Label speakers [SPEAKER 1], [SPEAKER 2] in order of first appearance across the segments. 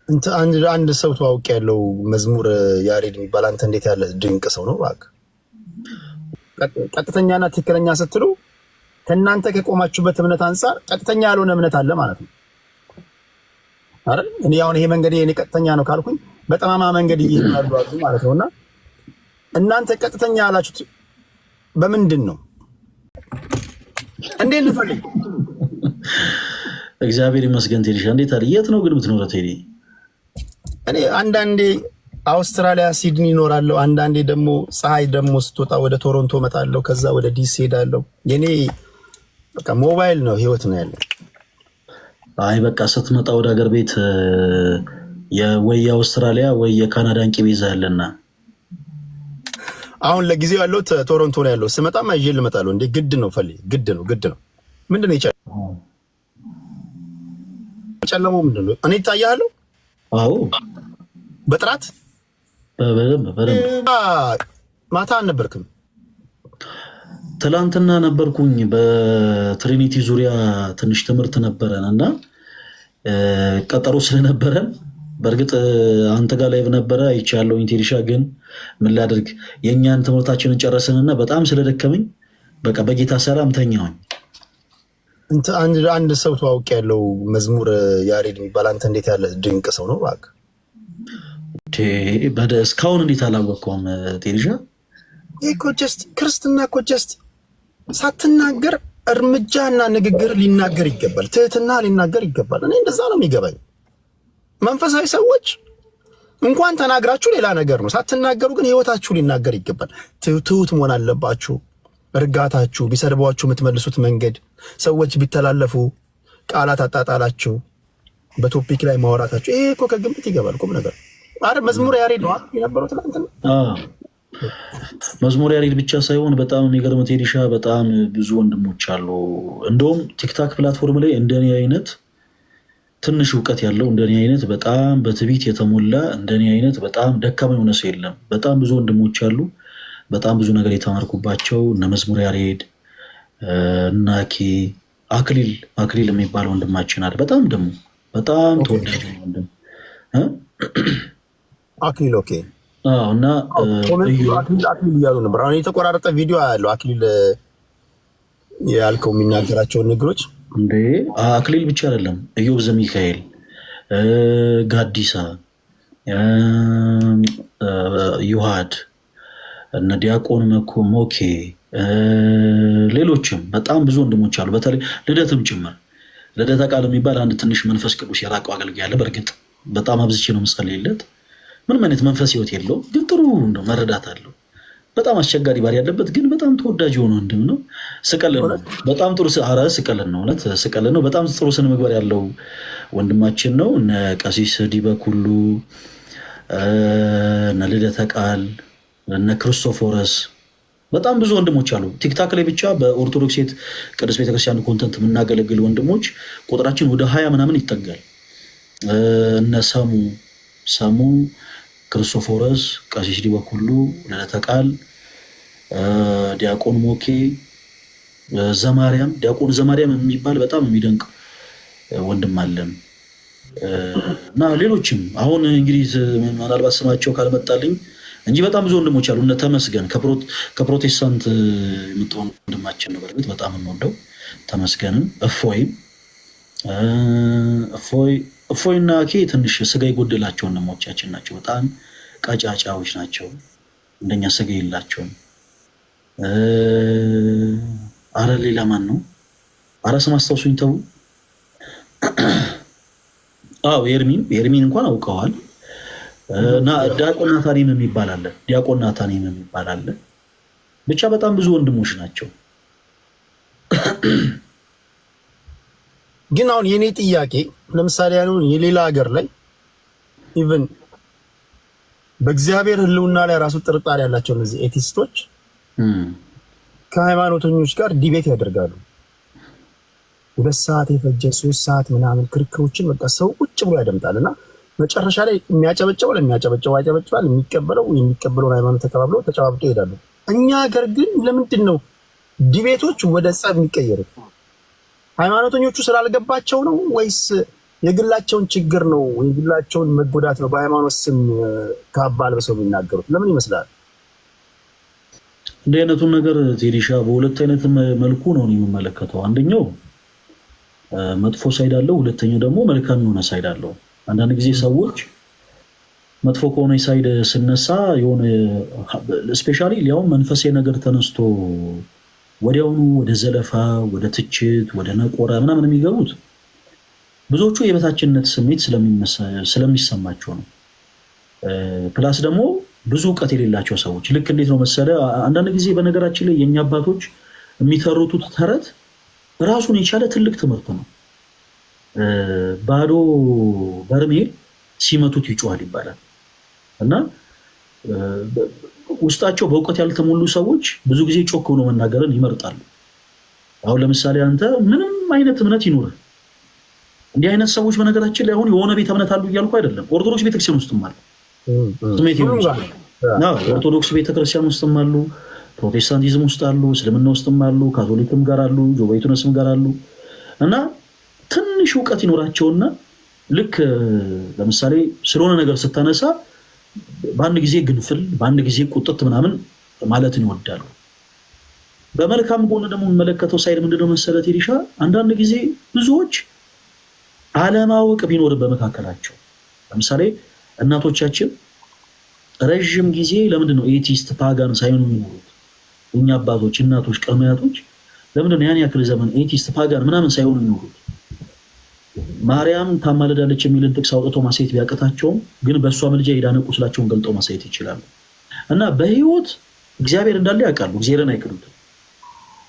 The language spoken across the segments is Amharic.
[SPEAKER 1] እንት አንድ ሰው ተዋውቅ ያለው መዝሙር ያሬድ የሚባል አንተ እንዴት ያለ ድንቅ ሰው ነው እባክህ። ቀጥተኛና ትክክለኛ ስትሉ ከእናንተ ከቆማችሁበት እምነት አንፃር ቀጥተኛ ያልሆነ እምነት አለ ማለት ነው አይደል? እኔ አሁን ይሄ መንገድ የኔ ቀጥተኛ ነው ካልኩኝ በጠማማ መንገድ ይሄዳሉ ማለት ነውና እናንተ ቀጥተኛ ያላችሁት በምንድን ነው? እንዴት ልፈልግ?
[SPEAKER 2] እግዚአብሔር ይመስገን። ቴዲሻ እንዴት አለ? የት ነው ግን የምትኖረው ቴዲ?
[SPEAKER 1] እኔ አንዳንዴ አውስትራሊያ ሲድኒ እኖራለሁ፣ አንዳንዴ ደግሞ ፀሐይ ደግሞ ስትወጣ ወደ ቶሮንቶ እመጣለሁ፣ ከዛ ወደ ዲሲ ሄዳለሁ። የኔ በቃ ሞባይል ነው ህይወት ነው ያለው።
[SPEAKER 2] አይ በቃ ስትመጣ ወደ ሀገር ቤት ወይ የአውስትራሊያ ወይ የካናዳን ቂቤ ይዘህ ያለና
[SPEAKER 1] አሁን ለጊዜው ያለው ቶሮንቶ ነው ያለው። ስመጣማ ይዤ ልመጣለሁ። እንዴ ግድ ነው ፈልይ፣ ግድ ነው ምንድን ነው የጨለመው? ምንድን ነው እኔ ይታያለሁ?
[SPEAKER 2] አዎ
[SPEAKER 1] በጥራት
[SPEAKER 2] በደንብ
[SPEAKER 1] ማታ አልነበርክም?
[SPEAKER 2] ትላንትና ነበርኩኝ። በትሪኒቲ ዙሪያ ትንሽ ትምህርት ነበረን እና ቀጠሮ ስለነበረን በእርግጥ አንተ ጋር ላይቭ ነበረ አይቻለሁ። ቴዲሻ ግን ምን ላድርግ የእኛን ትምህርታችንን ጨረስንና በጣም ስለደከመኝ በቃ በጌታ ሰላም ተኛሁኝ።
[SPEAKER 1] አንድ ሰው ተዋውቅ ያለው መዝሙር ያሬድ የሚባል አንተ እንዴት ያለ ድንቅ ሰው ነው እባክህ።
[SPEAKER 2] እስካሁን እንዴት አላወቅከውም ቴዲሻ?
[SPEAKER 1] ክርስትና እኮ ጀስት ሳትናገር እርምጃና ንግግር ሊናገር ይገባል። ትህትና ሊናገር ይገባል። እኔ እንደዛ ነው የሚገባኝ። መንፈሳዊ ሰዎች እንኳን ተናግራችሁ ሌላ ነገር ነው፣ ሳትናገሩ ግን ህይወታችሁ ሊናገር ይገባል። ትሁት መሆን አለባችሁ። እርጋታችሁ፣ ቢሰድቧችሁ የምትመልሱት መንገድ፣ ሰዎች ቢተላለፉ ቃላት አጣጣላችሁ፣ በቶፒክ ላይ ማውራታችሁ፣ ይሄ እኮ ከግምት ይገባል። ቁም ነገር አረ መዝሙር ያሬድ ነው የነበረው ትናንትና።
[SPEAKER 2] መዝሙር ያሬድ ብቻ ሳይሆን በጣም የሚገርም ቴዲሻ፣ በጣም ብዙ ወንድሞች አሉ። እንደውም ቲክታክ ፕላትፎርም ላይ እንደኔ አይነት ትንሽ እውቀት ያለው እንደኔ አይነት በጣም በትዕቢት የተሞላ እንደኔ አይነት በጣም ደካማ የሆነ ሰው የለም። በጣም ብዙ ወንድሞች አሉ፣ በጣም ብዙ ነገር የተማርኩባቸው እነ መዝሙር ያሬድ እናኪ አክሊል የሚባል ወንድማችን አለ። በጣም ደግሞ በጣም ተወዳጅ ወንድም
[SPEAKER 1] አክሊል። ኦኬ
[SPEAKER 2] እና
[SPEAKER 1] አክሊል እያሉ ነበር። አሁን የተቆራረጠ ቪዲዮ ያለው አክሊል ያልከው የሚናገራቸውን ነገሮች
[SPEAKER 2] እንዴ አክሊል ብቻ አይደለም፣ ኢዮብ ዘሚካኤል፣ ጋዲሳ፣ ዩሃድ፣ እነ ዲያቆን ሞኬ፣ ሌሎችም በጣም ብዙ ወንድሞች አሉ። በተለይ ልደትም ጭምር ልደተ ቃል የሚባል አንድ ትንሽ መንፈስ ቅዱስ የራቀው አገልጋይ አለ። በእርግጥ በጣም አብዝቼ ነው የምጸልይለት። ምንም አይነት መንፈስ ህይወት የለው፣ ግን ጥሩ ነው፣ መረዳት አለው። በጣም አስቸጋሪ ባህሪ ያለበት ግን በጣም ተወዳጅ የሆነ ወንድም ነው። ስቀልን ነው፣ በጣም ጥሩ ስቀልን ነው፣ እውነት ስቀልን ነው። በጣም ጥሩ ስነ ምግባር ያለው ወንድማችን ነው። እነ ቀሲስ ዲበኩሉ፣ እነ ልደተ ቃል፣ እነ ክርስቶፎረስ በጣም ብዙ ወንድሞች አሉ። ቲክታክ ላይ ብቻ በኦርቶዶክስ ሴት ቅዱስ ቤተክርስቲያን ኮንተንት የምናገለግል ወንድሞች ቁጥራችን ወደ 20 ምናምን ይጠጋል። እነ ሰሙ፣ ክርስቶፎረስ፣ ቀሲስ ዲበኩሉ፣ ልደተ ቃል፣ ዲያቆን ሞኬ፣ ዲያቆን ዘማርያም የሚባል በጣም የሚደንቅ ወንድም አለን እና ሌሎችም አሁን እንግዲህ ምናልባት ስማቸው ካልመጣልኝ እንጂ በጣም ብዙ ወንድሞች አሉ። እነ ተመስገን ከፕሮቴስታንት የመጣው ወንድማችን ነው። በእርግጥ በጣም የምንወደው ተመስገንን፣ እፎይና ኬ ትንሽ ስጋ የጎደላቸው ወንድሞቻችን ናቸው። በጣም ቀጫጫዎች ናቸው። እንደኛ ስጋ የላቸውም። አረ ሌላ ማን ነው? አረ ስም አስታውሱኝ ተው። አዎ ኤርሚን እንኳን አውቀዋል። ዲያቆን ናታኒም የሚባል አለ። ብቻ በጣም ብዙ ወንድሞች ናቸው።
[SPEAKER 1] ግን አሁን የኔ ጥያቄ ለምሳሌ ያሉን የሌላ ሀገር ላይ ኢቭን በእግዚአብሔር ሕልውና ላይ ራሱ ጥርጣሬ ያላቸው እነዚህ ኤቲስቶች ከሃይማኖተኞች ጋር ዲቤት ያደርጋሉ። 2 ሰዓት የፈጀ 3 ሰዓት ምናምን ክርክሮችን በቃ ሰው ቁጭ ብሎ ያደምጣልና መጨረሻ ላይ የሚያጨበጨበው ያጨበጭባል፣ የሚቀበለውን ሃይማኖት ተቀባብለው ተጨባብጠው ይሄዳሉ። እኛ ሀገር ግን ለምንድን ነው ዲቤቶች ወደ ጸብ የሚቀየሩት? ሃይማኖተኞቹ ስላልገባቸው ነው ወይስ የግላቸውን ችግር ነው የግላቸውን መጎዳት ነው በሃይማኖት ስም ካባ ለብሰው የሚናገሩት። ለምን ይመስላል?
[SPEAKER 2] እንዲህ አይነቱን ነገር ቴዲሻ በሁለት አይነት መልኩ ነው የምመለከተው። አንደኛው መጥፎ ሳይድ አለው፣ ሁለተኛው ደግሞ መልካም የሆነ ሳይድ አለው። አንዳንድ ጊዜ ሰዎች መጥፎ ከሆነ ሳይድ ስነሳ የሆነ ስፔሻሊ ሊያውም መንፈሳዊ ነገር ተነስቶ ወዲያውኑ ወደ ዘለፋ፣ ወደ ትችት፣ ወደ ነቆራ ምናምን የሚገቡት ብዙዎቹ የበታችነት ስሜት ስለሚሰማቸው ነው። ፕላስ ደግሞ ብዙ እውቀት የሌላቸው ሰዎች ልክ እንዴት ነው መሰለ፣ አንዳንድ ጊዜ በነገራችን ላይ የእኛ አባቶች የሚተርቱት ተረት ራሱን የቻለ ትልቅ ትምህርት ነው። ባዶ በርሜል ሲመቱት ይጮሃል ይባላል እና ውስጣቸው በእውቀት ያልተሞሉ ሰዎች ብዙ ጊዜ ጮክ ብሎ መናገርን ይመርጣሉ። አሁን ለምሳሌ አንተ ምንም አይነት እምነት ይኑርህ፣ እንዲህ አይነት ሰዎች በነገራችን ላይ አሁን የሆነ ቤተ እምነት አሉ እያልኩ አይደለም፣ ኦርቶዶክስ ቤተክርስቲያን ውስጥም አሉ። ኦርቶዶክስ ቤተክርስቲያን ውስጥም አሉ፣ ፕሮቴስታንቲዝም ውስጥ አሉ፣ እስልምና ውስጥም አሉ፣ ካቶሊክም ጋር አሉ፣ ጆባ ዊትነስም ጋር አሉ እና ትንሽ እውቀት ይኖራቸውና ልክ ለምሳሌ ስለሆነ ነገር ስታነሳ በአንድ ጊዜ ግንፍል፣ በአንድ ጊዜ ቁጥጥ ምናምን ማለትን ይወዳሉ። በመልካም ጎን ደግሞ የምመለከተው ሳይድ ምንድነው መሰለ ቴዲሻ፣ አንዳንድ ጊዜ ብዙዎች አለማወቅ ቢኖር በመካከላቸው ለምሳሌ እናቶቻችን ረዥም ጊዜ ለምንድነው ኤቲስት ፓጋን ሳይሆኑ የሚኖሩት? እኛ አባቶች፣ እናቶች፣ ቅድመ አያቶች ለምንድነው ያን ያክል ዘመን ኤቲስት ፓጋን ምናምን ሳይሆኑ የሚኖሩት? ማርያም ታማልዳለች የሚልን ጥቅስ አውጥቶ ማሳየት ቢያቀታቸውም ግን በእሷ ምልጃ የዳነ ቁስላቸውን ገልጠው ማሳየት ይችላሉ። እና በህይወት እግዚአብሔር እንዳለ ያውቃሉ፣ እግዚአብሔርን አይክዱትም።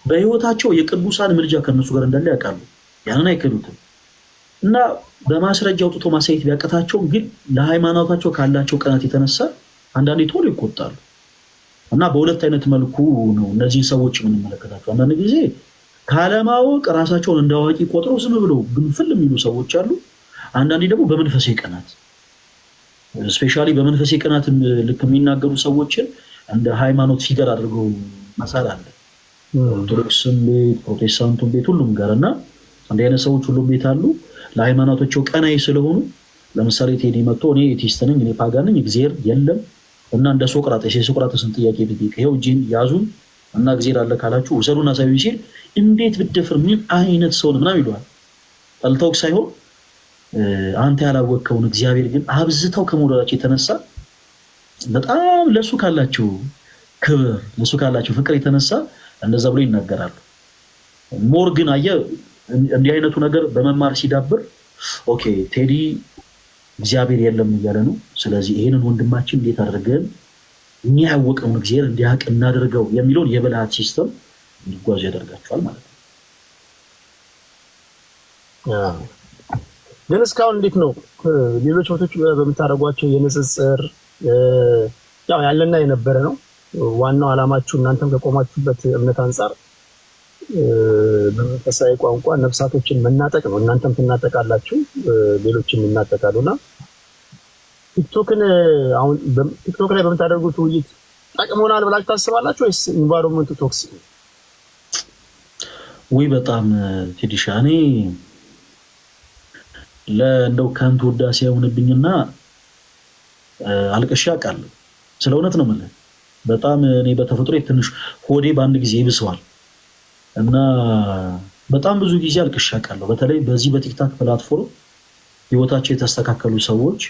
[SPEAKER 2] በህይወታቸው የቅዱሳን ምልጃ ከነሱ ጋር እንዳለ ያውቃሉ፣ ያንን አይክዱትም። እና በማስረጃ አውጥቶ ማሳየት ቢያቀታቸውም ግን ለሃይማኖታቸው ካላቸው ቀናት የተነሳ አንዳንዴ ቶሎ ይቆጣሉ። እና በሁለት አይነት መልኩ ነው እነዚህ ሰዎች የምንመለከታቸው። አንዳንድ ጊዜ ካለማወቅ ራሳቸውን እንደ አዋቂ ቆጥረው ዝም ብለው ግንፍል የሚሉ ሰዎች አሉ። አንዳንዴ ደግሞ በመንፈሳዊ ቀናት ስፔሻሊ በመንፈሳዊ ቀናት ልክ የሚናገሩ ሰዎችን እንደ ሃይማኖት ፊገር አድርገው መሳል አለ። ኦርቶዶክስም ቤት፣ ፕሮቴስታንቱም ቤት፣ ሁሉም ጋር እና እንዲህ አይነት ሰዎች ሁሉም ቤት አሉ። ለሃይማኖታቸው ቀናይ ስለሆኑ ለምሳሌ ቴዲ መጥቶ እኔ ኤቲስት ነኝ፣ እኔ ፓጋን ነኝ፣ እግዚአብሔር የለም እና እንደ ሶቅራጥስን ጥያቄ ብትጠይቅ ይኸው እጅን ያዙን እና እግዚአብሔር አለ ካላችሁ ውሰዱና ሳይሆን ሲል እንዴት ብትደፍር ምን አይነት ሰው ነው ምናምን ይለዋል። ጠልተውክ ሳይሆን አንተ ያላወቅከውን እግዚአብሔር ግን አብዝተው ከመውደዳቸው የተነሳ በጣም ለሱ ካላቸው ክብር፣ ለሱ ካላቸው ፍቅር የተነሳ እንደዛ ብሎ ይናገራሉ። ሞር ግን አየህ እንዲህ አይነቱ ነገር በመማር ሲዳብር ኦኬ ቴዲ እግዚአብሔር የለም እያለ ነው፣ ስለዚህ ይሄንን ወንድማችን እንዴት አድርገን እኛ ያወቀውን እግዚአብሔር እንዲያውቅ እናደርገው የሚለውን የብልሃት ሲስተም እንዲጓዙ ያደርጋቸዋል ማለት ነው።
[SPEAKER 1] ግን እስካሁን እንዴት ነው ሌሎች ቦታዎች በምታደርጓቸው የንጽጽር ያው ያለና የነበረ ነው ዋናው ዓላማችሁ እናንተም ከቆማችሁበት እምነት አንጻር በመንፈሳዊ ቋንቋ ነፍሳቶችን መናጠቅ ነው። እናንተም ትናጠቃላችሁ፣ ሌሎችም ይናጠቃሉና ቲክቶክን አሁን ቲክቶክ ላይ በምታደርጉት ውይይት ጠቅሞናል ብላችሁ ታስባላችሁ ወይስ ኢንቫይሮንመንቱ ቶክሲክ ነው?
[SPEAKER 2] ወይ በጣም ቴዲሻ እኔ ለእንደው ከንቱ ውዳሴ የሆነብኝና አልቅሻ አውቃለሁ። ስለ እውነት ነው የምልህ። በጣም እኔ በተፈጥሮ ትንሽ ሆዴ በአንድ ጊዜ ይብሰዋል እና በጣም ብዙ ጊዜ አልቅሻ አውቃለሁ። በተለይ በዚህ በቲክታክ ፕላትፎርም ህይወታቸው የተስተካከሉ ሰዎች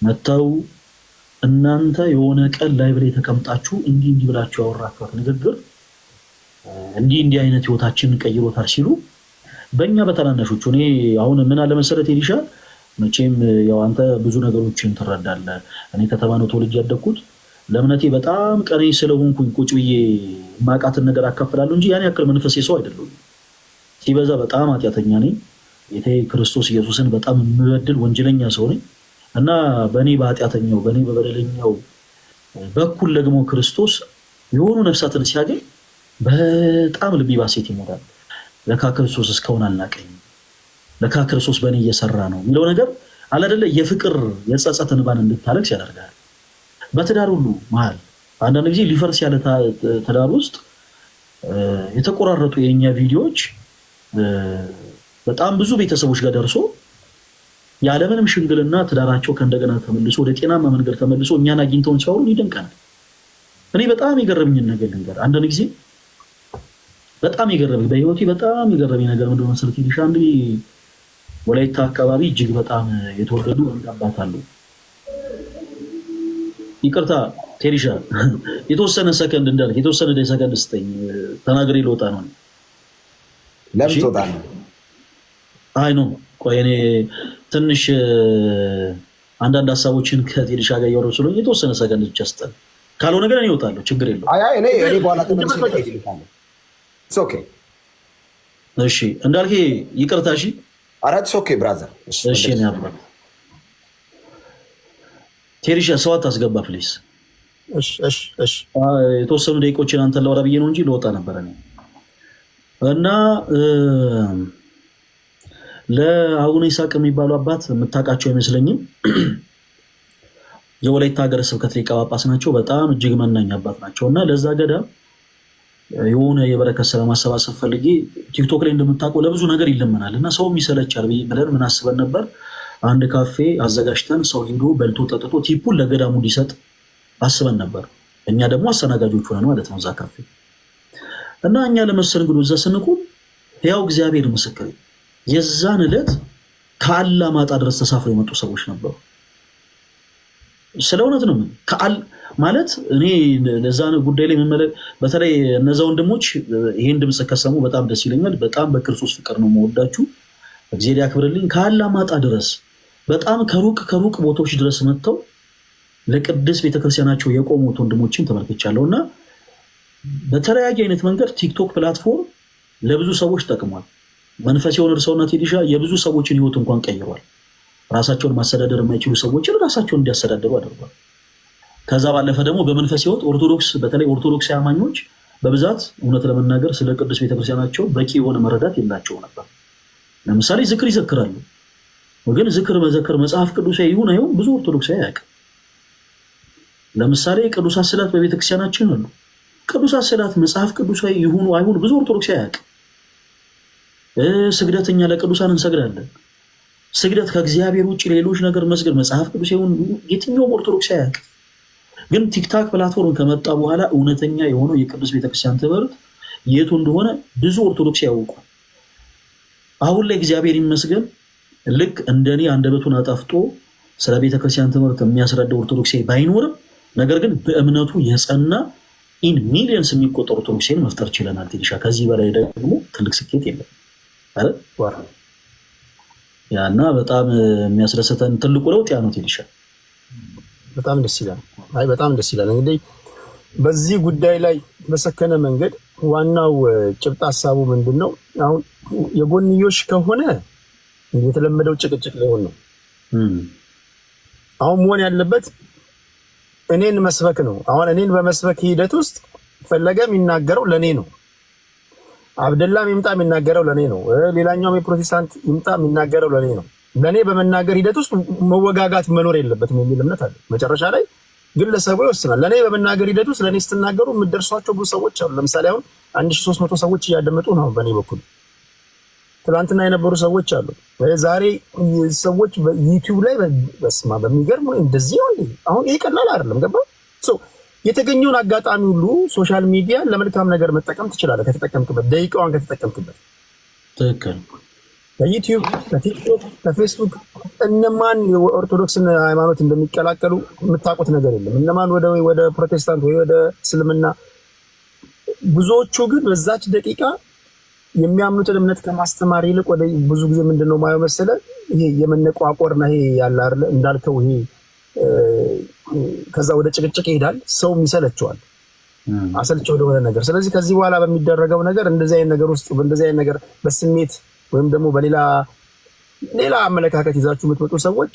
[SPEAKER 2] መተው እናንተ የሆነ ቀን ላይ ብለ ተቀምጣችሁ እንዲህ ብላችሁ ያወራችኋት ንግግር እንዲህ አይነት ህይወታችንን ቀይሮታል ሲሉ በእኛ በተናናሾቹ እኔ አሁን ምን አለ መሰረት ቴዲሻ መቼም ያው አንተ ብዙ ነገሮችን ትረዳለህ። እኔ ከተማ ነው ተወልጄ ያደግኩት። ለእምነቴ በጣም ቀኔ ስለሆንኩኝ ቁጭ ብዬ ማቃትን ነገር አካፍላለሁ እንጂ ያን ያክል መንፈሴ ሰው አይደለሁም። ሲበዛ በጣም ኃጢአተኛ ነኝ። ክርስቶስ ኢየሱስን በጣም የምበድል ወንጀለኛ ሰው ነኝ እና በእኔ በኃጢአተኛው በእኔ በበደለኛው በኩል ደግሞ ክርስቶስ የሆኑ ነፍሳትን ሲያገኝ በጣም ልቤ ባሴት ይሞላል። ለካ ክርስቶስ እስካሁን አልናቀኝም፣ ለካ ክርስቶስ በእኔ እየሰራ ነው የሚለው ነገር አለ አይደለ? የፍቅር የጸጸት እንባን እንድታለቅስ ያደርጋል። በትዳር ሁሉ መሀል አንዳንድ ጊዜ ሊፈርስ ያለ ትዳር ውስጥ የተቆራረጡ የኛ ቪዲዮዎች በጣም ብዙ ቤተሰቦች ጋር ደርሶ ያለምንም ሽምግልና ትዳራቸው ከእንደገና ተመልሶ ወደ ጤናማ መንገድ ተመልሶ እኛን አግኝተውን ሲያወሩ ይደንቀናል። እኔ በጣም የገረመኝን ነገር ልንገር። አንዳንድ ጊዜ በጣም የገረመኝ በህይወቴ በጣም የገረመኝ ነገር ምንድነው መሰለህ ቴዲሻ? አንድ ወላይታ አካባቢ እጅግ በጣም የተወደዱ ወንድ አባት አሉ። ይቅርታ ቴዲሻ የተወሰነ ሰከንድ እንዳልክ የተወሰነ ሰከንድ ስጠኝ፣ ተናግሬ ልወጣ ነው።
[SPEAKER 3] ለምን ትወጣ ነው?
[SPEAKER 2] አይ ነው ቆይ እኔ ትንሽ አንዳንድ ሀሳቦችን ከቴዲሻ ጋር እያወራሁ ስለሆነ የተወሰነ ሰከንድ ብቻ ስጠን፣ ካልሆነ ግን እኔ እወጣለሁ። ችግር የለውም።
[SPEAKER 3] አይ እኔ በኋላ ተመልሼ እጠይቅልሃለሁ። ኦኬ
[SPEAKER 2] እሺ እንዳልክ ይቅርታ። እሺ
[SPEAKER 3] አራት ኦኬ ብራዘር።
[SPEAKER 2] እሺ እኔ አብራ ቴዲሻ ሰው አታስገባ ፕሊዝ።
[SPEAKER 1] እሺ
[SPEAKER 2] የተወሰኑ ደቂቆችን አንተን ላወራ ብዬ ነው እንጂ ልወጣ ነበረ እና ለአቡነ ይስሐቅ የሚባሉ አባት የምታውቃቸው አይመስለኝም። የወላይታ ሀገረ ስብከት ሊቀ ጳጳስ ናቸው። በጣም እጅግ መናኝ አባት ናቸው እና ለዛ ገዳም የሆነ የበረከት ስራ ማሰባሰብ ፈልጌ ቲክቶክ ላይ እንደምታውቀው ለብዙ ነገር ይለመናል እና ሰውም ይሰለቻል ብለን ምን አስበን ነበር፣ አንድ ካፌ አዘጋጅተን ሰው ሄዶ በልቶ ጠጥቶ ቲፑን ለገዳሙ እንዲሰጥ አስበን ነበር። እኛ ደግሞ አስተናጋጆች ሆነን ማለት ነው እዛ ካፌ እና እኛ ለመስተንግዶ እዛ ስንቆም ያው እግዚአብሔር ምስክር የዛን ዕለት ከአላማጣ ድረስ ተሳፍረው የመጡ ሰዎች ነበሩ። ስለ እውነት ነው ማለት እኔ ለዛ ጉዳይ ላይ በተለይ እነዛ ወንድሞች ይሄን ድምፅ ከሰሙ በጣም ደስ ይለኛል። በጣም በክርስቶስ ፍቅር ነው የምወዳችሁ፣ እግዚአብሔር ያክብርልኝ። ከአላማጣ ድረስ በጣም ከሩቅ ቦታዎች ድረስ መጥተው ለቅድስት ቤተክርስቲያናቸው የቆሙት ወንድሞችን ተመልክቻለሁ እና በተለያየ አይነት መንገድ ቲክቶክ ፕላትፎርም ለብዙ ሰዎች ጠቅሟል። መንፈስ የሆነ እርሰውና ቴዲሻ የብዙ ሰዎችን ህይወት እንኳን ቀይሯል። ራሳቸውን ማስተዳደር የማይችሉ ሰዎችን ራሳቸውን እንዲያስተዳድሩ አድርጓል። ከዛ ባለፈ ደግሞ በመንፈስ ህይወት ኦርቶዶክስ በተለይ ኦርቶዶክስ አማኞች በብዛት እውነት ለመናገር ስለ ቅዱስ ቤተክርስቲያናቸው በቂ የሆነ መረዳት የላቸው ነበር። ለምሳሌ ዝክር ይዘክራሉ፣ ግን ዝክር መዘክር መጽሐፍ ቅዱሳዊ ይሁን አይሁን ብዙ ኦርቶዶክሳዊ አያውቅም። ለምሳሌ ቅዱሳት ስዕላት በቤተክርስቲያናችን አሉ። ቅዱሳት ስዕላት መጽሐፍ ቅዱሳዊ ይሁኑ አይሁን ብዙ ኦርቶዶክሳዊ አያውቅም። ስግደተኛ ለቅዱሳን እንሰግዳለን። ስግደት ከእግዚአብሔር ውጭ ሌሎች ነገር መስገድ መጽሐፍ ቅዱስ ይሁን የትኛውም ኦርቶዶክሳዊ አያውቅም። ግን ቲክታክ ፕላትፎርም ከመጣ በኋላ እውነተኛ የሆነው የቅዱስ ቤተክርስቲያን ትምህርት የቱ እንደሆነ ብዙ ኦርቶዶክስ ያውቋል። አሁን ላይ እግዚአብሔር ይመስገን ልክ እንደኔ አንደበቱን አጣፍጦ ስለ ቤተክርስቲያን ትምህርት የሚያስረዳ ኦርቶዶክሳዊ ባይኖርም፣ ነገር ግን በእምነቱ የጸና ኢን ሚሊየንስ የሚቆጠሩ ኦርቶዶክሳዊን መፍጠር ችለናል። ቴዲሻ ከዚህ በላይ ደግሞ ትልቅ ስኬት የለም አይደል? ያና በጣም የሚያስደስተን ትልቁ ለውጥ ያ ነው። ቴዲሻ
[SPEAKER 1] በጣም ደስ ይላል። አይ በጣም ደስ ይላል። እንግዲህ በዚህ ጉዳይ ላይ በሰከነ መንገድ ዋናው ጭብጥ ሀሳቡ ምንድነው? አሁን የጎንዮሽ ከሆነ የተለመደው ጭቅጭቅ ሊሆን ነው። አሁን መሆን ያለበት እኔን መስበክ ነው። አሁን እኔን በመስበክ ሂደት ውስጥ ፈለገ የሚናገረው ለኔ ነው። አብደላም ይምጣ የሚናገረው ለኔ ነው። ሌላኛውም የፕሮቴስታንት ይምጣ የሚናገረው ለኔ ነው። ለኔ በመናገር ሂደት ውስጥ መወጋጋት መኖር የለበትም የሚል እምነት አለ። መጨረሻ ላይ ግለሰቡ ይወስናል። ለኔ በመናገር ሂደት ውስጥ ለኔ ስትናገሩ የምትደርሷቸው ብዙ ሰዎች አሉ። ለምሳሌ አሁን 1300 ሰዎች እያደመጡ ነው በኔ በኩል። ትናንትና የነበሩ ሰዎች አሉ። ዛሬ ሰዎች በዩቲዩብ ላይ በስማ በሚገርም ነው እንደዚህ ነው። አሁን ይሄ ቀላል አይደለም። ገባ? የተገኘውን አጋጣሚ ሁሉ ሶሻል ሚዲያ ለመልካም ነገር መጠቀም ትችላለህ፣ ከተጠቀምክበት፣ ደቂቃዋን ከተጠቀምክበት።
[SPEAKER 2] ትክክል።
[SPEAKER 1] ከዩቲዩብ፣ ከቲክቶክ፣ ከፌስቡክ እነማን የኦርቶዶክስን ሃይማኖት እንደሚቀላቀሉ የምታውቁት ነገር የለም። እነማን ወደ ፕሮቴስታንት ወይ ወደ እስልምና። ብዙዎቹ ግን በዛች ደቂቃ የሚያምኑትን እምነት ከማስተማር ይልቅ ወደ ብዙ ጊዜ ምንድነው ማየው መሰለ ይሄ የመነቋቆርና ይሄ ያለ አይደለ እንዳልከው ይሄ ከዛ ወደ ጭቅጭቅ ይሄዳል። ሰውም ይሰለቸዋል፣ አሰልቸው ወደሆነ ነገር። ስለዚህ ከዚህ በኋላ በሚደረገው ነገር እንደዚህ አይነት ነገር ውስጥ በእንደዚህ አይነት ነገር በስሜት ወይም ደግሞ በሌላ አመለካከት ይዛችሁ የምትመጡ ሰዎች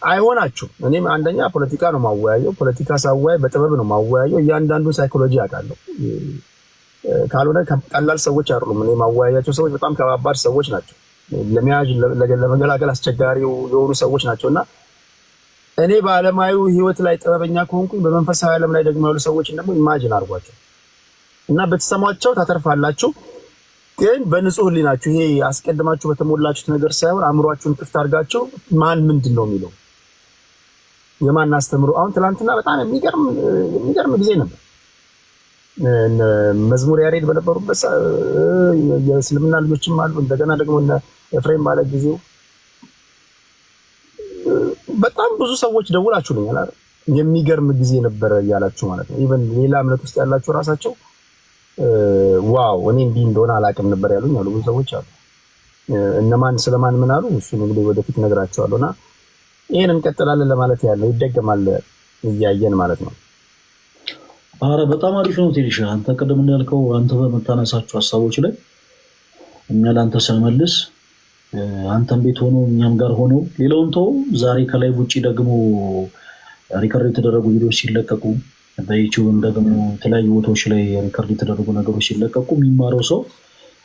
[SPEAKER 1] አይሆናችሁ። እኔም አንደኛ ፖለቲካ ነው ማወያየው። ፖለቲካ ሳወያይ በጥበብ ነው ማወያየው። እያንዳንዱ ሳይኮሎጂ አውቃለሁ። ካልሆነ ቀላል ሰዎች አይደሉም። እኔ ማወያያቸው ሰዎች በጣም ከባባድ ሰዎች ናቸው። ለመያዝ ለመገላገል አስቸጋሪ የሆኑ ሰዎች ናቸው እና እኔ በዓለማዊ ህይወት ላይ ጥበበኛ ከሆንኩኝ በመንፈሳዊ ዓለም ላይ ደግሞ ያሉ ሰዎችን ደግሞ ኢማጂን አድርጓቸው እና በተሰማቸው ታተርፋላችሁ። ግን በንጹህ ህሊናችሁ ይሄ አስቀድማችሁ በተሞላችሁት ነገር ሳይሆን አእምሯችሁን ክፍት አድርጋችሁ ማን ምንድን ነው የሚለው የማን አስተምሮ አሁን ትናንትና በጣም የሚገርም ጊዜ ነበር። መዝሙር ያሬድ በነበሩበት የእስልምና ልጆችም አሉ። እንደገና ደግሞ ኤፍሬም ባለ ጊዜው በጣም ብዙ ሰዎች ደውላችሁልኛል አይደል? የሚገርም ጊዜ ነበረ እያላችሁ ማለት ነው። ኢቨን ሌላ እምነት ውስጥ ያላችሁ ራሳቸው ዋው እኔ እንዲህ እንደሆነ አላውቅም ነበር ያሉኝ አሉ ብዙ ሰዎች አሉ። እነማን ስለማን ምን አሉ እሱ እንግዲህ ወደፊት እነግራቸዋለሁና ይሄን እንቀጥላለን ለማለት ያለው ይደገማል እያየን ማለት ነው።
[SPEAKER 2] አረ በጣም አሪፍ ነው ቴዲሻ። አንተ ቀደም እንዳልከው አንተ በመታነሳቸው ሀሳቦች ላይ እኛ ለአንተ ስንመልስ አንተም ቤት ሆኖ እኛም ጋር ሆኖ ሌላውን ተው ዛሬ ከላይ ውጪ ደግሞ ሪከርድ የተደረጉ ቪዲዮዎች ሲለቀቁ በዩቲዩብም ደግሞ የተለያዩ ቦታዎች ላይ ሪከርድ የተደረጉ ነገሮች ሲለቀቁ የሚማረው ሰው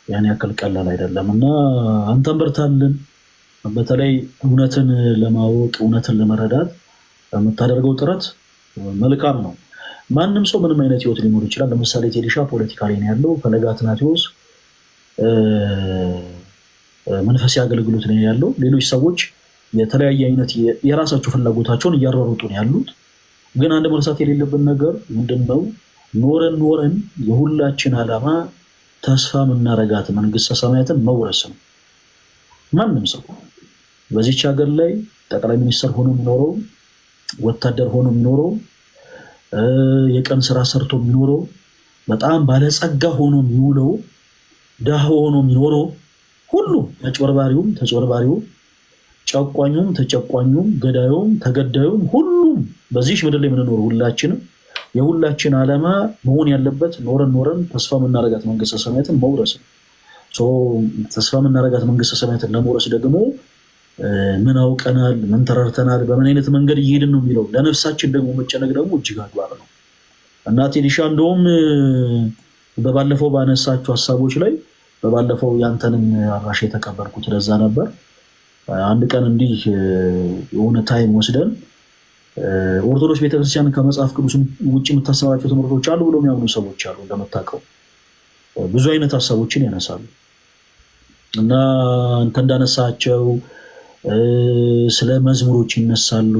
[SPEAKER 2] ያን ያክል ቀላል አይደለም እና አንተም በርታልን። በተለይ እውነትን ለማወቅ እውነትን ለመረዳት የምታደርገው ጥረት መልካም ነው። ማንም ሰው ምንም አይነት ህይወት ሊኖር ይችላል። ለምሳሌ ቴዲሻ ፖለቲካ ላይ ነው ያለው፣ ፈለገ አትናቴዎስ መንፈሳዊ አገልግሎት ላይ ያለው፣ ሌሎች ሰዎች የተለያየ አይነት የራሳቸው ፍላጎታቸውን እያሯሩጡ ነው ያሉት። ግን አንድ መርሳት የሌለብን ነገር ምንድነው? ኖረን የሁላችን ዓላማ ተስፋ የምናረጋት መንግስተ ሰማያትን መውረስ ነው። ማንም ሰው በዚች ሀገር ላይ ጠቅላይ ሚኒስትር ሆኖ የሚኖረው፣ ወታደር ሆኖ የሚኖረው፣ የቀን ስራ ሰርቶ የሚኖረው፣ በጣም ባለጸጋ ሆኖ የሚውለው፣ ደሃ ሆኖ የሚኖረው ሁሉም ተጭበርባሪውም ተጭበርባሪውም ጨቋኙም ተጨቋኙም ገዳዩም ተገዳዩም ሁሉም በዚህ ምድር ላይ የምንኖር ሁላችንም የሁላችን ዓላማ መሆን ያለበት ኖረን ተስፋ የምናረጋት መንግስተ ሰማያትን መውረስ ነው። ተስፋ የምናረጋት መንግስተ ሰማያትን ለመውረስ ደግሞ ምን አውቀናል፣ ምን ተረድተናል፣ በምን አይነት መንገድ እየሄድን ነው የሚለው ለነፍሳችን ደግሞ መጨነቅ ደግሞ እጅግ አግባብ ነው እና ቴዲሻ እንደውም በባለፈው ባነሳቸው ሀሳቦች ላይ በባለፈው ያንተንም አራሽ የተቀበልኩት ለዛ ነበር። አንድ ቀን እንዲህ የሆነ ታይም ወስደን ኦርቶዶክስ ቤተክርስቲያን ከመጽሐፍ ቅዱስ ውጭ የምታስተምራቸው ትምህርቶች አሉ ብለው የሚያምኑ ሰዎች አሉ። እንደምታውቀው ብዙ አይነት ሀሳቦችን ያነሳሉ እና አንተ እንዳነሳቸው ስለ መዝሙሮች ይነሳሉ፣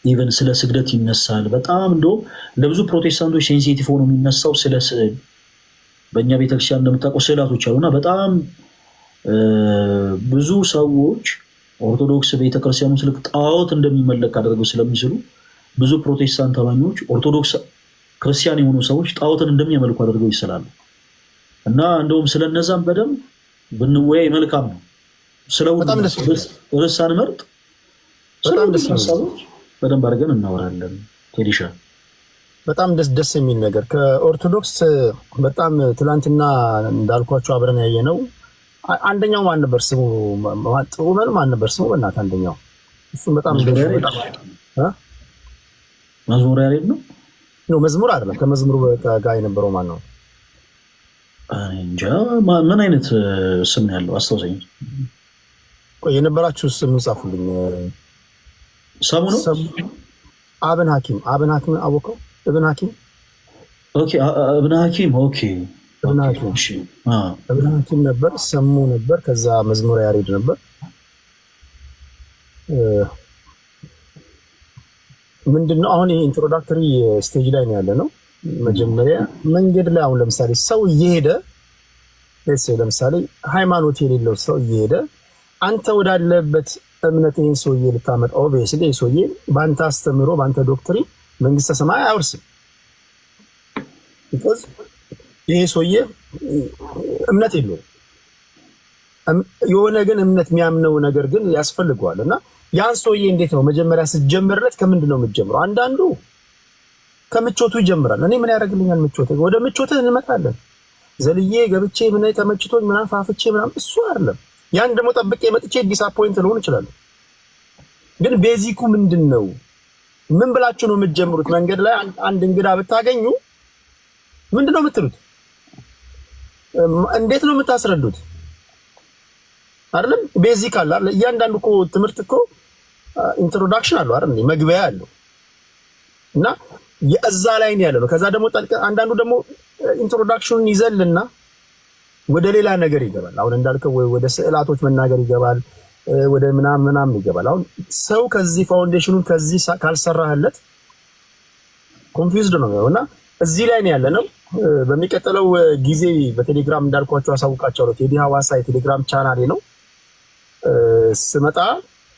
[SPEAKER 2] ኢቨን ስለ ስግደት ይነሳል። በጣም እንደውም ለብዙ ፕሮቴስታንቶች ሴንሲቲቭ ሆኖ የሚነሳው ስለ ስዕል፣ በእኛ ቤተክርስቲያን እንደምታውቀው ስዕላቶች አሉና በጣም ብዙ ሰዎች ኦርቶዶክስ ቤተክርስቲያን ውስጥ ጣዖት እንደሚመለክ አድርገው ስለሚስሉ ብዙ ፕሮቴስታንት አማኞች ኦርቶዶክስ ክርስቲያን የሆኑ ሰዎች ጣዖትን እንደሚያመልኩ አድርገው ይስላሉ እና እንደውም ስለነዛም በደንብ ብንወያይ መልካም ነው። ስለሁሉም ርዕስ ሳንመርጥ በደንብ አድርገን እናወራለን። ቴዲሻ
[SPEAKER 1] በጣም ደስ የሚል ነገር ከኦርቶዶክስ በጣም ትላንትና እንዳልኳቸው አብረን ያየነው አንደኛው ማን ነበር ስሙ? ጥሩመን ማን ነበር ስሙ? በእናትህ አንደኛው እሱም በጣም
[SPEAKER 2] መዝሙር ያሬድ ነው።
[SPEAKER 1] መዝሙር አይደለም፣ ከመዝሙሩ ጋር የነበረው ማን ነው?
[SPEAKER 2] እንጃ ምን አይነት ስም ነው ያለው አስታውሰኝ።
[SPEAKER 1] ቆይ የነበራችሁ ስም ጻፉልኝ።
[SPEAKER 2] ሰሙ ነው
[SPEAKER 1] አብን ሐኪም አወቀው? እብን ሐኪም
[SPEAKER 2] ኦኬ፣ እብን ሐኪም ኦኬ፣
[SPEAKER 1] እብን ሐኪም ነበር፣ ሰሙ ነበር፣ ከዛ መዝሙር ያሬድ ነበር። ምንድነው አሁን ይሄ ኢንትሮዳክተሪ ስቴጅ ላይ ነው ያለ ነው። መጀመሪያ መንገድ ላይ አሁን ለምሳሌ ሰው እየሄደ ለምሳሌ ሃይማኖት የሌለው ሰው እየሄደ አንተ ወዳለበት እምነት ይሄን ሰውዬ ልታመጣ ኦብቪየስሊ ይሄ ሰውዬ በአንተ አስተምሮ በአንተ ዶክትሪን መንግስተ ሰማይ አይወርስም። because ይሄ ሰውዬ እምነት የለውም። የሆነ ግን እምነት የሚያምነው ነገር ግን ያስፈልገዋል እና ያን ሰውዬ እንዴት ነው መጀመሪያ ስትጀምርለት ከምንድን ነው የምትጀምረው? አንዳንዱ ከምቾቱ ይጀምራል። እኔ ምን ያደርግልኛል ምቾት፣ ወደ ምቾት እንመጣለን። ዘልዬ ገብቼ ምን ተመችቶኝ ምናምን ፋፍቼ ምናምን እሱ አይደለም። ያን ደግሞ ጠብቄ መጥቼ ዲስአፖይንት ልሆን እችላለሁ። ግን ቤዚኩ ምንድን ነው? ምን ብላችሁ ነው የምትጀምሩት? መንገድ ላይ አንድ እንግዳ ብታገኙ ምንድን ነው የምትሉት? እንዴት ነው የምታስረዱት? አይደለም ቤዚክ አለ አይደል? እያንዳንዱ እኮ ትምህርት እኮ ኢንትሮዳክሽን አለው አይደል? መግቢያ አለው እና የእዛ ላይ ነው ያለው። ከዛ ደግሞ አንዳንዱ ደግሞ ኢንትሮዳክሽኑን ይዘልና ወደ ሌላ ነገር ይገባል። አሁን እንዳልከው ወደ ስዕላቶች መናገር ይገባል፣ ወደ ምናምን ይገባል። አሁን ሰው ከዚህ ፋውንዴሽኑን ከዚህ ካልሰራህለት ኮንፊውዝድ ነው እና እዚህ ላይ ነው ያለነው። በሚቀጥለው ጊዜ በቴሌግራም እንዳልኳቸው አሳውቃቸዋለሁ። ቴዲ ሐዋሳ የቴሌግራም ቻናሌ ነው ስመጣ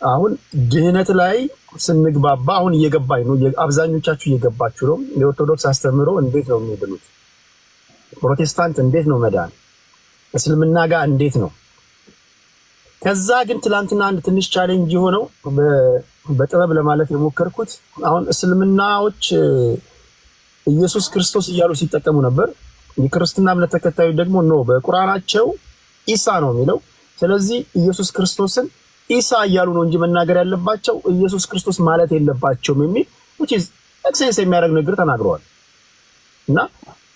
[SPEAKER 1] አሁን ድህነት ላይ ስንግባባ አሁን እየገባኝ ነው። አብዛኞቻችሁ እየገባችሁ ነው። የኦርቶዶክስ አስተምህሮ እንዴት ነው የሚድኑት? ፕሮቴስታንት እንዴት ነው መዳን? እስልምና ጋር እንዴት ነው? ከዛ ግን ትላንትና አንድ ትንሽ ቻሌንጅ የሆነው በጥበብ ለማለፍ የሞከርኩት አሁን እስልምናዎች ኢየሱስ ክርስቶስ እያሉ ሲጠቀሙ ነበር። የክርስትና እምነት ተከታዮች ደግሞ ነው በቁርአናቸው ኢሳ ነው የሚለው። ስለዚህ ኢየሱስ ክርስቶስን ኢሳ እያሉ ነው እንጂ መናገር ያለባቸው ኢየሱስ ክርስቶስ ማለት የለባቸውም የሚል which is ኤክሴንስ የሚያደርግ ነገር ተናግረዋል። እና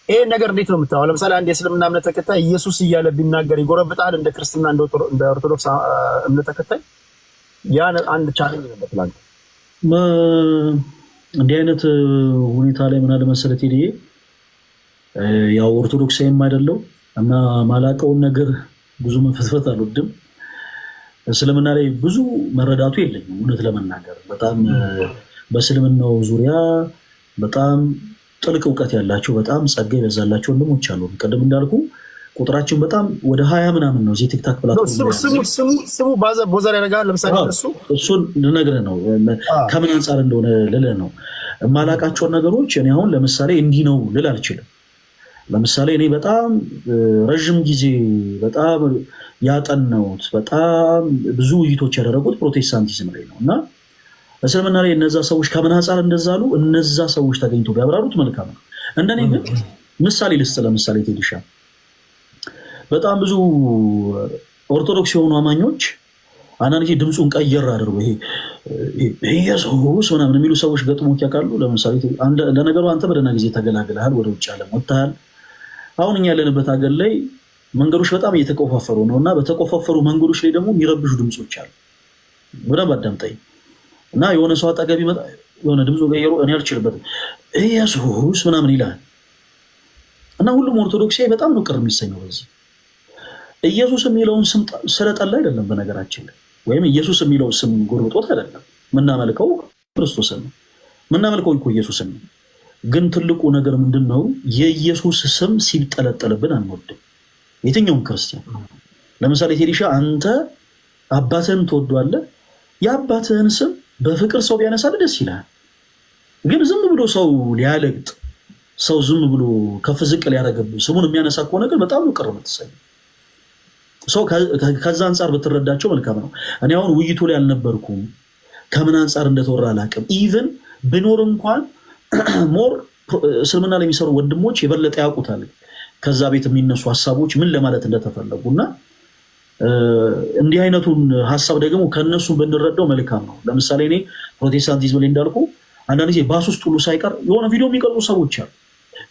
[SPEAKER 1] ይሄ ነገር እንዴት ነው የምታወው? ለምሳሌ አንድ የእስልምና እምነት ተከታይ ኢየሱስ እያለ ቢናገር ይጎረብጣል እንደ ክርስትና እንደ ኦርቶዶክስ እምነት ተከታይ? ያ አንድ ቻሌንጅ ነበር ትላንት።
[SPEAKER 2] እንዲህ አይነት ሁኔታ ላይ ምን አለ መሰለህ ቴዲ፣ ያው ኦርቶዶክሳዊም አይደለው እና ማላቀውን ነገር ብዙ መፈትፈት አልወድም። እስልምና ላይ ብዙ መረዳቱ የለኝም እውነት ለመናገር። በጣም በእስልምናው ዙሪያ በጣም ጥልቅ እውቀት ያላቸው በጣም ጸጋ የበዛላቸው ወንድሞች አሉ። ቀደም እንዳልኩ ቁጥራችን በጣም ወደ 20 ምናምን ነው እዚህ ቲክታክ ፕላትፎርም።
[SPEAKER 1] ስሙ ቦዘር ያደርጋል። ለምሳሌ
[SPEAKER 2] እሱን ልነግርህ ነው ከምን አንጻር እንደሆነ ልልህ ነው። የማላቃቸውን ነገሮች እኔ አሁን ለምሳሌ እንዲህ ነው ልል አልችልም። ለምሳሌ እኔ በጣም ረዥም ጊዜ በጣም ያጠናሁት በጣም ብዙ ውይይቶች ያደረጉት ፕሮቴስታንቲዝም ላይ ነው እና እስልምና ላይ እነዛ ሰዎች ከምን አንጻር እንደዛ አሉ እነዛ ሰዎች ተገኝቶ ቢያብራሩት መልካም ነው። እንደኔ ግን ምሳሌ ልስጥ። ለምሳሌ ቴዲሻ በጣም ብዙ ኦርቶዶክስ የሆኑ አማኞች አንዳንድ ጊዜ ድምፁን ቀየር አድርጎ ይሄ ኢየሱስ ምናምን የሚሉ ሰዎች ገጥሞት ያውቃሉ። ለምሳሌ ለነገሩ አንተ በደህና ጊዜ ተገላግለሃል፣ ወደ ውጭ ዓለም ወጥተሃል። አሁን እኛ ያለንበት ሀገር ላይ መንገዶች በጣም እየተቆፋፈሩ ነው እና በተቆፋፈሩ መንገዶች ላይ ደግሞ የሚረብሹ ድምፆች አሉ። በደንብ አዳምጠኝ እና የሆነ ሰው አጠገብ ይመጣ የሆነ ድምፁ ቀየሩ እኔ አልችልበትም ኢየሱስ ምናምን ይላል እና ሁሉም ኦርቶዶክሳዊ በጣም ነው ቅር የሚሰኘው በዚህ። ኢየሱስ የሚለውን ስም ስለጠላ አይደለም በነገራችን ላይ፣ ወይም ኢየሱስ የሚለው ስም ጎርብጦት አይደለም። ምናመልከው ክርስቶስን ነው፣ ምናመልከው እኮ ኢየሱስን ነው። ግን ትልቁ ነገር ምንድነው? የኢየሱስ ስም ሲጠለጠልብን አንወድም። የትኛውም ክርስቲያን ለምሳሌ ቴዲሻ አንተ አባትህን ትወዷለህ፣ የአባትህን ስም በፍቅር ሰው ቢያነሳልህ ደስ ይላል። ግን ዝም ብሎ ሰው ሊያለግጥ ሰው ዝም ብሎ ከፍ ዝቅ ሊያደርግብህ ስሙን የሚያነሳ ከሆነ ግን በጣም ነው ቅር የምትሰኘው። ሰው ከዛ አንጻር ብትረዳቸው መልካም ነው። እኔ አሁን ውይይቱ ላይ አልነበርኩም፣ ከምን አንጻር እንደተወራ አላውቅም። ኢቭን ብኖር እንኳን ሞር እስልምና ላይ የሚሰሩ ወንድሞች የበለጠ ያውቁታል ከዛ ቤት የሚነሱ ሀሳቦች ምን ለማለት እንደተፈለጉ እና እንዲህ አይነቱን ሀሳብ ደግሞ ከእነሱ ብንረዳው መልካም ነው። ለምሳሌ እኔ ፕሮቴስታንቲዝም ላይ እንዳልኩ አንዳንድ ጊዜ ባስ ውስጥ ሁሉ ሳይቀር የሆነ ቪዲዮ የሚቀርጹ ሰዎች አሉ።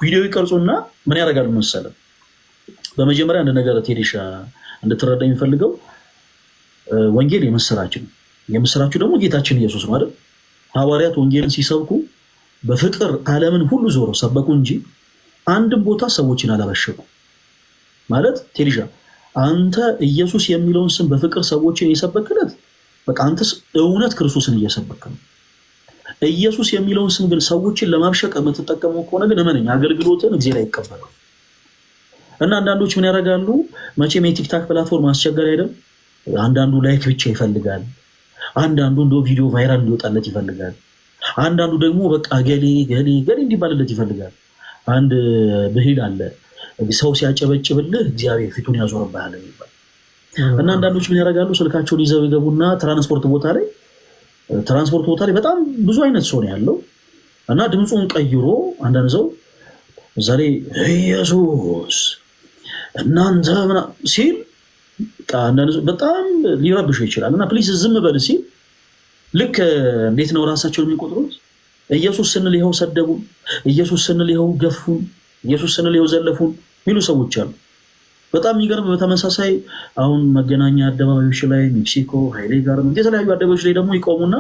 [SPEAKER 2] ቪዲዮ ይቀርጹና ምን ያደርጋሉ መሰለ? በመጀመሪያ አንድ ነገር ቴዲሻ እንድትረዳ የሚፈልገው ወንጌል የምስራች ነው። የምስራቹ ደግሞ ጌታችን ኢየሱስ ነው አይደል? ሐዋርያት ወንጌልን ሲሰብኩ በፍቅር ዓለምን ሁሉ ዞረው ሰበኩ እንጂ አንድም ቦታ ሰዎችን አላበሸቁ። ማለት ቴዲሻ አንተ ኢየሱስ የሚለውን ስም በፍቅር ሰዎችን የሰበክለት በቃ አንተስ እውነት ክርስቶስን እየሰበክ ነው። ኢየሱስ የሚለውን ስም ግን ሰዎችን ለማብሸቅ የምትጠቀመው ከሆነ ግን እመነኝ አገልግሎትን እግዚአብሔር አይቀበለው። እና አንዳንዶች ምን ያደርጋሉ? መቼም የቲክታክ ፕላትፎርም አስቸጋሪ አይደል? አንዳንዱ ላይክ ብቻ ይፈልጋል፣ አንዳንዱ እንደው ቪዲዮ ቫይራል እንዲወጣለት ይፈልጋል፣ አንዳንዱ ደግሞ በቃ ገሌ እንዲባልለት ይፈልጋል። አንድ ብሂል አለ፣ ሰው ሲያጨበጭብልህ እግዚአብሔር ፊቱን ያዞርብሃል የሚባል። እና አንዳንዶች ምን ያደርጋሉ? ስልካቸውን ይዘው ይገቡና ትራንስፖርት ቦታ ላይ በጣም ብዙ አይነት ሰው ነው ያለው እና ድምፁን ቀይሮ አንዳንድ ሰው እዛ ላይ ኢየሱስ እናንተ ሲል በጣም ሊረብሹ ይችላል። እና ፕሊዝ ዝም በል ሲል ልክ እንዴት ነው ራሳቸውን የሚቆጥሩት? ኢየሱስ ስንል ይኸው ሰደቡን፣ ኢየሱስ ስንል ይኸው ገፉን፣ ኢየሱስ ስንል ይኸው ዘለፉን የሚሉ ሰዎች አሉ። በጣም የሚገርም። በተመሳሳይ አሁን መገናኛ አደባባዮች ላይ ሜክሲኮ፣ ኃይሌ ጋርመንት፣ የተለያዩ አደባባዮች ላይ ደግሞ ይቆሙና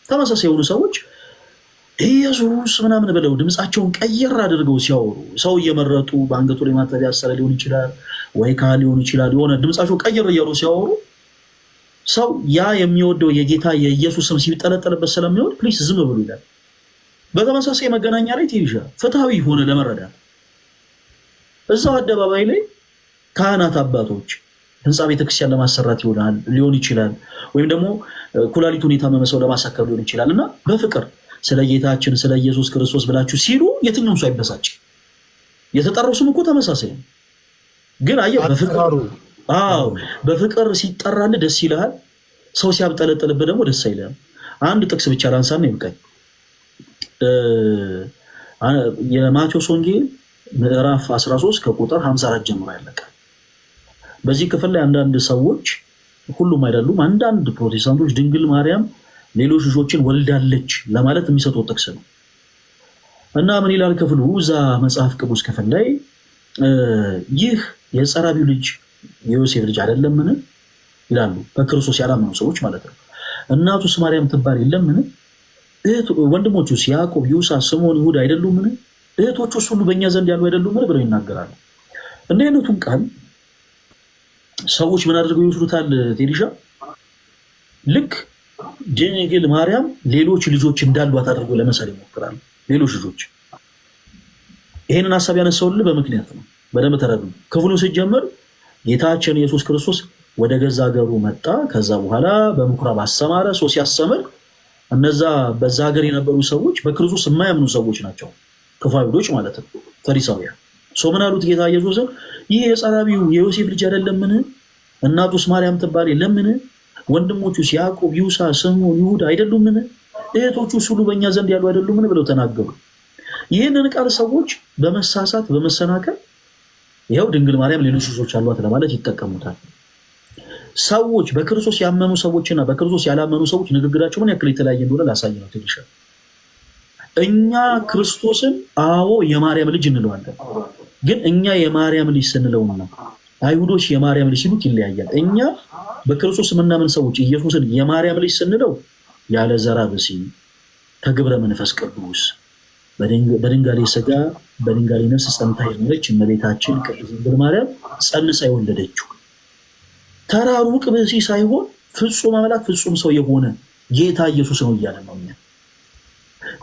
[SPEAKER 2] ተመሳሳይ የሆኑ ሰዎች ኢየሱስ ምናምን ብለው ድምፃቸውን ቀየር አድርገው ሲያወሩ ሰው እየመረጡ በአንገቱ ላይ ማተብ ያሰረ ሊሆን ይችላል ወይ ካህን ሊሆን ይችላል። የሆነ ድምፃቸው ቀየር እያሉ ሲያወሩ ሰው ያ የሚወደው የጌታ የኢየሱስ ስም ሲጠለጠልበት ስለሚወድ ፕሊስ ዝም ብሎ ይላል። በተመሳሳይ መገናኛ ላይ ትይዣ ፍትሃዊ ሆነ ለመረዳት እዛው አደባባይ ላይ ካህናት አባቶች ህንፃ ቤተክርስቲያን ለማሰራት ሊሆን ይችላል ወይም ደግሞ ኩላሊቱን የታመመ ሰው ለማሳከብ ሊሆን ይችላል እና በፍቅር ስለ ጌታችን ስለ ኢየሱስ ክርስቶስ ብላችሁ ሲሉ የትኛውም ሰው አይበሳጭ። የተጠራው ስም እኮ ተመሳሳይ ነው። ግን አየህ በፍቅር ሲጠራል ደስ ይልሃል። ሰው ሲያብጠለጥልብህ ደግሞ ደስ አይልህም። አንድ ጥቅስ ብቻ ላንሳና ይብቃኝ። የማቴዎስ ወንጌል ምዕራፍ 13 ከቁጥር 54 ጀምሮ ያለቃል። በዚህ ክፍል ላይ አንዳንድ ሰዎች ሁሉም አይደሉም፣ አንዳንድ ፕሮቴስታንቶች ድንግል ማርያም ሌሎች ልጆችን ወልዳለች ለማለት የሚሰጡት ጥቅስ ነው እና ምን ይላል ክፍሉ? እዛ መጽሐፍ ቅዱስ ክፍል ላይ ይህ የጸራቢው ልጅ የዮሴፍ ልጅ አይደለምን ይላሉ። በክርስቶስ ያላመኑ ሰዎች ማለት ነው። እናቱስ ማርያም ትባል የለምን? ወንድሞቹስ ያዕቆብ፣ ይሁዳ፣ ስምዖን፣ ይሁዳ አይደሉምን? እህቶቹስ ሁሉ በእኛ ዘንድ ያሉ አይደሉምን ብለው ይናገራሉ። እንዲህ አይነቱን ቃል ሰዎች ምን አድርገው ይወስዱታል? ቴዲሻ ልክ ድንግል ማርያም ሌሎች ልጆች እንዳሏት አድርገው ለመሳል ይሞክራሉ። ሌሎች ልጆች ይሄንን ሐሳብ ያነሳውልህ በምክንያት ነው። በደንብ ተረዱ። ክፍሉ ሲጀምር ጌታችን ኢየሱስ ክርስቶስ ወደ ገዛ ሀገሩ መጣ። ከዛ በኋላ በምኩራብ አስተማረ። ሰው ሲያስተምር እነዛ በዛ ሀገር የነበሩ ሰዎች በክርስቶስ የማያምኑ ሰዎች ናቸው፣ ክፉ አይሁዶች ማለት ነው፣ ፈሪሳውያን። ሰው ምን አሉት? ጌታ ኢየሱስን ይህ የጸራቢው የዮሴፍ ልጅ አይደለምን? እናቱስ ማርያም ትባል የለምን? ወንድሞቹስ ያዕቆብ፣ ይሁዳ፣ ስምዖን፣ ይሁዳ አይደሉምን? እህቶቹስ ሁሉ በእኛ ዘንድ ያሉ አይደሉምን ብለው ተናገሩ። ይህንን ቃል ሰዎች በመሳሳት በመሰናከል ይኸው ድንግል ማርያም ሌሎች ልጆች አሏት ለማለት ይጠቀሙታል። ሰዎች በክርስቶስ ያመኑ ሰዎችና በክርስቶስ ያላመኑ ሰዎች ንግግራቸው ምን ያክል የተለያየ እንደሆነ ላሳይ ነው ትንሽ። እኛ ክርስቶስን አዎ የማርያም ልጅ እንለዋለን፣ ግን እኛ የማርያም ልጅ ስንለው ነው አይሁዶች የማርያም ልጅ ሲሉት ይለያያል። እኛ በክርስቶስ የምናምን ሰዎች ኢየሱስን የማርያም ልጅ ስንለው ያለ ዘራ ብሲ ከግብረ መንፈስ ቅዱስ በድንጋሌ ስጋ በድንጋሌ ነፍስ ጸንታ የኖረች እመቤታችን ቅድስት ድንግል ማርያም ጸንሳ የወለደችው ተራ ሩቅ ብሲ ሳይሆን ፍጹም አምላክ ፍጹም ሰው የሆነ ጌታ ኢየሱስ ነው እያለ ነው። እኛ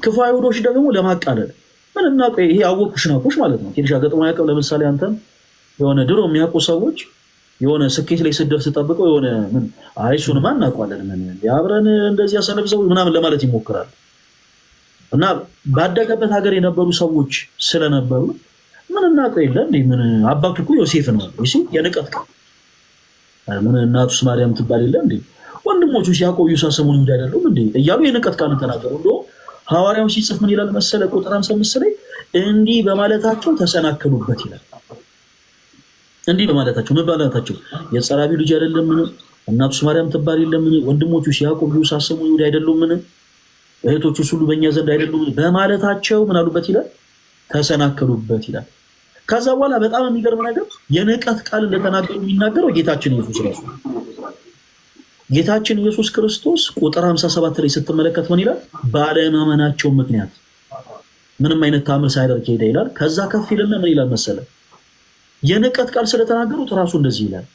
[SPEAKER 2] ክፉ አይሁዶች ደግሞ ለማቃለል ምን እናውቀው ይሄ አወቁሽ ናቁሽ ማለት ነው። ትንሽ አገጥሞ ያቀው ለምሳሌ አንተም የሆነ ድሮ የሚያውቁ ሰዎች የሆነ ስኬት ላይ ስደርስ ተጠብቀው የሆነ ምን አይሱን ማን እናውቀዋለን ምን ያብረን እንደዚህ ያሰነብዘው ምናምን ለማለት ይሞክራሉ። እና ባደገበት ሀገር የነበሩ ሰዎች ስለነበሩ ምን እናውቀው የለ እንዴ ምን አባቱ እኮ ዮሴፍ ነው እሺ የንቀት ቃል ምን እናቱስ ማርያም ትባል የለ እንዴ ወንድሞቹ ያዕቆብ፣ ይሁዳ፣ ስምዖን፣ ይሁዳ አይደሉም እንዴ እያሉ የንቀት ቃል ተናገሩ። እንደው ሐዋርያው ሲጽፍ ምን ይላል መሰለ ቁጥር 55 ላይ እንዲህ በማለታቸው ተሰናከሉበት ይላል። እንዲህ በማለታቸው ምን ባላታቸው የጸራቢው ልጅ አይደለምን? እናቱስ ማርያም ትባል የለምን? ወንድሞቹ ያዕቆብ፣ ይሁዳ፣ ስምዖን፣ ይሁዳ አይደሉምን? እህቶቹ ሁሉ በእኛ ዘንድ አይደሉምን? በማለታቸው ምን አሉበት ይላል ተሰናከሉበት ይላል። ከዛ በኋላ በጣም የሚገርም ነገር የንቀት ቃል እንደተናገሩ የሚናገረው ጌታችን ኢየሱስ ራሱ ጌታችን ኢየሱስ ክርስቶስ ቁጥር 57 ላይ ስትመለከት ምን ይላል? ባለማመናቸው ምክንያት ምንም አይነት ታምር ሳያደርግ ሄደ ይላል። ከዛ ከፍ ይልና ምን ይላል መሰለ የንቀት ቃል ስለተናገሩት ራሱ እንደዚህ ይላል፣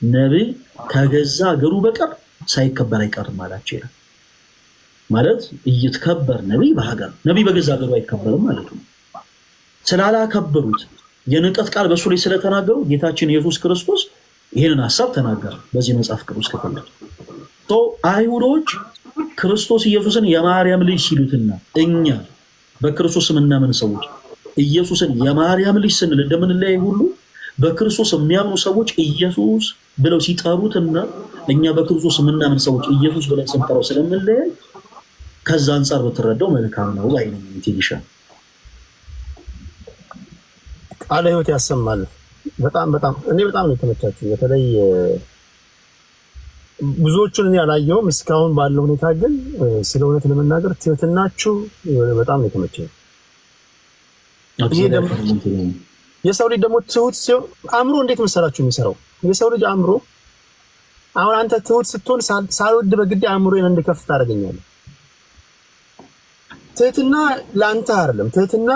[SPEAKER 2] ነብይ ከገዛ ሀገሩ በቀር ሳይከበር አይቀርም አላቸው ይላል። ማለት እየተከበር ነብይ በሀገር ነብይ በገዛ ሀገሩ አይከበርም ማለት ነው። ስላላከበሩት የንቀት ቃል በሱ ላይ ስለተናገሩ ጌታችን ኢየሱስ ክርስቶስ ይሄንን ሐሳብ ተናገረ በዚህ መጽሐፍ ቅዱስ ክፍል ላይ። አይሁዶች ክርስቶስ ኢየሱስን የማርያም ልጅ ሲሉትና እኛ በክርስቶስ የምናምን ሰዎች ኢየሱስን የማርያም ልጅ ስንል እንደምንለያይ ሁሉ በክርስቶስ የሚያምኑ ሰዎች ኢየሱስ ብለው ሲጠሩትና እኛ በክርስቶስ የምናምን ሰዎች ኢየሱስ ብለን ስንጠራው ስለምንለያይ ከዛ አንፃር በተረዳው መልካም ነው አይነኝ ትንሽ
[SPEAKER 1] ቃለ ሕይወት ያሰማል። በጣም እኔ በጣም ነው የተመቻችሁ። በተለይ ብዙዎቹን እኔ አላየሁም እስካሁን ባለው ሁኔታ፣ ግን ስለ እውነት ለመናገር ትህትናችሁ በጣም ነው የተመቸኝ። የሰው ልጅ ደግሞ ትሁት ሲሆን አእምሮ እንዴት መሰላችሁ የሚሰራው? የሰው ልጅ አእምሮ አሁን አንተ ትሁት ስትሆን ሳልወድ በግድ አእምሮዬን እንድከፍት ታደርገኛለህ። ትህትና ለአንተ አይደለም። ትህትና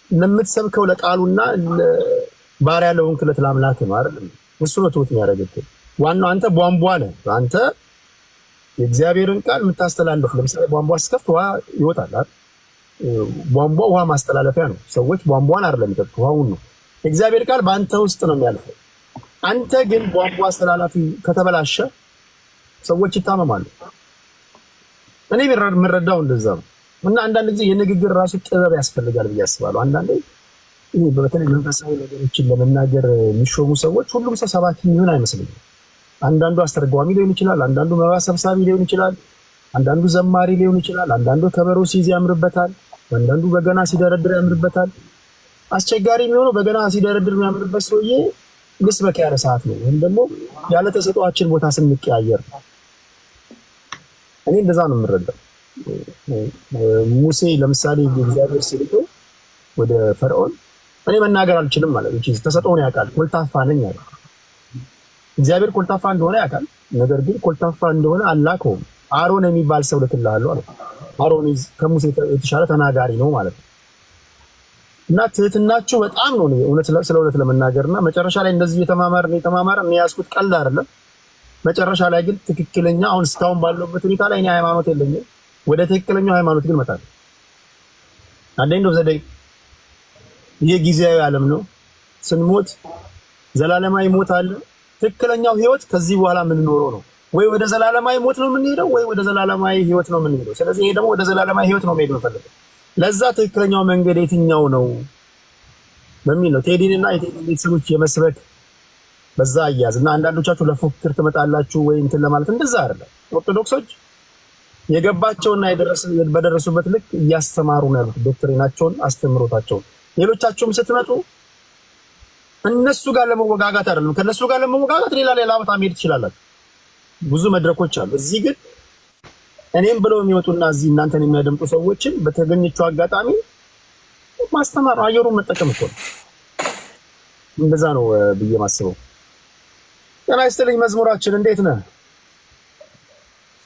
[SPEAKER 1] ለምትሰብከው ለቃሉና ባሪያ ለሆንክለት ለአምላክ ነው አይደለም። እሱ ነው ትሁት የሚያደርግህ። ዋናው አንተ ቧንቧ ነህ። አንተ የእግዚአብሔርን ቃል የምታስተላልፍ። ለምሳሌ ቧንቧ ስከፍት ውሃ ይወጣል አይደል? ቧንቧ ውሃ ማስተላለፊያ ነው። ሰዎች ቧንቧን አይደለም የሚጠጡት ውሃውን ነው። የእግዚአብሔር ቃል በአንተ ውስጥ ነው የሚያልፈው። አንተ ግን ቧንቧ አስተላላፊ ከተበላሸ ሰዎች ይታመማሉ። እኔ የምረዳው እንደዛ ነው። እና አንዳንድ ጊዜ የንግግር ራሱ ጥበብ ያስፈልጋል ብዬ አስባለሁ። አንዳንዴ ይሄ በተለይ መንፈሳዊ ነገሮችን ለመናገር የሚሾሙ ሰዎች ሁሉም ሰው ሰባኪ የሚሆን አይመስለኝም። አንዳንዱ አስተርጓሚ ሊሆን ይችላል፣ አንዳንዱ መባ ሰብሳቢ ሊሆን ይችላል፣ አንዳንዱ ዘማሪ ሊሆን ይችላል፣ አንዳንዱ ከበሮ ሲይዝ ያምርበታል፣ አንዳንዱ በገና ሲደረድር ያምርበታል። አስቸጋሪ የሚሆነው በገና ሲደረድር የሚያምርበት ሰውዬ ልስበክ ያለ ሰዓት ነው፣ ወይም ደግሞ ያለ ተሰጧችን ቦታ ስንቀያየር። እኔ እንደዛ ነው የምረዳው። ሙሴ ለምሳሌ እግዚአብሔር ሲልከው ወደ ፈርዖን እኔ መናገር አልችልም ማለት ነው። ተሰጥኦን ያውቃል። ኮልታፋ ነኝ አለ። እግዚአብሔር ኮልታፋ እንደሆነ ያውቃል። ነገር ግን ኮልታፋ እንደሆነ አላከውም። አሮን የሚባል ሰው ልክልሃለሁ አለ። አሮን ከሙሴ የተሻለ ተናጋሪ ነው ማለት ነው። እና ትህትናችሁ በጣም ነው ስለ እውነት ለመናገርና መጨረሻ ላይ እንደዚህ የተማማርን ያስኩት ቀልድ አይደለም። መጨረሻ ላይ ግን ትክክለኛ አሁን እስካሁን ባለበት ሁኔታ ላይ እኔ ሃይማኖት የለኝም። ወደ ትክክለኛው ሃይማኖት ግን እመጣለሁ። አንዴ ዘደይ ይሄ ጊዜያዊ ዓለም ነው። ስንሞት ዘላለማዊ ሞት አለ። ትክክለኛው ህይወት ከዚህ በኋላ የምንኖረው ነው። ወይ ወደ ዘላለማዊ ሞት ነው የምንሄደው፣ ወይ ወደ ዘላለማዊ ህይወት ነው የምንሄደው። ስለዚህ ይሄ ደግሞ ወደ ዘላለማዊ ህይወት ነው መሄድ የምፈልገው። ለዛ ትክክለኛው መንገድ የትኛው ነው በሚል ነው ቴዲንና የቴዲን ቤተሰቦች የመስበክ በዛ አያዝ እና አንዳንዶቻችሁ ለፉክክር ትመጣላችሁ ወይ እንትን ለማለት እንደዛ አይደለም። ኦርቶዶክሶች የገባቸውና በደረሱበት ልክ እያስተማሩ ነው ያሉት ዶክትሪናቸውን፣ አስተምሮታቸውን። ሌሎቻችሁም ስትመጡ እነሱ ጋር ለመወጋጋት አይደለም። ከነሱ ጋር ለመወጋጋት ሌላ ቦታ መሄድ ትችላላችሁ። ብዙ መድረኮች አሉ። እዚህ ግን እኔም ብለው የሚወጡና እዚህ እናንተን የሚያደምጡ ሰዎችን በተገኘችው አጋጣሚ ማስተማር፣ አየሩን መጠቀም እኮ ነው። እንደዛ ነው ብዬ ማስበው። ጤና ይስጥልኝ። መዝሙራችን እንዴት ነህ?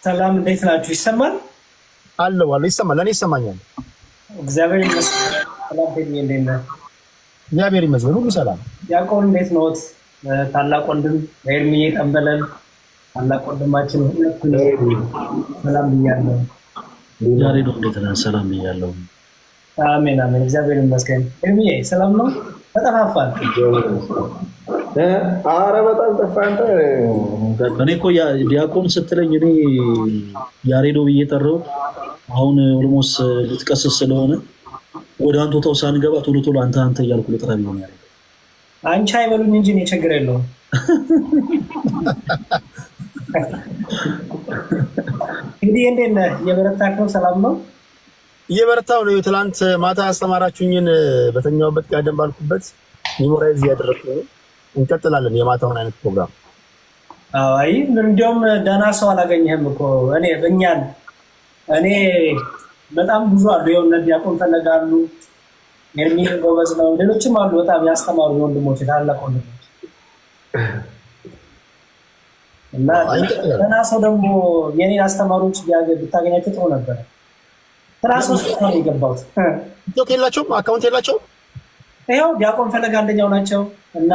[SPEAKER 4] ሰላም፣ እንዴት ናችሁ? ይሰማል?
[SPEAKER 1] አለው ይሰማል። ለእኔ ይሰማኛል።
[SPEAKER 4] እግዚአብሔር ይመስገን። ሰላም እንዴት ነህ?
[SPEAKER 1] እግዚአብሔር ይመስገን፣ ሁሉ ሰላም።
[SPEAKER 4] ያዕቆብ እንዴት ነው? ታላቅ ወንድም ኤርሚዬ ጠንበለል ታላቅ ወንድማችን ሁለቱንም ሰላም ብያለሁ።
[SPEAKER 2] ያሬዶ እንዴት ነህ? ሰላም ብያለሁ።
[SPEAKER 4] አሜን አሜን። እግዚአብሔር ይመስገን። ኤርሚዬ ሰላም ነው? ተጠፋፋን።
[SPEAKER 3] ኧረ በጣም ጠፋን።
[SPEAKER 2] እኔ እኮ ዲያቆን ስትለኝ እኔ ያሬዶ ብዬ ጠራሁት። አሁን ኦልሞስ ልትቀስስ ስለሆነ ወደ አንቶታው ሳንገባ ቶሎ አንተ እያልኩ ልጥራ ቢሆን ያሬዶ
[SPEAKER 4] አንቺ አይበሉኝ እንጂ እኔ ችግር የለውም። እንግዲህ እንዴት ነህ? እየበረታህ ነው? ሰላም ነው?
[SPEAKER 1] እየበረታሁ ነው። ትናንት ማታ ያስተማራችሁኝን በተኛውበት ጋደም ባልኩበት ሜሞራይዝ እያደረኩ ነው። እንቀጥላለን የማታውን አይነት ፕሮግራም።
[SPEAKER 4] አይ እንዲያውም ደህና ሰው አላገኘህም እኮ እኔ በጣም ብዙ አሉ። የሆነ ዲያቆን ፈለጋሉ፣ ኤርሚ ጎበዝ ነው፣ ሌሎችም አሉ በጣም ያስተማሩ ወንድሞች፣ ታላቅ ወንድሞች እና ደህና ሰው ደግሞ የኔን አስተማሪዎች ብታገኛቸው ጥሩ ነበረ። ትራስ ውስጥ ነው የገባሁት።
[SPEAKER 1] የላቸውም፣ አካውንት የላቸውም።
[SPEAKER 4] ይኸው ዲያቆን ፈለጋ አንደኛው ናቸው እና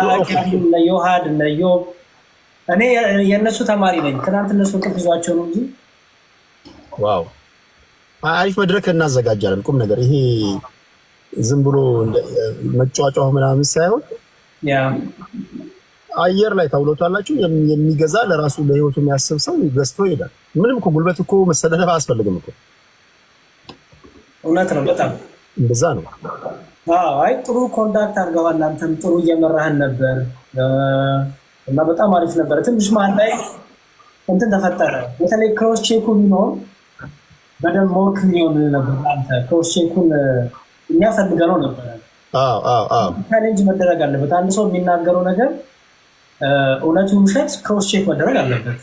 [SPEAKER 4] እነ ዮሐድ እነ ዮብ እኔ የእነሱ ተማሪ ነኝ። ትናንት እነሱ እንቅልፍ ይዟቸው ነው እንጂ።
[SPEAKER 1] ዋው አሪፍ መድረክ እናዘጋጃለን። ቁም ነገር ይሄ ዝም ብሎ መጫወጫው ምናምን ሳይሆን አየር ላይ ታውሎታላችሁ። የሚገዛ ለራሱ ለህይወቱ የሚያስብ ሰው ገዝቶ ይሄዳል። ምንም እኮ ጉልበት እኮ መሰደድ አያስፈልግም እኮ።
[SPEAKER 4] እውነት ነው። በጣም
[SPEAKER 1] እንደዛ ነው።
[SPEAKER 4] አይ ጥሩ ኮንዳክት አድርገዋል። አንተም ጥሩ እየመራህን ነበር እና በጣም አሪፍ ነበር። ትንሽ መሀል ላይ እንትን ተፈጠረ። በተለይ ክሮስ ቼኩ ቢሆን በደንብ ሞክ ሊሆን ነበር። አንተ ክሮስ ቼኩን እኛ ፈልገነው ነበር። ቻሌንጅ መደረግ አለበት። አንድ ሰው የሚናገረው ነገር እውነቱ ውሸት ክሮስ ቼክ መደረግ አለበት።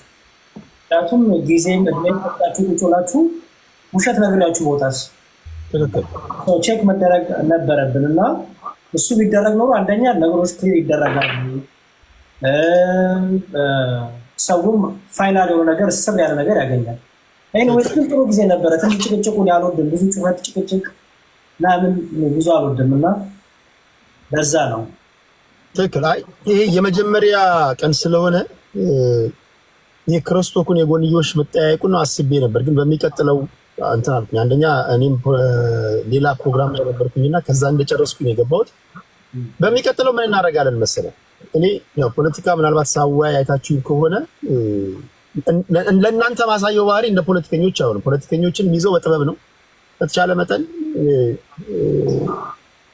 [SPEAKER 4] ምክንያቱም ጊዜም እድሜ ሰጣችሁ ቁጭ ብላችሁ ውሸት ነግሬያችሁ ቦታስ ቼክ መደረግ ነበረብን እና እሱ ቢደረግ ኖሮ አንደኛ ነገሮች ክሊር ይደረጋሉ። ሰውም ፋይናል የሆነ ነገር ስር ያለ ነገር ያገኛል። ኤኒዌይስ ግን ጥሩ ጊዜ ነበረ። ትንሽ ጭቅጭቁን ያልወድም ብዙ ጩኸት ጭቅጭቅ ምናምን ብዙ አልወድም እና በዛ ነው።
[SPEAKER 1] ትክክል። አይ ይሄ የመጀመሪያ ቀን ስለሆነ የክርስቶስን የጎንዮሽ መጠያየቁን አስቤ ነበር፣ ግን በሚቀጥለው እንትን አልኩኝ። አንደኛ እኔም ሌላ ፕሮግራም ላይ ነበርኩኝና ከዛ እንደጨረስኩኝ የገባሁት። በሚቀጥለው ምን እናደርጋለን መሰለህ? እኔ ያው ፖለቲካ ምናልባት ሳወያይ አይታችሁ ከሆነ ለእናንተ ማሳየው ባህሪ እንደ ፖለቲከኞች አይሆንም። ፖለቲከኞችን ይዘው በጥበብ ነው። በተቻለ መጠን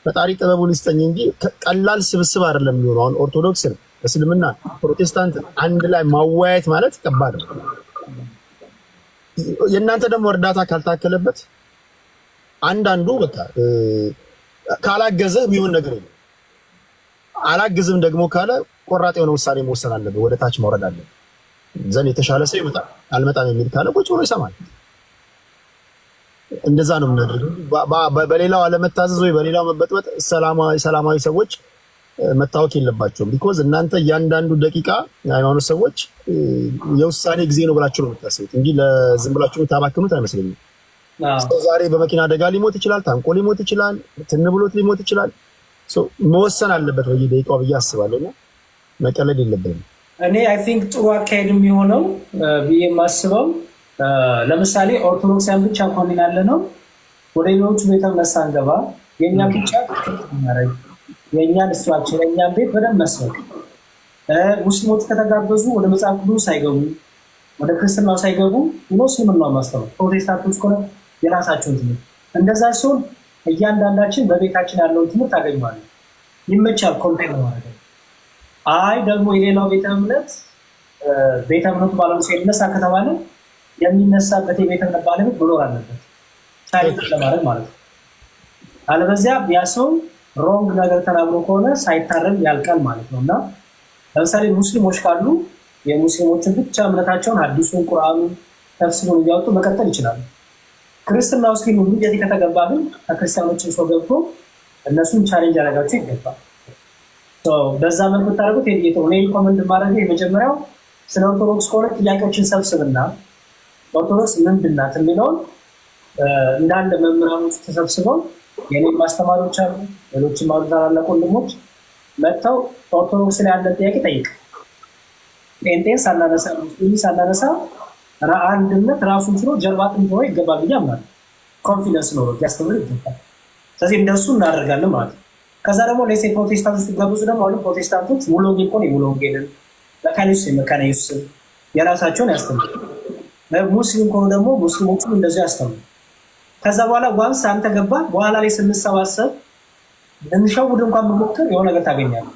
[SPEAKER 1] ፈጣሪ ጥበቡን ይስጠኝ እንጂ ቀላል ስብስብ አይደለም የሚሆነው። አሁን ኦርቶዶክስን፣ እስልምና፣ ፕሮቴስታንት አንድ ላይ ማወያየት ማለት ከባድ ነው። የእናንተ ደግሞ እርዳታ ካልታከለበት አንዳንዱ በቃ ካላገዘህ የሚሆን ነገር የለም። አላግዝም ደግሞ ካለ ቆራጥ የሆነ ውሳኔ መወሰን አለብህ። ወደ ታች መውረድ አለብህ። ዘን የተሻለ ሰው ይመጣል። አልመጣም የሚል ካለ ቁጭ ብሎ ይሰማል። እንደዛ ነው የምናደርገው። በሌላው አለመታዘዝ ወይ በሌላው መበጥበጥ ሰላማዊ ሰዎች መታወቅ የለባቸውም። ቢኮዝ እናንተ እያንዳንዱ ደቂቃ የሃይማኖት ሰዎች የውሳኔ ጊዜ ነው ብላችሁ ነው የምታስቡት እንጂ ለዝም ብላችሁ የምታባክኑት አይመስለኝም። ዛሬ በመኪና አደጋ ሊሞት ይችላል፣ ታንቆ ሊሞት ይችላል፣ ትንብሎት ሊሞት ይችላል። መወሰን አለበት በየደቂቃው ብዬ አስባለሁ እና መቀለድ የለብንም።
[SPEAKER 4] እኔ አይ ቲንክ ጥሩ አካሄድ የሚሆነው ብዬ የማስበው ለምሳሌ ኦርቶዶክሳውያን ብቻ እንኳን ያለ ነው ወደ ሌሎቹ ቤተ እምነት ሳንገባ የእኛን ብቻ ማድረግ የእኛን እሷችን የእኛን ቤት በደንብ መስበክ። ሙስሊሞች ከተጋበዙ ወደ መጽሐፍ ቅዱስ ሳይገቡ ወደ ክርስትናው ሳይገቡ እስልምናው ማስተማር፣ ፕሮቴስታንቶች ከሆነ የራሳቸውን ትምህርት እንደዛ ሲሆን እያንዳንዳችን በቤታችን ያለውን ትምህርት አገኘዋለን። ይመቻል ኮምፔር ማድረግ። አይ ደግሞ የሌላው ቤተ እምነቱ ባለሙሴ ይነሳ ከተባለ የሚነሳበት የቤተ እምነት ባለቤት መኖር አለበት ሳይት ለማድረግ ማለት ነው። አለበዚያ ያ ሰው ሮንግ ነገር ተናግሮ ከሆነ ሳይታረም ያልቃል ማለት ነው። እና ለምሳሌ ሙስሊሞች ካሉ የሙስሊሞችን ብቻ እምነታቸውን ሐዲሱን፣ ቁርአኑን፣ ተፍሲሩን እያወጡ መቀጠል ይችላሉ። ክርስትና ውስጥ ግን ሁሉ ከተገባ ግን ከክርስቲያኖችን ሰው ገብቶ እነሱን ቻሌንጅ ያደረጋቸው ይገባል። በዛ መልኩ ታደርጉት የጥሩ እኔ ኮመንድ ማድረግ የመጀመሪያው ስለ ኦርቶዶክስ ከሆነ ጥያቄዎችን ሰብስብና ኦርቶዶክስ ምንድን ናት የሚለውን እንዳለ መምህራኖች ተሰብስበው የኔም ማስተማሪዎች አሉ፣ ሌሎችም አሉ ታላላቅ ወንድሞች መጥተው ኦርቶዶክስ ላይ ያለ ጥያቄ ጠይቅ። ጴንጤን ሳናነሳ ሙስሊም ሳናነሳ አንድነት ራሱን ችሎ ጀርባ አጥንት ሆኖ ይገባል ብዬ አምናለሁ። ኮንፊደንስ ነው ያስተምር ይገባል። ስለዚህ እንደሱ እናደርጋለን ማለት ነው። ከዛ ደግሞ ለሴ ፕሮቴስታንቶች ሲጋብዙ ደግሞ አሁን ፕሮቴስታንቶች ሙሉ ወንጌል ከሆነ የሙሉ ወንጌልን፣ መካነ ኢየሱስን የራሳቸውን ያስተምሩ። ሙስሊም ከሆኑ ደግሞ ሙስሊሞቹም እንደዚሁ ያስተምሩ። ከዛ በኋላ ዋንስ አንተ ገባ በኋላ ላይ ስንሰባሰብ እንሸውድ እንኳን ብሞክር የሆነ ነገር ታገኛለህ።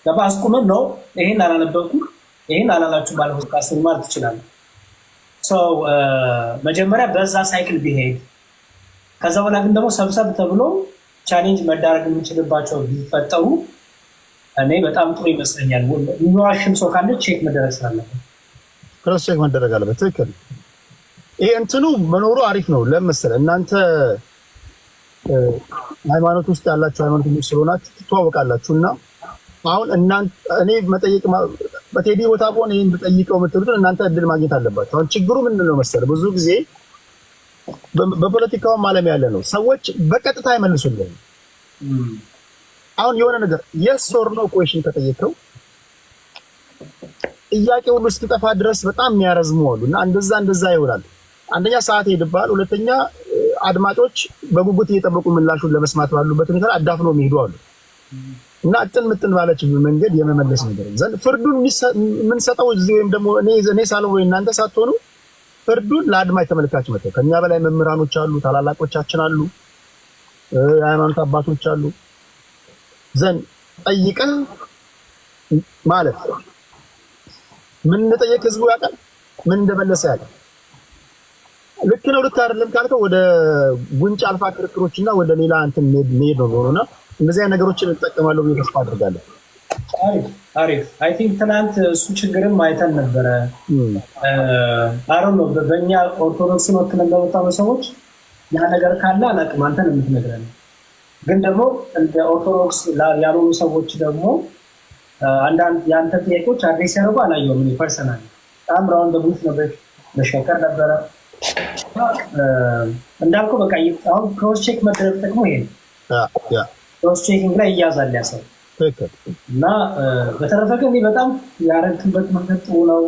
[SPEAKER 4] ገባ አስቁመን ነው ይሄን አላነበብኩም ይሄን አላላችሁ ባለፈው ካስል ማለት ትችላለህ። መጀመሪያ በዛ ሳይክል ቢሄድ ከዛ በኋላ ግን ደግሞ ሰብሰብ ተብሎ ቻሌንጅ መዳረግ የምንችልባቸው ቢፈጠሩ እኔ በጣም ጥሩ ይመስለኛል። የሚዋሽም ሰው ካለ ቼክ መደረግ ስላለበት
[SPEAKER 1] ክሮስ ቼክ መደረግ አለበት። ትክክል። ይሄ እንትኑ መኖሩ አሪፍ ነው። ለምሳሌ እናንተ ሃይማኖት ውስጥ ያላችሁ ሃይማኖት ውስጥ ስለሆናችሁ ትተዋወቃላችሁና አሁን እኔ መጠየቅ በቴዲ ቦታ ቆን ይሄን ብጠይቀው የምትሉትን እናንተ እድል ማግኘት አለባችሁ። አሁን ችግሩ ምንድን ነው መሰለህ? ብዙ ጊዜ በፖለቲካው ዓለም ያለ ነው ሰዎች በቀጥታ አይመልሱልህም። አሁን የሆነ ነገር የስ ኦር ኖ ኩዌሽን ከጠየቀው ጥያቄ ሁሉ እስኪጠፋ ድረስ በጣም የሚያረዝሙ አሉና እንደዛ ይሆናል። አንደኛ ሰዓት ይሄድብሃል፣ ሁለተኛ አድማጮች በጉጉት እየጠበቁ ምላሹን ለመስማት ባሉበት ሁኔታ አዳፍነው የሚሄዱ አሉ እና ምጥን ባለች መንገድ የመመለስ ነገር ዘንድ ፍርዱን የምንሰጠው እዚህ ወይም ደግሞ እኔ ሳልሆን ወይ እናንተ ሳትሆኑ ፍርዱን ለአድማጭ ተመልካች መተው። ከኛ በላይ መምህራኖች አሉ፣ ታላላቆቻችን አሉ፣ የሃይማኖት አባቶች አሉ። ዘንድ ጠይቀህ ማለት ምን እንደጠየቅ ህዝቡ ያውቃል፣ ምን እንደመለሰ ያውቃል። ልክ ነው ልክ አይደለም ካልከው ወደ ጉንጭ አልፋ ክርክሮችና ወደ ሌላ እንትን መሄድ ነው ሆኖና እንደዚህ አይነት ነገሮችን እንጠቀማለሁ ብዬ ተስፋ አድርጋለሁ።
[SPEAKER 4] አሪፍ አይ ቲንክ ትናንት እሱ ችግርም አይተን ነበረ። አሮን ነው በእኛ ኦርቶዶክስን ወክለን ለወጣው ሰዎች ያ ነገር ካለ አላውቅም፣ አንተን የምትነግረን ግን ደግሞ እንደ ኦርቶዶክስ ያልሆኑ ሰዎች ደግሞ አንዳንድ የአንተ ጥያቄዎች አድሬስ ያደርጉ አላየሁም። እኔ ፐርሰናል በጣም ራውን በቡት ነበር መሽከርከር ነበረ። እንዳልኩ በቃ አሁን ክሮስ ቼክ መደረግ ጥቅሙ ይሄ ነው። ክሮስ ቼኪንግ ላይ እያዛል ያሰው እና በተረፈ ግን በጣም ያረግክበት መንገድ ጥሩ ነው።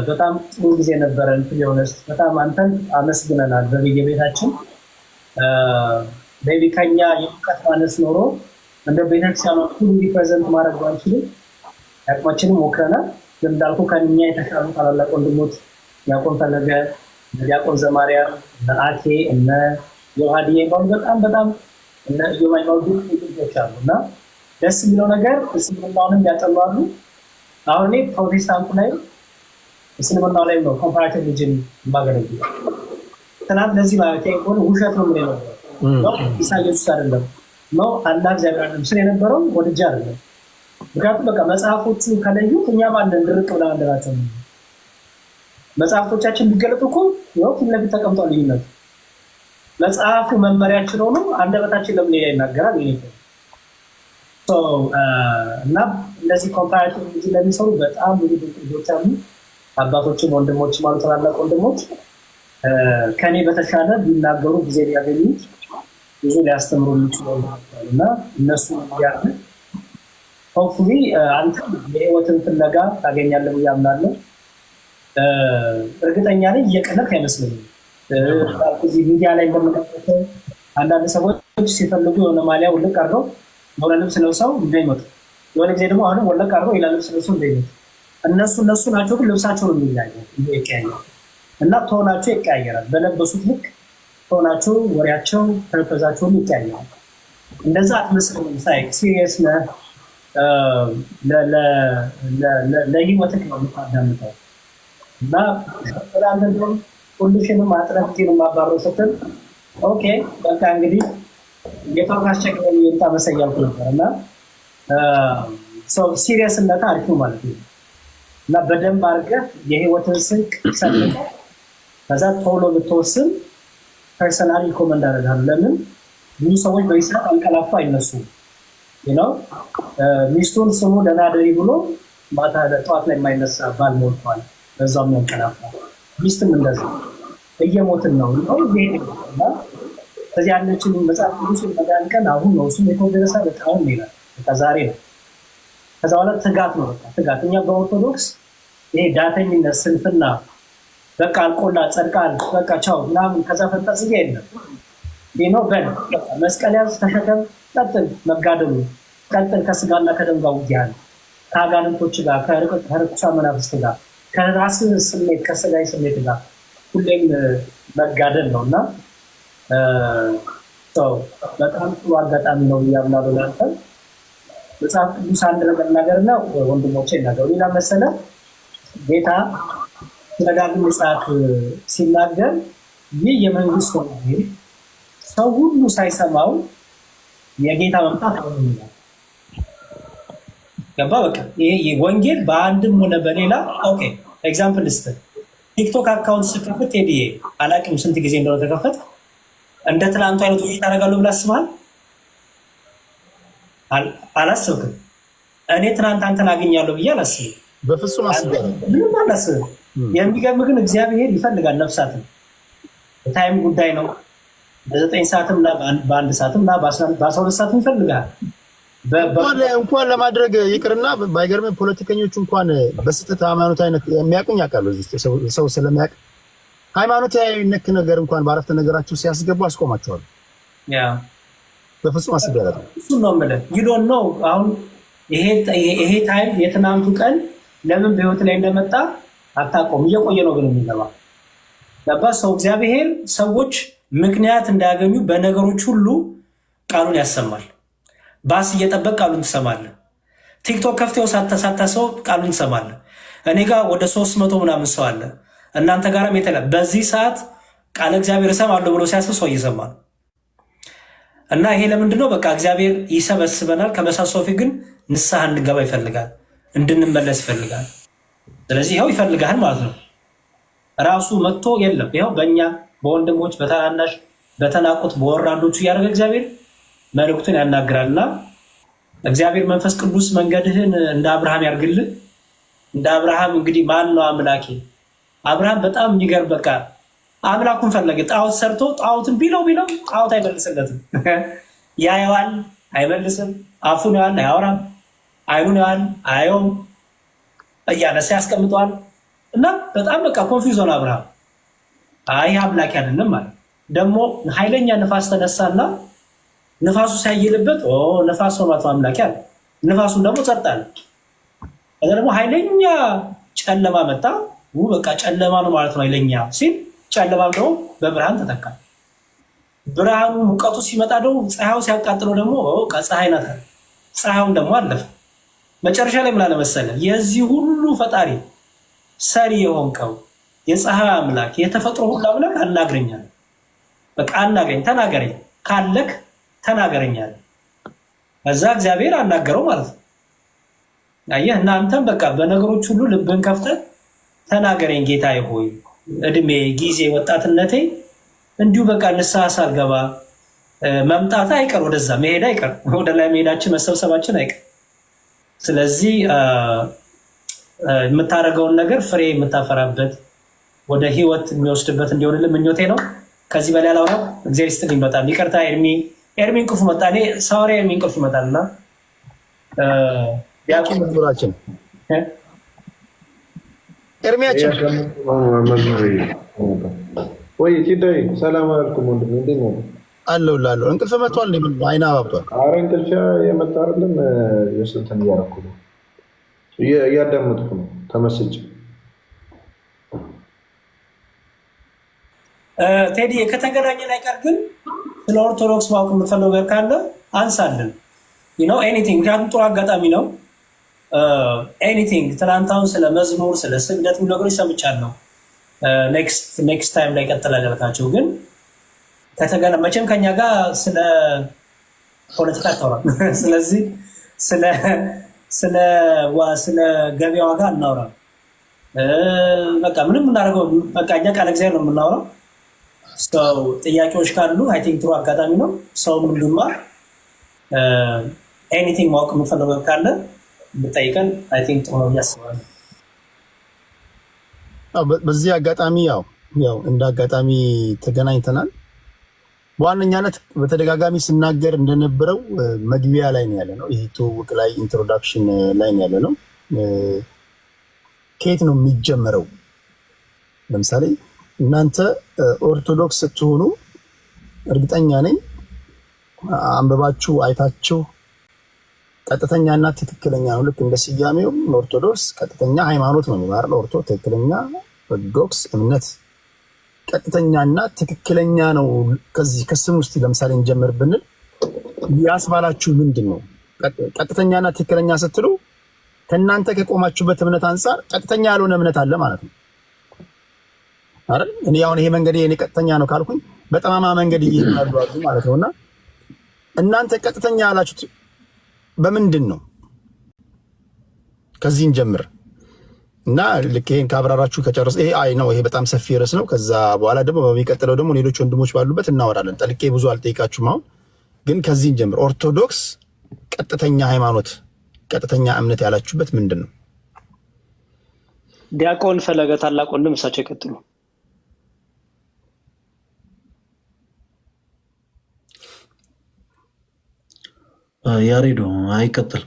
[SPEAKER 4] በጣም ጥሩ ጊዜ ነበረ። ሆነስ በጣም አንተን አመስግነናል። በየቤታችን ቤቢ ከኛ የእውቀት ማነስ ኖሮ እንደ ቤተክርስቲያኗ ፉል ሪፕሬዘንት ማድረግ ባንችልም አቅማችንን ሞክረናል። ግን እንዳልኩ ከኛ የተሻሉ ታላላቅ ወንድሞች ዲያቆን ፈለገ፣ ዲያቆን ዘማሪያም፣ እነ አኬ፣ እነ ዮሐዲ ባሉ በጣም እነ ዮማይማው ልጆች አሉ እና ደስ የሚለው ነገር እስልምናውንም ያጠሏሉ። አሁን እኔ ፕሮቴስታንቱ ላይ እስልምናው ላይ ነው ኮምፓራቲቭ ሪሊጅን ማገለግል። ትናንት ለዚህ ማለት ከሆነ ውሸት ነው ምን ነው ኢሳይያስ አይደለም ነው አላህ እግዚአብሔር አይደለም ስለ የነበረው ወደጃ አይደለም። ምክንያቱም በቃ መጽሐፎቹ ከለዩት እኛ ባለን ድርቅ ብላ እንደራቸው መጽሐፎቻችን ቢገለጡ እኮ ነው ፊት ለፊት ተቀምጧል። ልዩነቱ መጽሐፉ መመሪያችን ሆኖ አንደበታችን ለምን ይናገራል? ይሄ እና እነዚህ ኮምፓራቲቭ ሪሊጅን ለሚሰሩ በጣም ብዙ ልጆች አሉ። አባቶችም ወንድሞችም አሉ፣ ታላላቅ ወንድሞች ከኔ በተሻለ ቢናገሩ ጊዜ ሊያገኙ ብዙ ሊያስተምሩ የሚችሉ እና እነሱ ያለ ሆፕፉሊ አንተ የህይወትን ፍለጋ ታገኛለህ ብዬ አምናለሁ። እርግጠኛ ነኝ እየቀለድክ አይመስለኝም። እዚህ ሚዲያ ላይ እንደምንቀጥለው አንዳንድ ሰዎች ሲፈልጉ የሆነ ማሊያ ውልቅ አድርገው የሆነ ልብስ ለብሰው እንዳይመጡ፣ የሆነ ጊዜ ደግሞ አሁንም ወለቅ አድርገው ሌላ ልብስ ለብሰው እንዳይመጡ። እነሱ ናቸው ግን ልብሳቸው ነው የሚለያየው እና ቶናቸው ይቀያየራል። በለበሱት ልክ ቶናቸው፣ ወሬያቸው፣ ፐርፐዛቸውን ይቀያየራል። እንደዛ አትመስልም። ሳይ ሲሪየስ ነህ፣ ለህይወትህ ነው የምታዳምጠው እና በጣም እንደውም ሁሉሽንም አጥረፍቴን ማባረው ስትል ኦኬ በቃ እንግዲህ ጌታው ካስቸገረኝ የምታመሰያልኩ ነበር እና ሲሪየስነት አሪፍ ነው ማለት ነው እና በደንብ አድርገህ የህይወትን ስንቅ ሰንቀህ ከዛ ቶሎ ብትወስን ፐርሰናሊ ኮመንድ አደርጋለሁ። ለምን ብዙ ሰዎች በይስራት አንቀላፋ አይነሱም ነው ሚስቱን ስሙ ደህና ደሪ ብሎ ማታ ጠዋት ላይ የማይነሳ ባል ሞልቷል። በዛም ያንቀላፋ ሚስትም እንደዛ እየሞትን ነው እና ከዚህ ያለችን መጽሐፍ ቅዱስ መዳን ቀን አሁን ነው እሱም የተወደረሰ በጣም ይላል ዛሬ ነው። ከዛ በኋላ ትጋት ነው በቃ ትጋት። እኛ በኦርቶዶክስ ይሄ ዳተኝነት ስንፍና በቃ አልቆላ ጸድቃል በቃ ቻው ምናምን ከዛ ፈንጠዝያ የለም ነው በል በቃ መስቀል ያዝ ተሸከም ቀጥል መጋደሉ ቀጥል ከስጋና ከደም ጋር ውጊያል ከአጋንንቶች ጋር ከርኩሳ መናፍስት ጋር ከራስ ስሜት ከስጋይ ስሜት ጋር ሁሌም መጋደል ነው እና በጣም ጥሩ አጋጣሚ ነው እያምናለሁ። ለአንተ መጽሐፍ ቅዱስ አንድ ነገርና ወንድሞቼ ይናገሩ ሌላ መሰለ ጌታ ተደጋግሞ መጽሐፍ ሲናገር ይህ የመንግስት ወንጌል ሰው ሁሉ ሳይሰማው የጌታ መምጣት ነው ይላል። ገባ በቃ ይሄ ወንጌል በአንድም ሆነ በሌላ ኦኬ ኤግዛምፕል ልስጥ። ቲክቶክ አካውንት ስከፍት ቴዲዬ አላቅም ስንት ጊዜ እንደሆነ ተከፈተ እንደ ትናንቱ አይነት ውይይት አደርጋለሁ ብለህ አስበሃል? አላስብክም። እኔ ትናንት አንተን አገኛለሁ ብዬ አላስብም።
[SPEAKER 1] በፍጹም አስቤያለሁ።
[SPEAKER 4] ምንም አላስብም። የሚገርምህ ግን እግዚአብሔር ይፈልጋል ነፍሳትን። የታይም ጉዳይ ነው። በ9 ሰዓትም እና በ1 ሰዓትም እና በ12 ሰዓትም ይፈልጋል።
[SPEAKER 1] እንኳን ለማድረግ ይቅርና ባይገርምህ ፖለቲከኞቹ እንኳን በስህተት ሃይማኖት አይነት የሚያውቁኝ ያውቃሉ። እዚህ ሰው ስለሚያውቅ ሃይማኖታዊ ነክ ነገር እንኳን በአረፍተ ነገራቸው ሲያስገቡ አስቆማቸዋለሁ። ያ በፍጹም አስቤያለሁ። እሱን
[SPEAKER 4] ነው የምልህ። you don't know አሁን ይሄ ታይም የትናንቱ ቀን ለምን በህይወት ላይ እንደመጣ አታውቀውም። እየቆየ ነው ግን የሚገባ ገባ ሰው እግዚአብሔር ሰዎች ምክንያት እንዳያገኙ በነገሮች ሁሉ ቃሉን ያሰማል። ባስ እየጠበቅ ቃሉን ትሰማለህ። ቲክቶክ ከፍተው ሳታሰው ቃሉን ትሰማለህ። እኔ ጋር ወደ 300 ምናምን ሰው አለ። እናንተ ጋርም የተለ በዚህ ሰዓት ቃል እግዚአብሔር እሰማለሁ ብሎ ሲያስብ ሰው ይሰማል። እና ይሄ ለምንድነው? በቃ እግዚአብሔር ይሰበስበናል። ከመሳሰው ፊት ግን ንስሐ እንድንገባ ይፈልጋል፣ እንድንመለስ ይፈልጋል። ስለዚህ ይኸው ይፈልጋል ማለት ነው። ራሱ መጥቶ የለም ይኸው በእኛ በወንድሞች በታናናሽ በተናቁት በወራዶቹ እያደረገ እግዚአብሔር መልእክቱን ያናግራልና እግዚአብሔር መንፈስ ቅዱስ መንገድህን እንደ አብርሃም ያርግልህ። እንደ አብርሃም እንግዲህ ማን ነው አምላኬ አብርሃም በጣም የሚገርም በቃ አምላኩን ፈለገ። ጣዖት ሰርቶ ጣዖትን ቢለው ጣዖት አይመልስለትም። ያየዋል አይመልስም። አፉን ያዋል አያወራም። አይኑን ያዋል አያየውም። እያነሳ ያስቀምጠዋል። እና በጣም በቃ ኮንፊውዝ ሆነ አብርሃም። አይ አምላክ አይደለም ማለት ደግሞ ኃይለኛ ንፋስ ተነሳና ንፋሱ ሳይልበት ንፋስ ሆኗት አምላክ ያለ ንፋሱን ደግሞ ጸጥ አለ። ከዛ ደግሞ ኃይለኛ ጨለማ መጣ። በቃ ጨለማ ነው ማለት ነው ኃይለኛ ሲል ጨለማ ደግሞ በብርሃን ተተካ። ብርሃኑ ሙቀቱ ሲመጣ ደግሞ ፀሐዩ ሲያቃጥለው ደግሞ ፀሐይ ናት። ፀሐዩም ደግሞ አለፈ። መጨረሻ ላይ ምን አለ መሰለህ? የዚህ ሁሉ ፈጣሪ ሰሪ የሆንከው የፀሐይ አምላክ የተፈጥሮ ሁሉ አምላክ አናግረኛል። በቃ አናግረኝ፣ ተናገረኝ፣ ካለክ ተናገረኛል። ከዛ እግዚአብሔር አናገረው ማለት ነው። አየህ፣ እናንተም በቃ በነገሮች ሁሉ ልብን ከፍተህ ተናገረኝ ጌታዬ ሆይ፣ እድሜ፣ ጊዜ፣ ወጣትነቴ እንዲሁ በቃ ንስሐ ሳልገባ መምጣት አይቀር፣ ወደዛ መሄድ አይቀር፣ ወደ ላይ መሄዳችን መሰብሰባችን አይቀር። ስለዚህ የምታደርገውን ነገር ፍሬ የምታፈራበት ወደ ህይወት የሚወስድበት እንዲሆንልን ምኞቴ ነው። ከዚህ በላይ አላወራም። እግዚአብሔር ይስጥልኝ። በጣም ይቅርታ። ኤርሚ እንቅልፍ መጣ። እኔ ሳወራ ኤርሚ እንቅልፍ ይመጣልና
[SPEAKER 1] ያቁምራችን ኤርሚያችን
[SPEAKER 5] ወይ ቲዳይ ሰላም አለይኩም ወንድም፣ እንዴት ነው?
[SPEAKER 1] አለሁልህ። እንቅልፍ መጥቷል። ምን አይና አባብቷል?
[SPEAKER 5] ኧረ እንቅልፍ የመጣ አይደለም። የስንትን እያደረኩ ነው፣ እያዳመጥኩ ነው ተመስጬ።
[SPEAKER 4] ቴዲ ከተገናኘን አይቀር ግን ስለ ኦርቶዶክስ ማወቅ የምትፈልገው ነገር ካለ አንሳልን። ኤኒቲንግ፣ ምክንያቱም ጥሩ አጋጣሚ ነው። ኤኒቲንግ ትናንት አሁን ስለ መዝሙር ስለ ስግደት ነገሮች ሰምቻለሁ። ኔክስት ታይም ላይ ቀጥላል ያልካቸው ግን መቼም ከኛ ጋር ስለ ፖለቲካ አታወራም። ስለዚህ ስለ ገበያ ዋጋ እናውራ። በቃ ምንም እናደርገው በቃ እኛ ቃል እግዚአብሔር ነው የምናወራው። ሰው ጥያቄዎች ካሉ አይ ቲንክ ጥሩ አጋጣሚ ነው። ሰው ምን ልማር ኤኒቲንግ ማወቅ የምፈልገው ካለ ብጠይቀን አይ ቲንክ ጥሩ ነው እያስባለሁ።
[SPEAKER 1] በዚህ አጋጣሚ ያው እንደ አጋጣሚ ተገናኝተናል። በዋነኛነት በተደጋጋሚ ስናገር እንደነበረው መግቢያ ላይ ነው ያለ ነው። ይሄ ትውውቅ ላይ ኢንትሮዳክሽን ላይ ነው ያለ ነው። ከየት ነው የሚጀመረው? ለምሳሌ እናንተ ኦርቶዶክስ ስትሆኑ እርግጠኛ ነኝ አንበባችሁ አይታችሁ ቀጥተኛና ትክክለኛ ነው። ልክ እንደ ስያሜው ኦርቶዶክስ ቀጥተኛ ሃይማኖት ነው የሚማረው። ኦርቶ ትክክለኛ፣ ኦርቶዶክስ እምነት ቀጥተኛና ትክክለኛ ነው። ከዚህ ከስም ውስጥ ለምሳሌ እንጀምር ብንል ያስባላችሁ ምንድን ነው? ቀጥተኛና ትክክለኛ ስትሉ ከእናንተ ከቆማችሁበት እምነት አንጻር ቀጥተኛ ያልሆነ እምነት አለ ማለት ነው አይደል? እኔ አሁን ይሄ መንገድ የኔ ቀጥተኛ ነው ካልኩኝ በጠማማ መንገድ ይሄዳሉ ማለት ነውና እናንተ ቀጥተኛ ያላችሁት በምንድን ነው? ከዚህ እንጀምር እና ልክ ይሄን ካብራራችሁ ከጨረስ ይሄ አይ ነው ይሄ በጣም ሰፊ ርዕስ ነው። ከዛ በኋላ ደግሞ በሚቀጥለው ደግሞ ሌሎች ወንድሞች ባሉበት እናወራለን። ጠልቄ ብዙ አልጠይቃችሁም። አሁን ግን ከዚህ እንጀምር። ኦርቶዶክስ ቀጥተኛ ሃይማኖት፣ ቀጥተኛ እምነት ያላችሁበት ምንድን ነው?
[SPEAKER 4] ዲያቆን ፈለገ ታላቅ ወንድም እሳቸው ይቀጥሉ።
[SPEAKER 2] ያሬዶ አይቀጥል።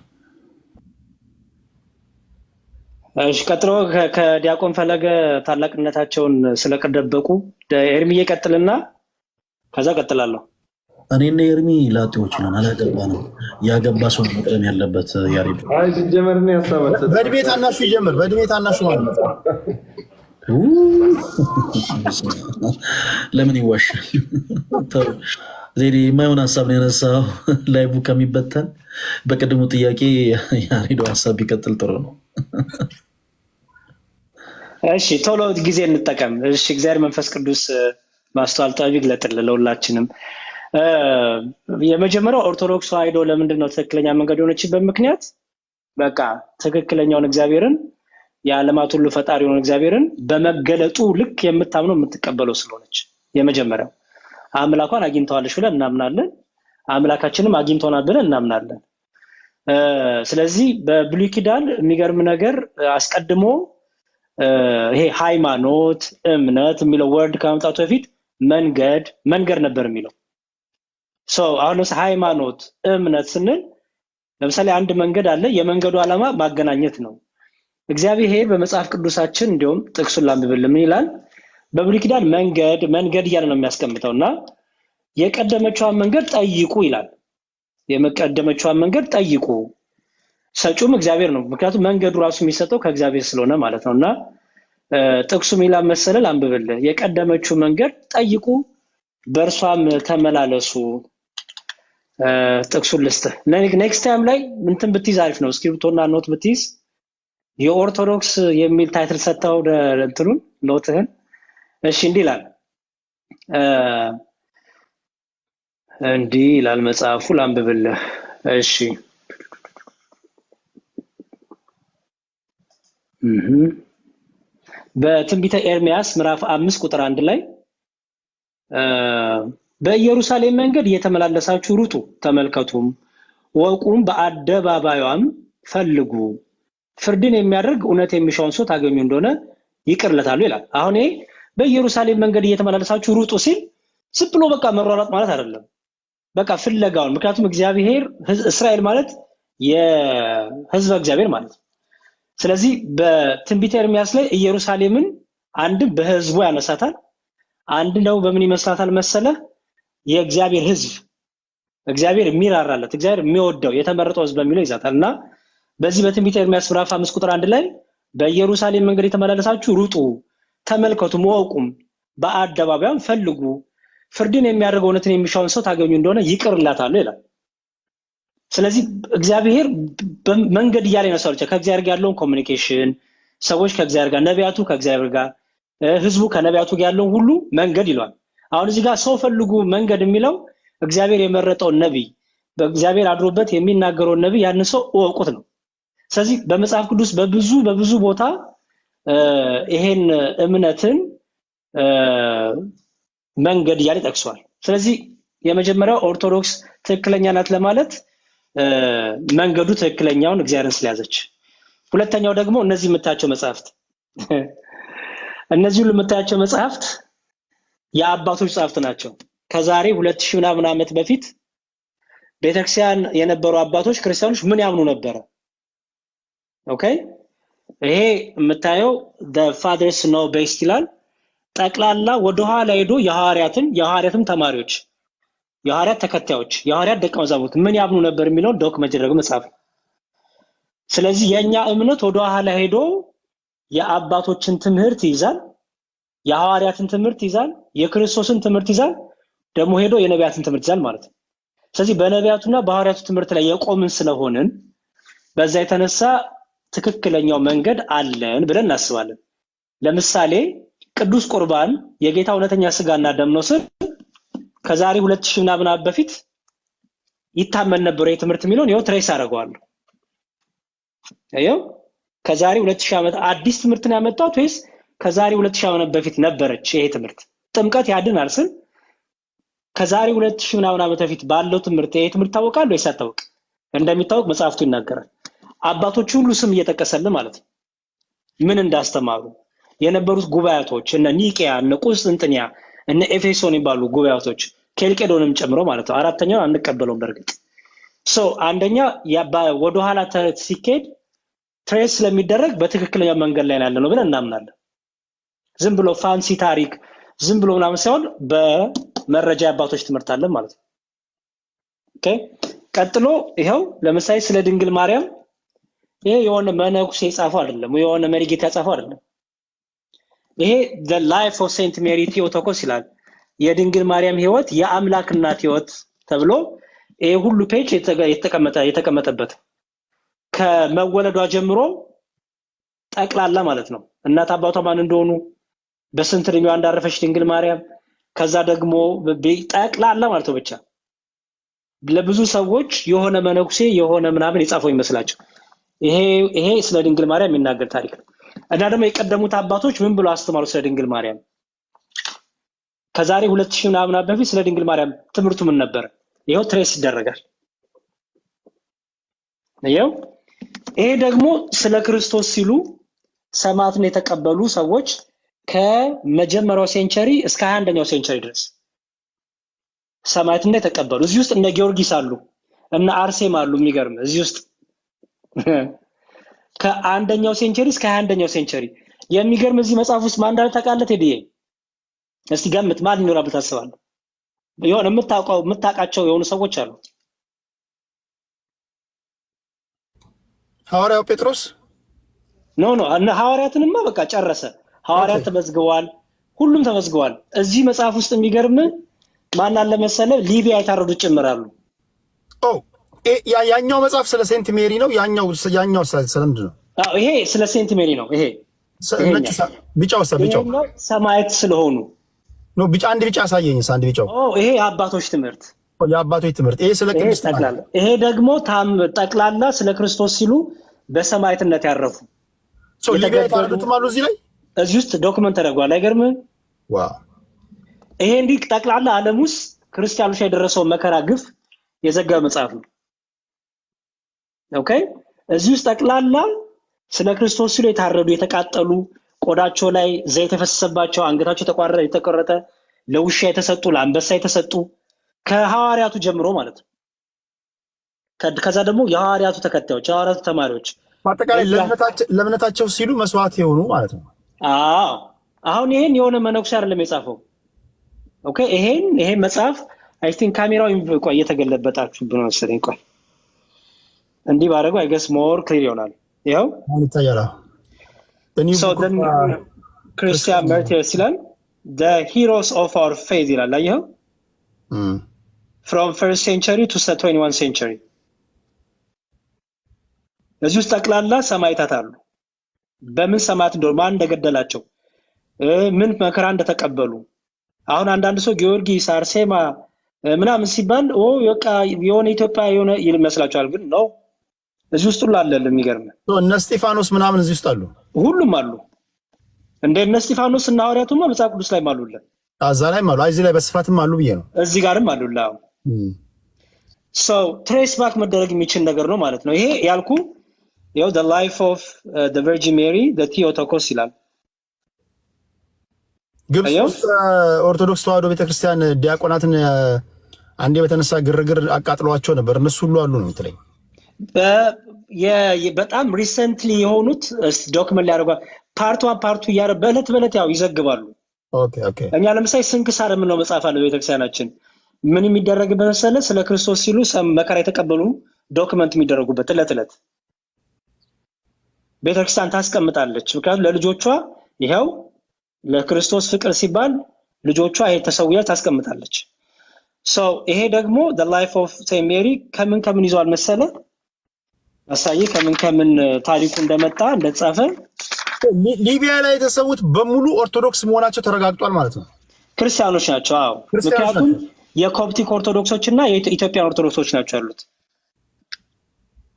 [SPEAKER 4] እሺ ቀጥሎ ከዲያቆን ፈለገ ታላቅነታቸውን ስለቀደበቁ ኤርሚዬ ቀጥልና ከዛ ቀጥላለሁ።
[SPEAKER 2] እኔና ኤርሚ ላጤዎች ነን፣ አላገባንም። ያገባ ሰው መቅደም ያለበት ያሬዶ።
[SPEAKER 5] አይ ሲጀመር ነው ያሳበት
[SPEAKER 1] በእድሜ ታናሹ ይጀምር። በእድሜ ታናሹ ማለት ነው።
[SPEAKER 2] ለምን ይዋሻል? ዜዲ የማይሆን ሀሳብ ነው ያነሳው። ላይቡ ከሚበተን በቅድሙ ጥያቄ ያሬዶ ሀሳብ ቢቀጥል ጥሩ ነው።
[SPEAKER 4] እሺ ቶሎ ጊዜ እንጠቀም። እሺ እግዚአብሔር መንፈስ ቅዱስ ማስተዋል ጥበብ ይግለጥልን ለሁላችንም። የመጀመሪያው ኦርቶዶክስ ተዋሕዶ ለምንድን ነው ትክክለኛ መንገድ የሆነችበት ምክንያት በቃ ትክክለኛውን እግዚአብሔርን የዓለማት ሁሉ ፈጣሪ የሆነ እግዚአብሔርን በመገለጡ ልክ የምታምነው የምትቀበለው ስለሆነች የመጀመሪያው አምላኳን አግኝተዋለች ብለን እናምናለን። አምላካችንም አግኝቶናል ብለን እናምናለን። ስለዚህ በብሉይ ኪዳን የሚገርም ነገር አስቀድሞ
[SPEAKER 6] ይሄ ሃይማኖት እምነት የሚለው ወርድ ከመምጣቱ በፊት መንገድ ነበር የሚለው። አሁን ለምሳሌ ሃይማኖት እምነት ስንል ለምሳሌ አንድ መንገድ አለ። የመንገዱ ዓላማ ማገናኘት ነው። እግዚአብሔር በመጽሐፍ ቅዱሳችን እንዲሁም ጥቅሱን ላንብብል ምን ይላል? በብሉይ ኪዳን መንገድ እያለ ነው የሚያስቀምጠውና የቀደመችዋን መንገድ ጠይቁ ይላል። የመቀደመችዋን መንገድ ጠይቁ፣ ሰጪውም እግዚአብሔር ነው። ምክንያቱም መንገዱ ራሱ የሚሰጠው ከእግዚአብሔር ስለሆነ ማለት ነውና ጥቅሱ ምን መሰለህ አንብብልህ። የቀደመችው መንገድ ጠይቁ በእርሷም ተመላለሱ። ጥቅሱን ልስጥህ። ኔክስት ታይም ላይ እንትን ብትይዝ አሪፍ ነው። እስክሪፕቶና ኖት ብትይዝ የኦርቶዶክስ የሚል ታይትል ሰጥተው እንትኑን ኖትህን። እሺ እንዲህ ይላል መጽሐፉ ላንብብልህ። እሺ በትንቢተ ኤርሚያስ ምዕራፍ 5 ቁጥር 1 ላይ በኢየሩሳሌም መንገድ እየተመላለሳችሁ ሩጡ ተመልከቱም፣ ወቁም፣ በአደባባዩም ፈልጉ፣ ፍርድን የሚያደርግ እውነት የሚሻውን ሰው ታገኙ እንደሆነ ይቅርለታሉ ይላል። አሁን ይሄ በኢየሩሳሌም መንገድ እየተመላለሳችሁ ሩጡ ሲል ዝም ብሎ በቃ መሯሯጥ ማለት አይደለም። በቃ ፍለጋውን፣ ምክንያቱም እግዚአብሔር እስራኤል ማለት የሕዝበ እግዚአብሔር ማለት ነው። ስለዚህ በትንቢተ ኤርሚያስ ላይ ኢየሩሳሌምን አንድ በህዝቡ ያነሳታል፣ አንድ ነው በምን ይመስላታል መሰለ? የእግዚአብሔር ህዝብ፣ እግዚአብሔር የሚራራለት፣ እግዚአብሔር የሚወደው የተመረጠው ህዝብ በሚለው ይዛታልና በዚህ በትንቢተ ኤርሚያስ ምዕራፍ 5 ቁጥር 1 ላይ በኢየሩሳሌም መንገድ የተመላለሳችሁ ሩጡ ተመልከቱ፣ ወቁም፣ በአደባባዩም ፈልጉ፣ ፍርድን የሚያደርግ እውነትን የሚሻውን ሰው ታገኙ እንደሆነ ይቅርላታል ይላል። ስለዚህ እግዚአብሔር መንገድ እያለ ይነሳል። ከእግዚአብሔር ጋር ያለውን ኮሚኒኬሽን፣ ሰዎች ከእግዚአብሔር ጋር፣ ነቢያቱ ከእግዚአብሔር ጋር፣ ህዝቡ ከነቢያቱ ጋር ያለውን ሁሉ መንገድ ይሏል። አሁን እዚህ ጋር ሰው ፈልጉ መንገድ የሚለው እግዚአብሔር የመረጠውን ነብይ፣ በእግዚአብሔር አድሮበት የሚናገረውን ነብይ ያን ሰው እወቁት ነው። ስለዚህ በመጽሐፍ ቅዱስ በብዙ ቦታ ይሄን እምነትን መንገድ እያለ ጠቅሷል። ስለዚህ የመጀመሪያው ኦርቶዶክስ ትክክለኛ ናት ለማለት መንገዱ ትክክለኛውን እግዚአብሔርን ስለያዘች። ሁለተኛው ደግሞ እነዚህ የምታያቸው መጽሐፍት እነዚህ ሁሉ የምታያቸው መጽሐፍት የአባቶች መጽሐፍት ናቸው። ከዛሬ 2000 ምናምን ዓመት በፊት ቤተክርስቲያን የነበሩ አባቶች ክርስቲያኖች ምን ያምኑ ነበረ? ኦኬ፣ ይሄ የምታየው the fathers know best ይላል። ጠቅላላ ወደ ኋላ ሄዶ የሐዋርያትም ተማሪዎች፣ የሐዋርያት ተከታዮች፣ የሐዋርያት ደቀ መዛሙርት ምን ያምኑ ነበር የሚለው ዶክመንት ያደረገ መጽሐፍ። ስለዚህ የኛ እምነት ወደ ኋላ ሄዶ የአባቶችን ትምህርት ይዛል፣ የሐዋርያትን ትምህርት ይዛል፣ የክርስቶስን ትምህርት ይዛል፣ ደግሞ ሄዶ የነቢያትን ትምህርት ይዛል ማለት ነው። ስለዚህ በነቢያቱና በሐዋርያቱ ትምህርት ላይ የቆምን ስለሆንን በዛ የተነሳ ትክክለኛው መንገድ አለን ብለን እናስባለን። ለምሳሌ ቅዱስ ቁርባን የጌታ እውነተኛ ስጋና ደም ነው ስል ከዛሬ 2000 ምናምን ዓመት በፊት ይታመን ነበር የትምህርት የሚለውን ይኸው ትሬስ አደርገዋለሁ። ከዛሬ 2000 ዓመት አዲስ ትምህርት ነው ያመጣሁት ወይስ ከዛሬ 2000 ዓመት በፊት ነበረች ይሄ ትምህርት? ጥምቀት ያድናል ስል ከዛሬ 2000 ምናምን ዓመት በፊት ባለው ትምህርት ይሄ ትምህርት ታወቃል ወይስ አታውቅ? እንደሚታወቅ መጽሐፍቱ ይናገራል። አባቶች ሁሉ ስም እየጠቀሰልን ማለት ነው ምን እንዳስተማሩ የነበሩት ጉባኤቶች እነ ኒቂያ፣ እነ ቁስጥንጥንያ፣ እነ ኤፌሶን ይባሉ ጉባኤቶች ኬልቄዶንም ጨምሮ ማለት ነው። አራተኛው አንቀበለውም በርግጥ አንደኛ ወደ ኋላ ሲኬድ ትሬስ ስለሚደረግ በትክክለኛ መንገድ ላይ ያለ ነው ብለን እናምናለን። ዝም ብሎ ፋንሲ ታሪክ ዝም ብሎ ምናምን ሳይሆን በመረጃ አባቶች ትምህርት አለ ማለት ነው። ኦኬ፣ ቀጥሎ ይሄው ለምሳሌ ስለ ድንግል ማርያም ይሄ የሆነ መነኩሴ የጻፈው አይደለም፣ የሆነ መሪጌታ የጻፈው አይደለም። ይሄ the life of Saint Mary Theotokos ይላል። የድንግል ማርያም ህይወት የአምላክ እናት ህይወት ተብሎ ይሄ ሁሉ ፔጅ የተቀመጠበት ከመወለዷ ጀምሮ ጠቅላላ ማለት ነው። እናት አባቷ ማን እንደሆኑ፣ በስንት እድሜዋ እንዳረፈች ድንግል ማርያም፣ ከዛ ደግሞ ጠቅላላ ማለት ነው። ብቻ ለብዙ ሰዎች የሆነ መነኩሴ የሆነ ምናምን የጻፈው ይመስላቸው ይሄ ስለ ድንግል ማርያም የሚናገር ታሪክ ነው። እና ደግሞ የቀደሙት አባቶች ምን ብለው አስተማሩ ስለ ድንግል ማርያም? ከዛሬ 2000 ምናምን ዓመት በፊት ስለ ድንግል ማርያም ትምህርቱ ምን ነበር? ይሄው ትሬስ ይደረጋል። ይሄ ደግሞ ስለ ክርስቶስ ሲሉ ሰማዕትን የተቀበሉ ሰዎች ከመጀመሪያው ሴንቸሪ እስከ 21ኛው ሴንቸሪ ድረስ ሰማዕትን የተቀበሉ እዚህ ውስጥ እነ ጊዮርጊስ አሉ እና አርሴማ አሉ። የሚገርም እዚህ ውስጥ ከአንደኛው ሴንቸሪ እስከ 21ኛው ሴንቸሪ የሚገርም እዚህ መጽሐፍ ውስጥ ማን እንዳለ ታውቃለህ? ቴዲዬ እስቲ ገምት፣ ማን ይኖራል ብለህ ታስባለህ? የሆነ የምታውቃቸው የሆኑ ሰዎች አሉ።
[SPEAKER 1] ሐዋርያው ጴጥሮስ
[SPEAKER 6] ኖ እነ ሐዋርያትንማ በቃ ጨረሰ። ሐዋርያት ተመዝግበዋል፣ ሁሉም ተመዝግበዋል። እዚህ መጽሐፍ ውስጥ የሚገርም ማን አለ መሰለህ? ሊቢያ የታረዱት ጭምራሉ።
[SPEAKER 1] ያኛው መጽሐፍ ስለ ሴንት ሜሪ ነው። ያኛው ስለምንድን ነው?
[SPEAKER 6] ይሄ ስለ ሴንት ሜሪ ነው። ይሄ
[SPEAKER 1] ቢጫው
[SPEAKER 6] ሰማዕት ስለሆኑ
[SPEAKER 1] ነው። ቢጫ አንድ ቢጫ አሳየኝ። አንድ ቢጫው
[SPEAKER 6] ይሄ የአባቶች ትምህርት
[SPEAKER 1] ይሄ ስለ ክርስቶስ
[SPEAKER 6] ጠቅላላ። ይሄ ደግሞ ጠቅላላ ስለ ክርስቶስ ሲሉ በሰማዕትነት ያረፉ
[SPEAKER 1] ሊቢያ የታረዱትም አሉ እዚህ ላይ
[SPEAKER 6] እዚህ ውስጥ ዶክመንት ተደርጓል። አይገርምም?
[SPEAKER 1] ዋው!
[SPEAKER 6] ይሄ እንዲህ ጠቅላላ ዓለም ውስጥ ክርስቲያኖች ላይ የደረሰው መከራ ግፍ የዘገበ መጽሐፍ ነው። ኦኬ፣ እዚህ ውስጥ ጠቅላላ ስለ ክርስቶስ ሲሉ የታረዱ የተቃጠሉ፣ ቆዳቸው ላይ ዘይት የፈሰሰባቸው፣ አንገታቸው የተቆረጠ፣ ለውሻ የተሰጡ፣ ለአንበሳ የተሰጡ ከሐዋርያቱ ጀምሮ ማለት ነው። ከዛ ደግሞ የሐዋርያቱ ተከታዮች፣ የሐዋርያቱ ተማሪዎች
[SPEAKER 1] በአጠቃላይ ለእምነታቸው ሲሉ መስዋዕት የሆኑ ማለት ነው።
[SPEAKER 6] አሁን ይሄን የሆነ መነኩሴ አይደለም የጻፈው። ኦኬ፣ ይሄን መጽሐፍ አይ ቲንክ ካሜራው ቆይ እየተገለበጣችሁ ብሎ መሰለኝ። ቆይ እንዲህ ባደረገው አይ ገስ ሞር ክሊር ይሆናል። ይኸው
[SPEAKER 1] አሁን ይታያል።
[SPEAKER 6] ክርስቲያን ማርቲርስ ይላል the heroes of our faith ይላል። አየኸው? from first century to 21 century እዚህ ውስጥ ጠቅላላ ሰማዕታት አሉ። በምን ሰማዕት እንደሆኑ፣ ማን እንደገደላቸው፣ ምን መከራ እንደተቀበሉ። አሁን አንዳንድ ሰው ጊዮርጊስ፣ አርሴማ ምናምን ሲባል በቃ የሆነ ኢትዮጵያ የሆነ ይመስላችኋል፣ ግን ነው እዚህ ውስጥ ሁሉ አለ። የሚገርም
[SPEAKER 1] እነ እስጢፋኖስ ምናምን እዚህ ውስጥ አሉ፣
[SPEAKER 6] ሁሉም አሉ። እንደ እነ እስጢፋኖስ እና ሐዋርያቱማ መጽሐፍ ቅዱስ ላይ አሉለ፣
[SPEAKER 1] እዛ ላይም አሉ፣ እዚህ ላይ በስፋትም አሉ ብዬ ነው።
[SPEAKER 6] እዚህ ጋርም አሉላ። ሰው ትሬስ ባክ መደረግ የሚችል ነገር ነው ማለት ነው። ይሄ ያልኩ ያው the life of the Virgin Mary the Theotokos ይላል።
[SPEAKER 1] ግብጽ ውስጥ ኦርቶዶክስ ተዋሕዶ ቤተክርስቲያን ዲያቆናትን አንዴ በተነሳ ግርግር አቃጥሏቸው ነበር። እነሱ ሁሉ አሉ ነው የምትለኝ?
[SPEAKER 6] በጣም ሪሰንትሊ የሆኑት ዶክመንት ሊያደርጓ ፓርቱ እያረ በዕለት ያው ይዘግባሉ። እኛ ለምሳሌ ስንክሳር የምንለው መጽሐፍ አለ ቤተክርስቲያናችን። ምን የሚደረግበት መሰለህ? ስለ ክርስቶስ ሲሉ መከራ የተቀበሉ ዶክመንት የሚደረጉበት ዕለት ቤተክርስቲያን ታስቀምጣለች። ምክንያቱም ለልጆቿ ይኸው ለክርስቶስ ፍቅር ሲባል ልጆቿ ይሄ ተሰውያ ታስቀምጣለች። ይሄ ደግሞ the life of Saint Mary ከምን ይዟል መሰለ? አሳይ ከምን ታሪኩ እንደመጣ እንደተጻፈ።
[SPEAKER 1] ሊቢያ ላይ የተሰዉት በሙሉ ኦርቶዶክስ መሆናቸው ተረጋግጧል ማለት ነው።
[SPEAKER 6] ክርስቲያኖች ናቸው። አዎ፣ ምክንያቱም የኮፕቲክ ኦርቶዶክሶች እና የኢትዮጵያን ኦርቶዶክሶች ናቸው ያሉት።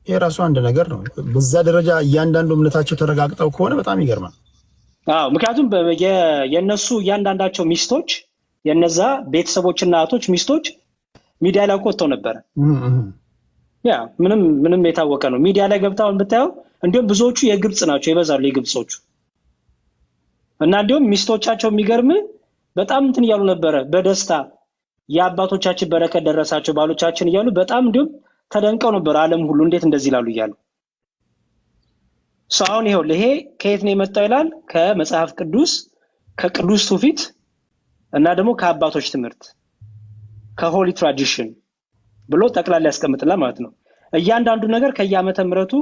[SPEAKER 1] ይሄ ራሱ አንድ ነገር ነው። በዛ ደረጃ እያንዳንዱ እምነታቸው ተረጋግጠው ከሆነ በጣም ይገርማል።
[SPEAKER 6] ምክንያቱም የነሱ እያንዳንዳቸው ሚስቶች የነዛ ቤተሰቦችና እህቶች ሚስቶች ሚዲያ ላይ ወጥተው ነበር። ምንም የታወቀ ነው። ሚዲያ ላይ ገብተው ብታየው እንዲሁም ብዙዎቹ የግብጽ ናቸው ይበዛሉ፣ የግብጾቹ እና እንዲሁም ሚስቶቻቸው የሚገርም በጣም እንትን እያሉ ነበረ በደስታ የአባቶቻችን በረከት ደረሳቸው ባሎቻችን እያሉ በጣም እንዲሁም ተደንቀው ነበር። ዓለም ሁሉ እንዴት እንደዚህ ይላሉ እያሉ አሁን ይሄ ከየት ነው የመጣው ይላል? ከመጽሐፍ ቅዱስ፣ ከቅዱስ ትውፊት እና ደግሞ ከአባቶች ትምህርት ከሆሊ ትራዲሽን ብሎ ጠቅላላ ያስቀምጥላል ማለት ነው። እያንዳንዱ ነገር ከየዓመተ ምሕረቱ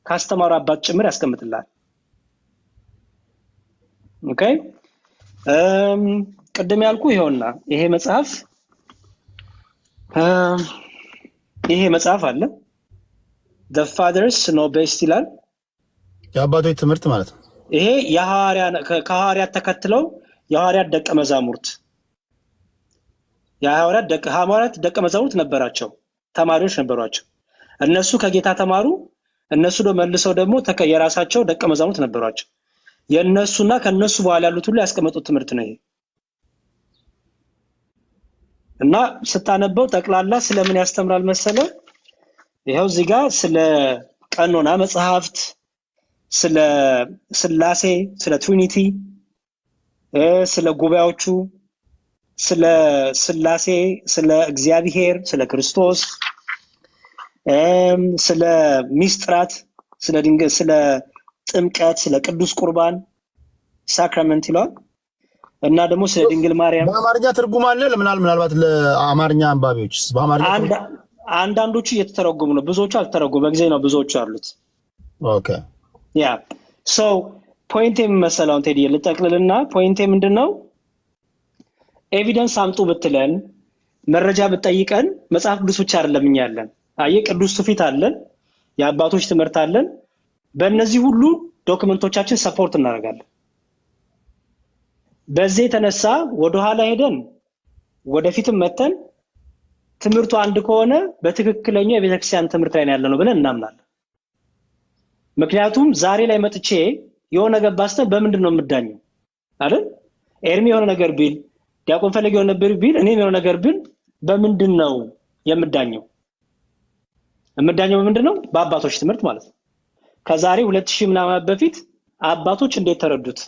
[SPEAKER 6] ካስተማሩ አባት ጭምር ያስቀምጥላል። ኦኬ፣ ቅድም ያልኩ ይሄውና ይሄ መጽሐፍ አለ the fathers know best ይላል።
[SPEAKER 1] የአባቶች ትምህርት ማለት ነው።
[SPEAKER 6] ይሄ ከሐዋርያት ተከትለው የሐዋርያት ደቀ መዛሙርት ደቀ መዛሙርት ነበራቸው፣ ተማሪዎች ነበሯቸው። እነሱ ከጌታ ተማሩ። እነሱ ደግሞ መልሰው ደግሞ የራሳቸው ደቀ መዛሙርት ነበሯቸው። የነሱና ከነሱ በኋላ ያሉት ሁሉ ያስቀመጡት ትምህርት ነው ይሄ። እና ስታነበው ጠቅላላ ስለምን ያስተምራል መሰለ? ይሄው እዚህ ጋር ስለ ቀኖና መጽሐፍት፣ ስለ ስላሴ፣ ስለ ትሪኒቲ፣ ስለ ጉባኤዎቹ፣ ስለ ስላሴ፣ ስለ እግዚአብሔር፣ ስለ ክርስቶስ፣ ስለ ሚስጥራት፣ ስለ ድንግል፣ ስለ ጥምቀት፣ ስለ ቅዱስ ቁርባን ሳክራመንት ይለዋል እና ደግሞ ስለ ድንግል ማርያም
[SPEAKER 1] በአማርኛ ትርጉም አለ። ምናልባት ለአማርኛ አንባቢዎች በአማርኛ
[SPEAKER 6] አንዳንዶቹ እየተተረጎሙ ነው፣ ብዙዎቹ አልተተረጎሙ። በጊዜ ነው ብዙዎቹ አሉት።
[SPEAKER 1] ኦኬ
[SPEAKER 6] ያ ሶ ፖይንቴ መሰለውን ቴዲ ልጠቅልልና ፖይንቴ ምንድነው? ኤቪደንስ አምጡ ብትለን መረጃ ብትጠይቀን መጽሐፍ ቅዱስ ብቻ አይደለም እኛ ያለን። አየህ ቅዱስ ትውፊት አለን፣ የአባቶች ትምህርት አለን። በእነዚህ ሁሉ ዶክመንቶቻችን ሰፖርት እናደርጋለን። በዚህ የተነሳ ወደኋላ ሄደን ወደፊትም መተን ትምህርቱ አንድ ከሆነ በትክክለኛው የቤተክርስቲያን ትምህርት ላይ ያለ ነው ብለን እናምናለን። ምክንያቱም ዛሬ ላይ መጥቼ የሆነ ነገር ባስተምር በምንድን ነው የምዳኘው አይደል? ኤርሚ የሆነ ነገር ቢል፣ ዲያቆን ፈለገ የሆነ ነገር ቢል፣ እኔም የሆነ ነገር ቢል በምንድን ነው የምዳኘው? የምዳኘው በምንድን ነው? በአባቶች ትምህርት ማለት ነው። ከዛሬ 2000 ምናምን በፊት አባቶች እንዴት ተረዱት?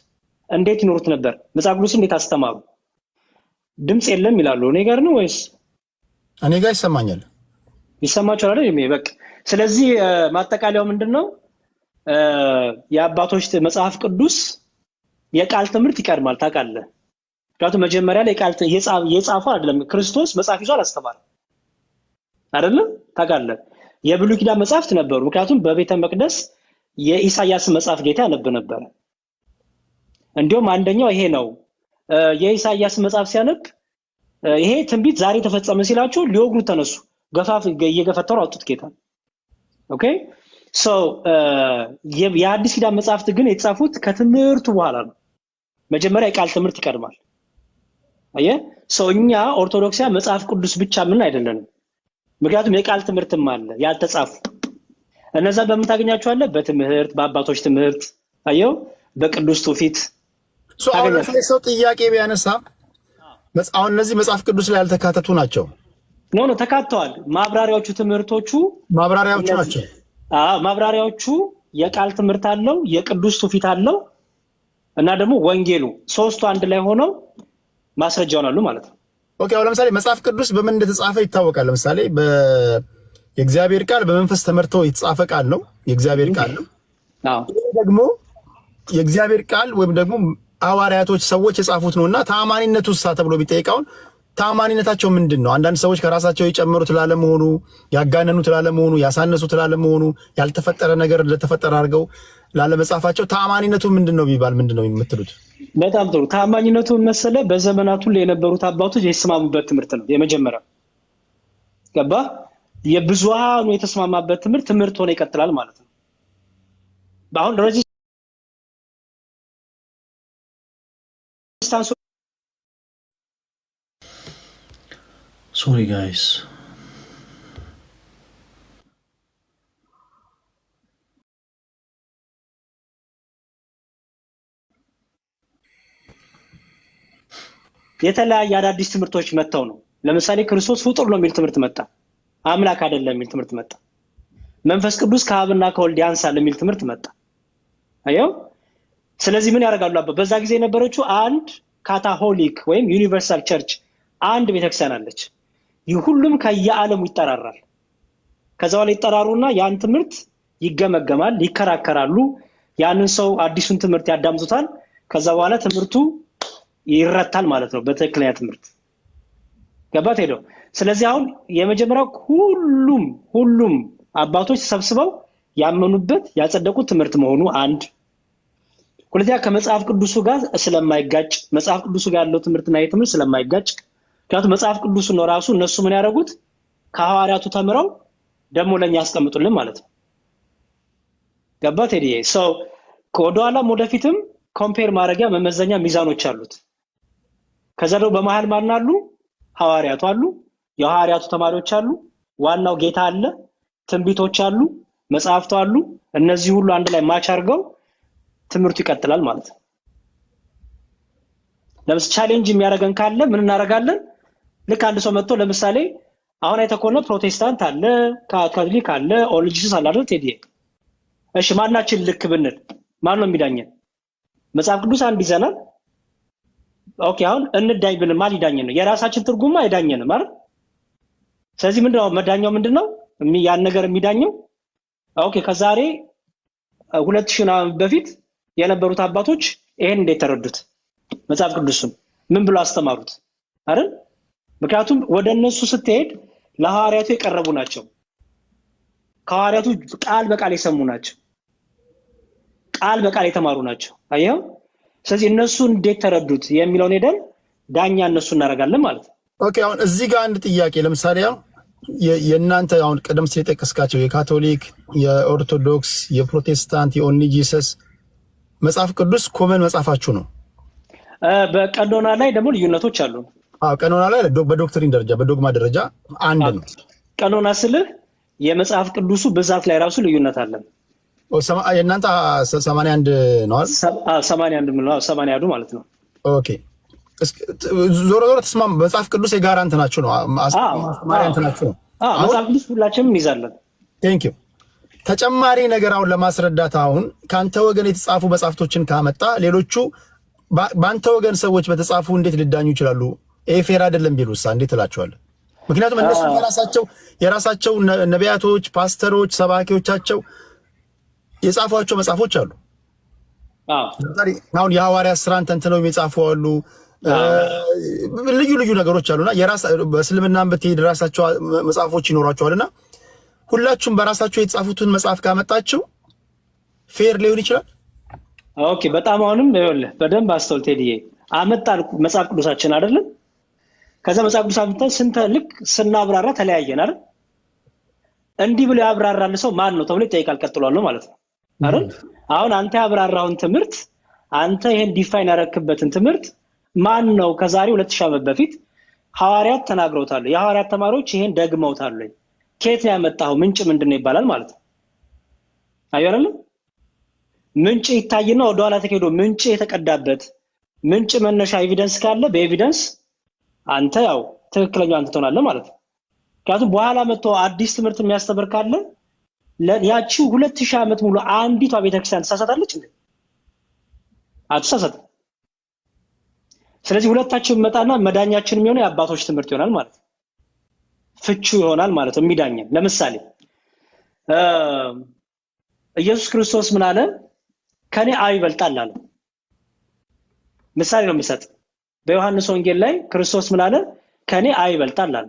[SPEAKER 6] እንዴት ይኖሩት ነበር? መጽሐፍ ቅዱስ እንዴት አስተማሩ? ድምጽ የለም ይላሉ። እኔ ጋር ነው ወይስ
[SPEAKER 1] እኔ ጋር ይሰማኛል?
[SPEAKER 6] ይሰማችኋል አይደል? በቃ ስለዚህ ማጠቃለያው ምንድነው? የአባቶች መጽሐፍ ቅዱስ የቃል ትምህርት ይቀድማል። ታውቃለህ? ምክንያቱም መጀመሪያ ላይ ቃል የጻፈው አይደለም፣ ክርስቶስ መጽሐፍ ይዞ አላስተማረም አይደለም? ታውቃለህ? የብሉይ ኪዳን መጽሐፍት ነበሩ። ምክንያቱም በቤተ መቅደስ የኢሳያስ መጽሐፍ ጌታ ያነብ ነበረ። እንዲሁም አንደኛው ይሄ ነው። የኢሳያስ መጽሐፍ ሲያነብ ይሄ ትንቢት ዛሬ ተፈጸመ ሲላቸው ሊወግሩት ተነሱ። እየገፈተሩ አውጡት ጌታ። ኦኬ ሶ የአዲስ ኪዳን መጽሐፍት ግን የተጻፉት ከትምህርቱ በኋላ ነው። መጀመሪያ የቃል ትምህርት ይቀድማል። አየህ ሶ እኛ ኦርቶዶክሳውያን መጽሐፍ ቅዱስ ብቻ ምን አይደለንም። ምክንያቱም የቃል ትምህርትም አለ ያልተጻፉ። እነዛ በምን ታገኛቸዋለህ? በትምህርት፣ በአባቶች ትምህርት። አየው በቅዱስ ትውፊት
[SPEAKER 1] ሰው ጥያቄ ቢያነሳ አሁን እነዚህ መጽሐፍ ቅዱስ ላይ ያልተካተቱ ናቸው።
[SPEAKER 6] ኖ ተካተዋል። ማብራሪያዎቹ ትምህርቶቹ
[SPEAKER 1] ማብራሪያዎቹ ናቸው።
[SPEAKER 6] ማብራሪያዎቹ የቃል ትምህርት አለው፣ የቅዱስ ትውፊት አለው እና ደግሞ ወንጌሉ ሶስቱ አንድ ላይ ሆነው ማስረጃ ይሆናሉ ማለት ነው።
[SPEAKER 1] ኦኬ አሁን ለምሳሌ መጽሐፍ ቅዱስ በምን እንደተጻፈ ይታወቃል። ለምሳሌ የእግዚአብሔር ቃል በመንፈስ ተመርቶ የተጻፈ ቃል ነው፣ የእግዚአብሔር ቃል ነው። ደግሞ የእግዚአብሔር ቃል ወይም ደግሞ ሐዋርያቶች ሰዎች የጻፉት ነውና ተአማኒነቱ ተብሎ ቢጠይቃውን ተአማኒነታቸው ምንድን ነው? አንዳንድ ሰዎች ከራሳቸው የጨመሩት ላለመሆኑ፣ ያጋነኑት ላለመሆኑ፣ ያሳነሱት ላለመሆኑ፣ ያልተፈጠረ ነገር እንደተፈጠረ አድርገው ላለመጻፋቸው ተአማኒነቱ ምንድነው ቢባል ምንድነው የምትሉት?
[SPEAKER 6] በጣም ጥሩ። ተአማኒነቱ መሰለ በዘመናቱ ላይ የነበሩት አባቶች የተስማሙበት ትምህርት ነው። የመጀመሪያው ገባ የብዙሃኑ የተስማማበት ትምህርት ሆነ ይቀጥላል ማለት ነው። አሁን
[SPEAKER 2] ሶሪ ጋይስ
[SPEAKER 6] የተለያየ አዳዲስ ትምህርቶች መጥተው ነው። ለምሳሌ ክርስቶስ ፍጡር ነው የሚል ትምህርት መጣ። አምላክ አይደለም የሚል ትምህርት መጣ። መንፈስ ቅዱስ ከአብና ከወልድ ያንሳል የሚል ትምህርት መጣ። አየው። ስለዚህ ምን ያደርጋሉ? በዛ ጊዜ የነበረችው አንድ ካታሆሊክ ወይም ዩኒቨርሳል ቸርች አንድ ቤተክርስቲያን አለች። ይህ ሁሉም ከየዓለሙ ይጠራራል። ከዛ በኋላ ይጠራሩና ያን ትምህርት ይገመገማል፣ ይከራከራሉ። ያንን ሰው አዲሱን ትምህርት ያዳምጡታል። ከዛ በኋላ ትምህርቱ ይረታል ማለት ነው በትክክለኛ ትምህርት ገባት ሄደው። ስለዚህ አሁን የመጀመሪያው ሁሉም አባቶች ተሰብስበው ያመኑበት ያጸደቁት ትምህርት መሆኑ አንድ። ሁለተኛ ከመጽሐፍ ቅዱሱ ጋር ስለማይጋጭ መጽሐፍ ቅዱሱ ጋር ያለው ትምህርትና የትምህርት ስለማይጋጭ ምክንያቱም መጽሐፍ ቅዱሱ ነው ራሱ እነሱ ምን ያደረጉት ከሐዋርያቱ ተምረው ደግሞ ለኛ ያስቀምጡልን ማለት ነው። ገባት ሄዲዬ ሰው ከወደኋላም ወደፊትም ኮምፔር ማድረጊያ መመዘኛ ሚዛኖች አሉት። ከዛ ደግሞ በመሃል ማን አሉ? ሐዋርያቱ አሉ፣ የሐዋርያቱ ተማሪዎች አሉ፣ ዋናው ጌታ አለ፣ ትንቢቶች አሉ፣ መጽሐፍቱ አሉ። እነዚህ ሁሉ አንድ ላይ ማች አድርገው ትምህርቱ ይቀጥላል ማለት ነው። ለምሳሌ ቻሌንጅ የሚያደርገን ካለ ምን እናደርጋለን? ልክ አንድ ሰው መጥቶ ለምሳሌ አሁን አይተህ ከሆነ ፕሮቴስታንት አለ፣ ካቶሊክ አለ፣ ኦርቶዶክስ አለ አይደል? ቴዲ እሺ ማናችን ልክ ብንል ማን ነው የሚዳኘን? መጽሐፍ ቅዱስ አንድ ይዘናል። ኦኬ አሁን እንዳኝ ብንል ማን ሊዳኘን ነው? የራሳችን ትርጉም አይዳኘንም አይደል? ስለዚህ ምንድነው መዳኛው? ምንድነው ያን ነገር የሚዳኘው? ኦኬ ከዛሬ 2000 ዓመት በፊት የነበሩት አባቶች ይሄን እንዴት ተረዱት? መጽሐፍ ቅዱስን ምን ብሎ አስተማሩት አይደል? ምክንያቱም ወደ እነሱ ስትሄድ ለሐዋርያቱ የቀረቡ ናቸው። ከሐዋርያቱ ቃል በቃል የሰሙ ናቸው። ቃል በቃል የተማሩ ናቸው። አየኸው? ስለዚህ እነሱ እንዴት ተረዱት የሚለውን ሄደን ዳኛ እነሱ እናደርጋለን ማለት ነው።
[SPEAKER 1] ኦኬ አሁን እዚህ ጋር አንድ ጥያቄ ለምሳሌ አሁን የእናንተ አሁን ቀደም ሲል የጠቀስካቸው የካቶሊክ፣ የኦርቶዶክስ፣ የፕሮቴስታንት፣ የኦንሊ ጂሰስ መጽሐፍ ቅዱስ ኮመን መጽሐፋችሁ ነው።
[SPEAKER 6] በቀኖና ላይ ደግሞ ልዩነቶች አሉ።
[SPEAKER 1] ቀኖና ላይ በዶክትሪን ደረጃ በዶግማ ደረጃ አንድ ነው።
[SPEAKER 6] ቀኖና ስልህ የመጽሐፍ ቅዱሱ ብዛት ላይ ራሱ ልዩነት አለን።
[SPEAKER 1] የእናንተ 81 ነው አይደል?
[SPEAKER 6] 81 ማለት ነው።
[SPEAKER 1] ኦኬ ዞሮ ተስማም መጽሐፍ ቅዱስ የጋራ እንትናችሁ ነው። ማስተማሪያ እንትናችሁ ነው።
[SPEAKER 6] መጽሐፍ ቅዱስ ሁላችንም እንይዛለን።
[SPEAKER 1] ቴንክ ዩ። ተጨማሪ ነገር አሁን ለማስረዳት አሁን ከአንተ ወገን የተጻፉ መጽሐፍቶችን ካመጣ ሌሎቹ በአንተ ወገን ሰዎች በተጻፉ እንዴት ሊዳኙ ይችላሉ? ይሄ ፌር አይደለም ቢሉሳ እንዴት እላቸዋለሁ? ምክንያቱም እነሱ የራሳቸው ነቢያቶች፣ ፓስተሮች፣ ሰባኪዎቻቸው የጻፏቸው መጽሐፎች አሉ። አሁን የሐዋርያት ሥራን ተንትነው የሚጻፉ አሉ። ልዩ ልዩ ነገሮች አሉና በእስልምናም ብትሄድ ራሳቸው መጽሐፎች ይኖሯቸዋልና ሁላችሁም በራሳቸው የተጻፉትን መጽሐፍ ካመጣቸው ፌር ሊሆን ይችላል።
[SPEAKER 6] ኦኬ በጣም አሁንም ይኸውልህ በደንብ አስተውል ቴዲዬ። አመጣን መጽሐፍ ቅዱሳችን አይደለም። ከዛ መጽሐፍ ቅዱስ አመጣን ልክ ስናብራራ ተለያየን አይደል? እንዲህ ብሎ ያብራራል ሰው ማን ነው ተብሎ ይጠይቃል። ቀጥሏል ማለት ነው አይደል? አሁን አንተ ያብራራውን ትምህርት አንተ ይሄን ዲፋይን ያረክበትን ትምህርት ማን ነው ከዛሬ 2000 ዓመት በፊት ሐዋርያት ተናግረውታል። የሐዋርያት ተማሪዎች ይሄን ደግመውታል። ከየት ነው ያመጣው? ምንጭ ምንድነው ይባላል ማለት ነው። አይደለም? ምንጭ ይታይና ወደ ኋላ ተከዶ ምንጭ የተቀዳበት ምንጭ መነሻ ኤቪደንስ ካለ በኤቪደንስ አንተ ያው ትክክለኛው አንተ ትሆናለህ ማለት ነው። ምክንያቱም በኋላ መጥቶ አዲስ ትምህርት የሚያስተምር ካለ ያቺ 2000 ዓመት ሙሉ አንዲቷ ቤተክርስቲያን ተሳሳታለች እንዴ? አትሳሳትም። ስለዚህ ሁለታችን መጣና መዳኛችን የሚሆነው የአባቶች ትምህርት ይሆናል ማለት ነው። ፍቹ ይሆናል ማለት ነው የሚዳኘን። ለምሳሌ ኢየሱስ ክርስቶስ ምን አለ? ከኔ አብ ይበልጣል አለ። ምሳሌ ነው የሚሰጥ። በዮሐንስ ወንጌል ላይ ክርስቶስ ምን አለ? ከኔ አብ ይበልጣል አለ።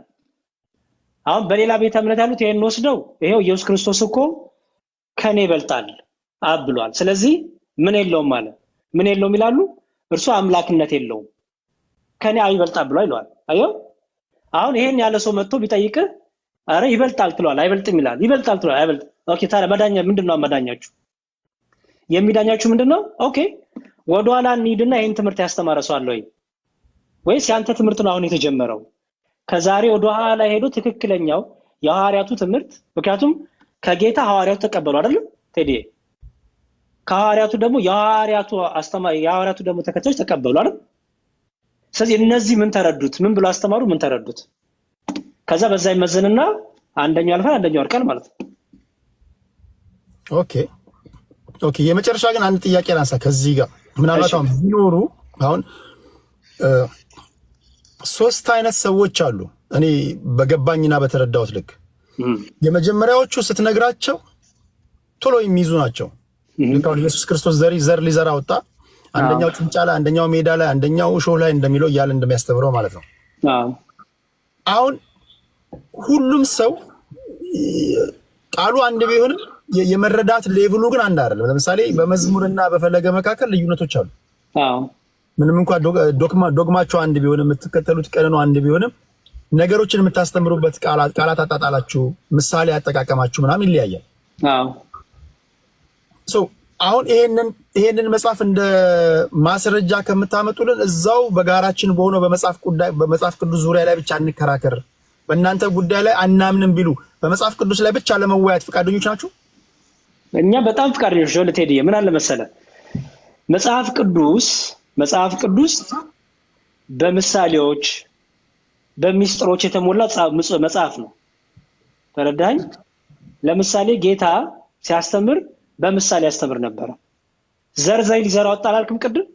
[SPEAKER 6] አሁን በሌላ ቤተ እምነት ያሉት ይሄን ወስደው ይሄው ኢየሱስ ክርስቶስ እኮ ከኔ ይበልጣል አብ ብሏል። ስለዚህ ምን የለውም አለ። ምን የለውም ይላሉ? እርሱ አምላክነት የለውም ከኔ አብ ይበልጣል ብሏል ይላል። አየው? አሁን ይሄን ያለ ሰው መጥቶ ቢጠይቅህ አረ ይበልጣል ትሏል አይበልጥም ይላል። ይበልጣል ትሏል አይበልጥ። ኦኬ ታዲያ መዳኛ ምንድነው? መዳኛችሁ የሚዳኛችሁ ምንድነው? ኦኬ ወደኋላ እንሂድና ይሄን ትምህርት ያስተማረ ሰው አለ ወይ? ወይስ ያንተ ትምህርት ነው አሁን የተጀመረው? ከዛሬ ወደኋላ ሄዶ ትክክለኛው የሐዋርያቱ ትምህርት፣ ምክንያቱም ከጌታ ሐዋርያቱ ተቀበሉ አይደል ቴዲ? ከሐዋርያቱ ደግሞ የሐዋርያቱ አስተማሪ የሐዋርያቱ ደግሞ ተከታዮች ተቀበሉ አይደል? ስለዚህ እነዚህ ምን ተረዱት? ምን ብሎ አስተማሩ? ምን ተረዱት? ከዛ በዛ ይመዘንና አንደኛው ያልፋል፣ አንደኛው ያልቃል ማለት ነው።
[SPEAKER 1] ኦኬ የመጨረሻ ግን አንድ ጥያቄ ላንሳ ከዚህ ጋር ምናልባት አሁን ቢኖሩ አሁን 3 አይነት ሰዎች አሉ እኔ በገባኝና በተረዳሁት ልክ። የመጀመሪያዎቹ ስትነግራቸው ቶሎ የሚይዙ ናቸው። ልካውን ኢየሱስ ክርስቶስ ዘር ሊዘራ ወጣ፣ አንደኛው ጭንጫ ላይ፣ አንደኛው ሜዳ ላይ፣ አንደኛው እሾህ ላይ እንደሚለው እያለ እንደሚያስተምረው ማለት ነው። አሁን ሁሉም ሰው ቃሉ አንድ ቢሆንም የመረዳት ሌቭሉ ግን አንድ አይደለም። ለምሳሌ በመዝሙርና በፈለገ መካከል ልዩነቶች አሉ። ምንም እንኳን ዶግማቸው አንድ ቢሆንም የምትከተሉት ቀኖና አንድ ቢሆንም ነገሮችን የምታስተምሩበት ቃላት አጣጣላችሁ፣ ምሳሌ አጠቃቀማችሁ ምናምን ይለያያል። አሁን ይሄንን መጽሐፍ እንደ ማስረጃ ከምታመጡልን እዛው በጋራችን በሆነው በመጽሐፍ ቅዱስ ዙሪያ ላይ ብቻ እንከራከር፣ በእናንተ ጉዳይ ላይ አናምንም ቢሉ በመጽሐፍ ቅዱስ ላይ ብቻ ለመወያየት ፈቃደኞች ናችሁ?
[SPEAKER 6] እኛ በጣም ፈቃደኞች ነን። ቴዲ ምን አለ መሰለ መጽሐፍ ቅዱስ በምሳሌዎች በሚስጥሮች የተሞላ መጽሐፍ ነው። ተረዳኝ? ለምሳሌ ጌታ ሲያስተምር በምሳሌ ያስተምር ነበር። ዘርዘይ ሊዘራው ወጣ አላልክም ቅድም?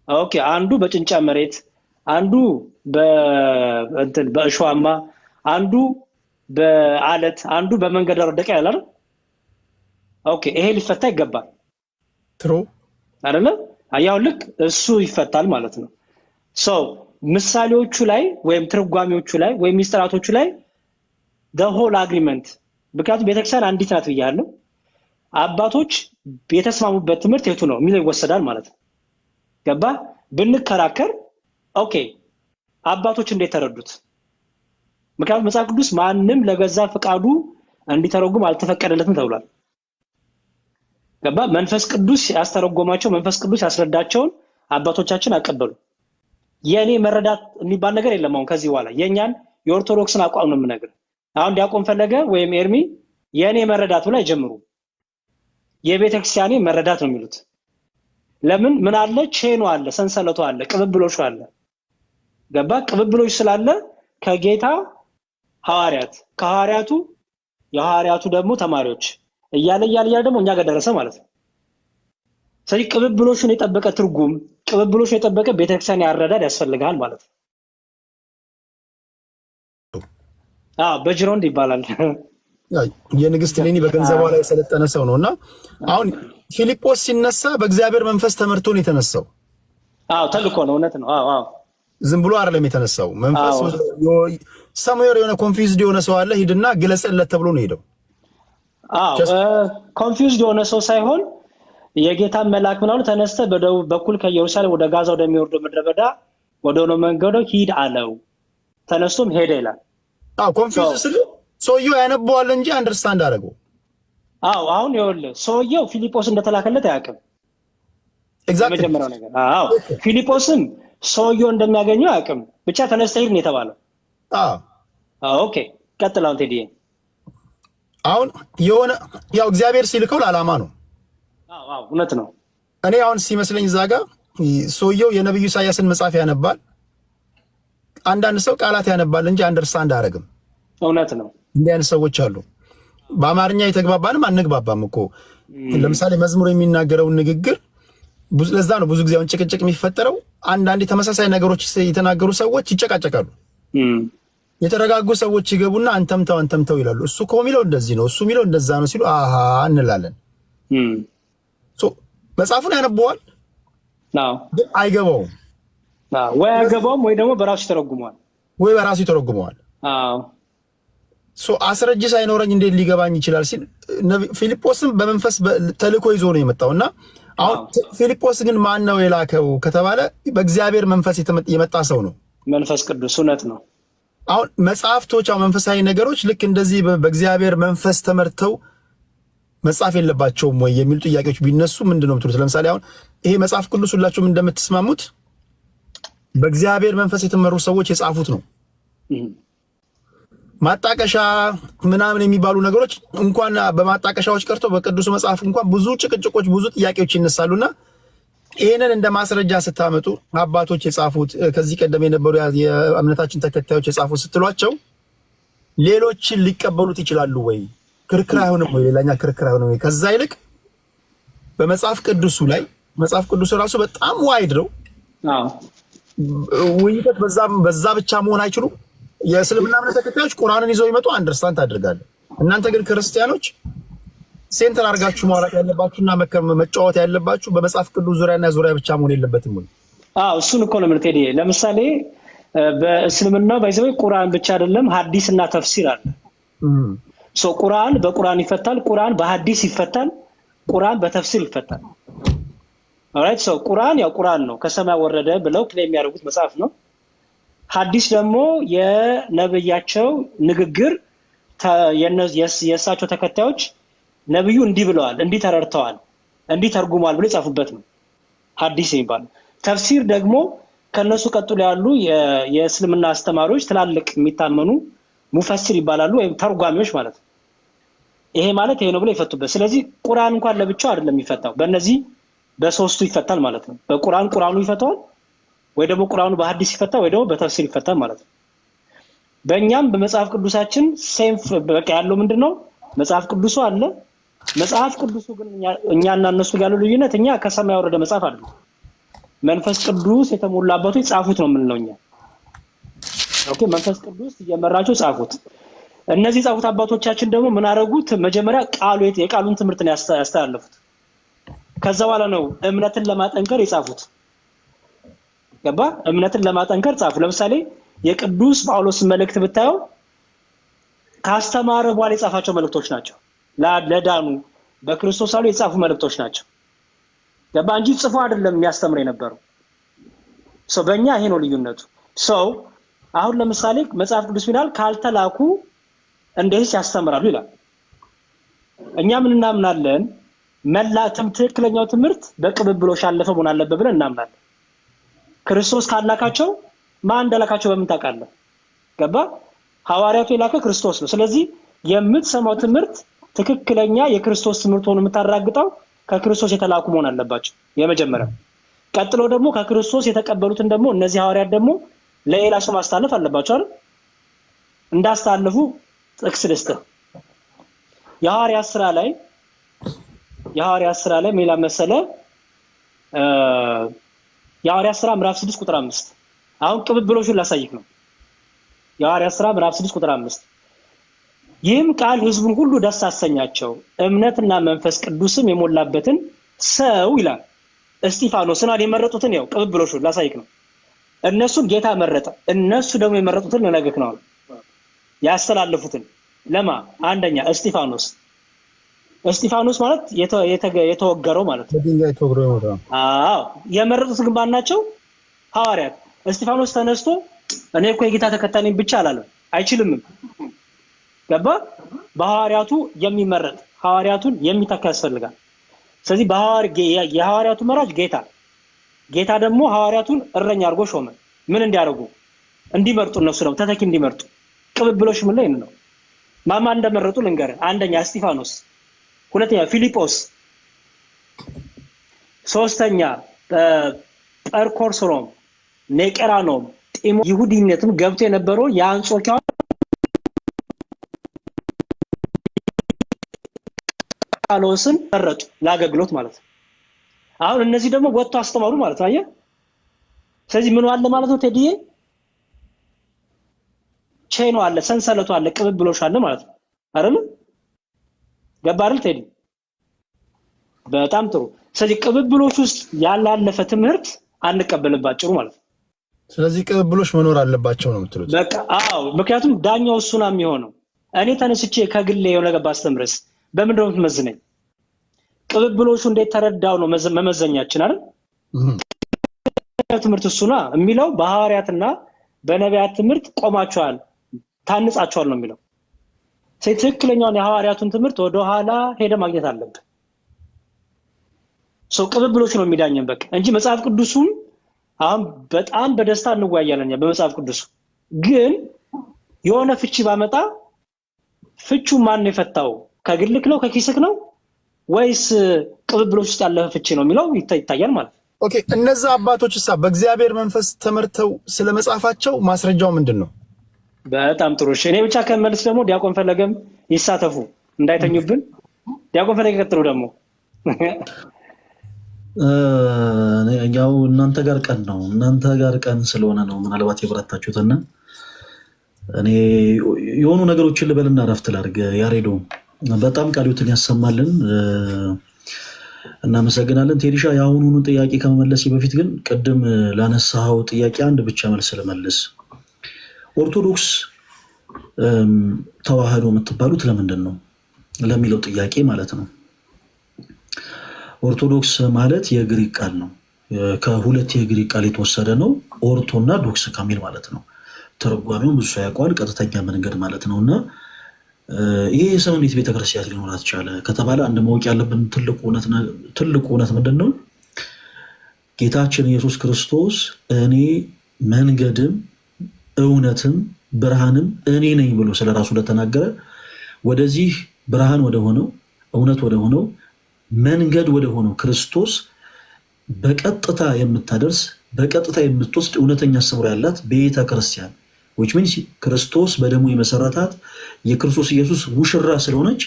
[SPEAKER 6] ኦኬ አንዱ በጭንጫ መሬት፣ አንዱ በእሾሃማ፣ አንዱ በአለት፣ አንዱ በመንገድ ዳር ወደቀ ያላል። ኦኬ ይሄ ሊፈታ ይገባል።
[SPEAKER 1] ትሩ
[SPEAKER 6] አይደለ? አያው ልክ እሱ ይፈታል ማለት ነው። ምሳሌዎቹ ላይ ወይም ትርጓሜዎቹ ላይ ወይም ሚስጥራቶቹ ላይ the whole agreement ምክንያቱም ቤተክርስቲያን አንዲት ናት ብያለሁ። አባቶች የተስማሙበት ትምህርት የቱ ነው የሚለው ይወሰዳል ማለት ነው። ገባ? ብንከራከር ኦኬ አባቶች እንዴት ተረዱት? ምክንያቱም መጽሐፍ ቅዱስ ማንም ለገዛ ፍቃዱ እንዲተረጉም አልተፈቀደለትም ተብሏል። ገባ? መንፈስ ቅዱስ ያስተረጎማቸው መንፈስ ቅዱስ ያስረዳቸውን አባቶቻችን አቀበሉ። የኔ መረዳት የሚባል ነገር የለም። አሁን ከዚህ በኋላ የኛን የኦርቶዶክስን አቋም ነው የምነግርህ። አሁን ዲያቆን ፈለገ ወይም ኤርሚ የኔ መረዳቱ ላይ ጀምሩ። የቤተክርስቲያኔ መረዳት ነው የሚሉት። ለምን? ምን አለ? ቼኑ አለ፣ ሰንሰለቱ አለ፣ ቅብብሎሹ አለ። ገባ? ቅብብሎሽ ስላለ ከጌታ ሐዋርያት፣ ከሐዋርያቱ የሐዋርያቱ ደግሞ ተማሪዎች እያለ ደግሞ እኛ ጋር ደረሰ ማለት ነው። ስለዚህ ቅብብሎሹን የጠበቀ ትርጉም፣ ቅብብሎሹን የጠበቀ ቤተክርስቲያን ያረዳድ ያስፈልጋል ማለት ነው። በጅሮንድ ይባላል።
[SPEAKER 1] የንግስት ሌኒ በገንዘቧ ላይ የሰለጠነ ሰው ነውና አሁን ፊልጶስ ሲነሳ በእግዚአብሔር መንፈስ ተመርቶ ነው የተነሳው።
[SPEAKER 6] ተልኮ ነው። እውነት ነው።
[SPEAKER 1] ዝም ብሎ አይደለም የተነሳው። መንፈስ ሰሙዌር የሆነ ኮንፊውዝድ የሆነ ሰው አለ፣ ሂድና ግለጽለት ተብሎ ነው ሄደው።
[SPEAKER 6] ኮንፊውዝድ የሆነ ሰው ሳይሆን የጌታን መልአክ ምናምን ተነስተ በደቡብ በኩል ከኢየሩሳሌም ወደ ጋዛ ወደሚወርደው ምድረ በዳ ወደ ሆነ መንገድ ሂድ አለው። ተነስቶም ሄደ ይላል።
[SPEAKER 1] ኮንፊውዝ ስለ ሰውየው ያነበዋል እንጂ አንደርስታንድ አደረገው።
[SPEAKER 6] አሁን ይኸውልህ ሰውየው ፊልጶስ እንደተላከለት አያውቅም። መጀመሪያው ነገር ፊልጶስም ሰውየው እንደሚያገኘው አያውቅም። ብቻ ተነስተ ሂድ ነው የተባለው። ኦኬ ቀጥል። አሁን ቴዲ
[SPEAKER 1] አሁን የሆነ ያው እግዚአብሔር ሲልከው ለዓላማ ነው።
[SPEAKER 6] እውነት ነው።
[SPEAKER 1] እኔ አሁን ሲመስለኝ እዛ ጋር ሰውየው የነብዩ ኢሳያስን መጽሐፍ ያነባል፣ አንዳንድ ሰው ቃላት ያነባል እንጂ አንደርስታንድ አያደርግም።
[SPEAKER 6] እውነት ነው።
[SPEAKER 1] እንዲህ አይነት ሰዎች አሉ። በአማርኛ የተግባባንም አንግባባም እኮ። ለምሳሌ መዝሙር የሚናገረውን ንግግር ለዛ ነው ብዙ ጊዜ አሁን ጭቅጭቅ የሚፈጠረው። አንዳንድ ተመሳሳይ ነገሮች የተናገሩ ሰዎች ይጨቃጨቃሉ። የተረጋጉ ሰዎች ይገቡና አንተምተው ይላሉ። እሱ እኮ የሚለው እንደዚህ ነው፣ እሱ የሚለው እንደዛ ነው ሲሉ አሃ እንላለን። መጽሐፉን ያነበዋል ግን አይገባውም።
[SPEAKER 6] ወይ አይገባውም ወይ ደግሞ በራሱ ይተረጉመዋል።
[SPEAKER 1] አስረጅ ሳይኖረኝ እንዴት ሊገባኝ ይችላል ሲል ፊልጶስም በመንፈስ ተልኮ ይዞ ነው የመጣውና አሁን ፊልጶስ ግን ማን ነው የላከው ከተባለ በእግዚአብሔር መንፈስ የመጣ ሰው ነው፣ መንፈስ ቅዱስ። እውነት ነው። አሁን መጽሐፍቶች መንፈሳዊ ነገሮች ልክ እንደዚህ በእግዚአብሔር መንፈስ ተመርተው መጽሐፍ የለባቸውም ወይ የሚሉ ጥያቄዎች ቢነሱ ምንድነው የምትሉት? ለምሳሌ አሁን ይሄ መጽሐፍ ቅዱስ ሁላችሁም እንደምትስማሙት በእግዚአብሔር መንፈስ የተመሩ ሰዎች የጻፉት ነው። ማጣቀሻ ምናምን የሚባሉ ነገሮች እንኳን በማጣቀሻዎች ቀርቶ በቅዱስ መጽሐፍ እንኳን ብዙ ጭቅጭቆች፣ ብዙ ጥያቄዎች ይነሳሉና ይሄንን እንደ ማስረጃ ስታመጡ አባቶች የጻፉት ከዚህ ቀደም የነበሩ የእምነታችን ተከታዮች የጻፉት ስትሏቸው ሌሎችን ሊቀበሉት ይችላሉ ወይ? ክርክር አይሆንም ወይ? ሌላኛ ክርክር አይሆንም ወይ? ከዛ ይልቅ በመጽሐፍ ቅዱሱ ላይ መጽሐፍ ቅዱስ ራሱ በጣም ዋይድ ነው። ውይይት በዛ ብቻ መሆን አይችሉም። የእስልምና እምነት ተከታዮች ቁርአንን ይዘው ይመጡ አንደርስታንድ ታደርጋለህ። እናንተ ግን ክርስቲያኖች ሴንተር አድርጋችሁ ማውራት ያለባችሁና መጫወት ያለባችሁ በመጽሐፍ ቅዱስ ዙሪያና ዙሪያ ብቻ መሆን የለበትም ወይ?
[SPEAKER 6] እሱን እኮ ነው የምልህ ቴዲ። ለምሳሌ በእስልምና ባይዘው ቁርአን ብቻ አይደለም ሐዲስና ተፍሲር አለ። ቁርአን በቁርአን ይፈታል፣ ቁርአን በሐዲስ ይፈታል፣ ቁርአን በተፍሲር ይፈታል። ኦልራይት ቁርአን ያው ቁርአን ነው፣ ከሰማይ ወረደ ብለው ክሌም የሚያደርጉት መጽሐፍ ነው። ሐዲስ ደግሞ የነብያቸው ንግግር የእሳቸው ተከታዮች ነብዩ እንዲህ ብለዋል፣ እንዲህ ተረድተዋል፣ እንዲህ ተርጉሟል ብለው የጻፉበት ነው ሐዲስ የሚባለው። ተፍሲር ደግሞ ከነሱ ቀጥሎ ያሉ የእስልምና አስተማሪዎች ትላልቅ የሚታመኑ ሙፈሲር ይባላሉ፣ ወይም ተርጓሚዎች ማለት ነው። ይሄ ማለት ይሄ ነው ብለው ይፈቱበት። ስለዚህ ቁርአን እንኳን ለብቻው አይደለም የሚፈታው፣ በእነዚህ በሶስቱ ይፈታል ማለት ነው። በቁርአን ቁርአኑ ይፈታዋል፣ ወይ ደግሞ ቁርአኑ በሐዲስ ይፈታል፣ ወይ ደግሞ በተፍሲር ይፈታል ማለት ነው። በእኛም በመጽሐፍ ቅዱሳችን ሴም በቃ ያለው ምንድነው? መጽሐፍ ቅዱሱ አለ፣ መጽሐፍ ቅዱሱ ግን እኛና እነሱ ጋር ያለው ልዩነት እኛ ከሰማይ ወረደ መጽሐፍ አይደለም። መንፈስ ቅዱስ የተሞላበት ጻፉት ነው የምንለው እኛ። ኦኬ መንፈስ ቅዱስ እየመራቸው ጻፉት። እነዚህ ጻፉት አባቶቻችን ደግሞ ምን አደረጉት? መጀመሪያ የቃሉን ትምህርት ነው ያስተላለፉት። ከዛ በኋላ ነው እምነትን ለማጠንከር የጻፉት። ገባ? እምነትን ለማጠንከር ጻፉ። ለምሳሌ የቅዱስ ጳውሎስ መልእክት ብታየው ካስተማረ በኋላ የጻፋቸው መልእክቶች ናቸው። ለዳኑ በክርስቶስ አሉ የጻፉ መልእክቶች ናቸው። ገባ? እንጂ ጽፎ አይደለም የሚያስተምር የነበረው። በእኛ ይሄ ነው ልዩነቱ። አሁን ለምሳሌ መጽሐፍ ቅዱስ ይላል ካልተላኩ እንዴት ያስተምራሉ ይላል። እኛ ምን እናምናለን? መላእክትም ትክክለኛው ትምህርት በቅብብሎሽ ያለፈ መሆን አለበት ብለን እናምናለን። ክርስቶስ ካላካቸው ማን እንደላካቸው በምን ታውቃለህ? ገባ? ሐዋርያቱ የላከ ክርስቶስ ነው። ስለዚህ የምትሰማው ትምህርት ትክክለኛ የክርስቶስ ትምህርት ሆኖ የምታራግጠው ከክርስቶስ የተላኩ መሆን አለባቸው። የመጀመሪያው። ቀጥሎ ደግሞ ከክርስቶስ የተቀበሉትን ደግሞ እነዚህ ሐዋርያት ደግሞ ለሌላ ሰው ማስተላለፍ አለባቸው አይደል? እንዳስተላለፉ ጥቅስ ልስጥህ። የሐዋርያት ሥራ ላይ ሜላ መሰለ የሐዋርያት ሥራ ምዕራፍ 6 ቁጥር 5 አሁን ቅብብሎሹን ላሳይክ ነው። የሐዋርያት ሥራ ምዕራፍ 6 ቁጥር 5 ይህም ቃል ሕዝቡን ሁሉ ደስ አሰኛቸው፣ እምነትና መንፈስ ቅዱስም የሞላበትን ሰው ይላል እስጢፋኖስን የመረጡትን ያው ቅብብሎሹን ላሳይክ ነው። እነሱን ጌታ መረጠ፣ እነሱ ደግሞ የመረጡትን ለነገክ ነው ያስተላለፉትን። ለማ አንደኛ እስጢፋኖስ ማለት የተወገረው ማለት ነው።
[SPEAKER 1] በድንጋይ ተወግሮ የሞተው።
[SPEAKER 6] የመረጡት ግን ናቸው ሐዋርያት። እስጢፋኖስ ተነስቶ እኔ እኮ የጌታ ተከታይ ነኝ ብቻ አላለም፣ አይችልም። ገባ? በሐዋርያቱ የሚመረጥ ሐዋርያቱን የሚተካ ያስፈልጋል። ስለዚህ የሐዋርያቱ መራጭ ጌታ ደግሞ ሐዋርያቱን እረኛ አድርጎ ሾመ። ምን እንዲያደርጉ? እንዲመርጡ፣ እነሱ ነው ተተኪ እንዲመርጡ። ቅብብሎሽ ምን ላይ ነው? ማማ እንደመረጡ ልንገርህ። አንደኛ እስጢፋኖስ፣ ሁለተኛ ፊልጶስ፣ ሶስተኛ ጰርኮርሶሮም፣ ኔቄራኖም፣ ይሁዲነትም ገብቶ የነበረው የአንጾኪያ ጳውሎስን መረጡ ለአገልግሎት ማለት ነው። አሁን እነዚህ ደግሞ ወጥቶ አስተማሩ ማለት ነው። አየህ? ስለዚህ ምን አለ ማለት ነው ቴዲዬ? ቼኑ አለ፣ ሰንሰለቱ አለ፣ ቅብብሎሽ አለ ማለት ነው አይደል? ገባ አይደል ቴዲ? በጣም ጥሩ። ስለዚህ ቅብብሎሽ ውስጥ ያላለፈ ትምህርት አንቀበልባቸው ማለት ነው።
[SPEAKER 1] ስለዚህ ቅብብሎሽ መኖር አለባቸው ነው የምትሉት?
[SPEAKER 6] በቃ አዎ። ምክንያቱም ዳኛው እሱ ነው የሚሆነው። እኔ ተነስቼ ከግሌ የሆነ ገባ አስተምረስ በምንድን ነው የምትመዝነኝ? ቅብብሎሹ እንዴት ተረዳው ነው መመዘኛችን አይደል? ትምህርት እሱና የሚለው በሐዋርያትና በነቢያት ትምህርት ቆማቸዋል፣ ታንጻቸዋል ነው የሚለው። ትክክለኛውን የሐዋርያቱን ትምህርት ወደ ኋላ ሄደ ማግኘት አለብን። ቅብብሎሹ ነው የሚዳኘን በቃ እንጂ መጽሐፍ ቅዱሱን አሁን በጣም በደስታ እንወያያለን በመጽሐፍ ቅዱሱ። ግን የሆነ ፍቺ ባመጣ ፍቹ ማን ነው የፈታው? ከግልክ ነው ከኪስክ ነው ወይስ ቅብብሎች ውስጥ ያለ ፍቺ ነው የሚለው ይታያል ማለት ነው።
[SPEAKER 1] ኦኬ እነዛ አባቶች በእግዚአብሔር መንፈስ ተመርተው ስለመጻፋቸው ማስረጃው ምንድን ነው?
[SPEAKER 6] በጣም ጥሩ። እኔ ብቻ ከመልስ ደግሞ ዲያቆን ፈለገም ይሳተፉ እንዳይተኙብን። ዲያቆን ፈለገ ቀጥሉ ደግሞ።
[SPEAKER 2] ያው እናንተ ጋር ቀን ስለሆነ ነው ምናልባት የበረታችሁትና እኔ የሆኑ ነገሮችን ልበልና ረፍት ላድርግ። ያሬዶ በጣም ቃሉትን ያሰማልን፣ እናመሰግናለን። ቴዲሻ የአሁኑን ጥያቄ ከመመለስ በፊት ግን ቅድም ላነሳው ጥያቄ አንድ ብቻ መልስ ልመልስ። ኦርቶዶክስ ተዋህዶ የምትባሉት ለምንድን ነው ለሚለው ጥያቄ ማለት ነው። ኦርቶዶክስ ማለት የግሪክ ቃል ነው። ከሁለት የግሪክ ቃል የተወሰደ ነው። ኦርቶና ዶክስ ከሚል ማለት ነው። ተረጓሚውን ብዙ ሰው ያውቀዋል። ቀጥተኛ መንገድ ማለት ነው። እና ይሄ የሰው እንዴት ቤተክርስቲያን ሊኖራት ቻለ ከተባለ አንድ ማወቅ ያለብን ትልቁ እውነት ምንድን ነው? ጌታችን ኢየሱስ ክርስቶስ እኔ መንገድም እውነትም ብርሃንም እኔ ነኝ ብሎ ስለራሱ እንደተናገረ ወደዚህ ብርሃን ወደሆነው እውነት ወደሆነው መንገድ ወደሆነው ክርስቶስ በቀጥታ የምታደርስ በቀጥታ የምትወስድ እውነተኛ ስፍራ ያላት ቤተክርስቲያን which means ክርስቶስ በደሙ የመሰረታት የክርስቶስ ኢየሱስ ሙሽራ ስለሆነች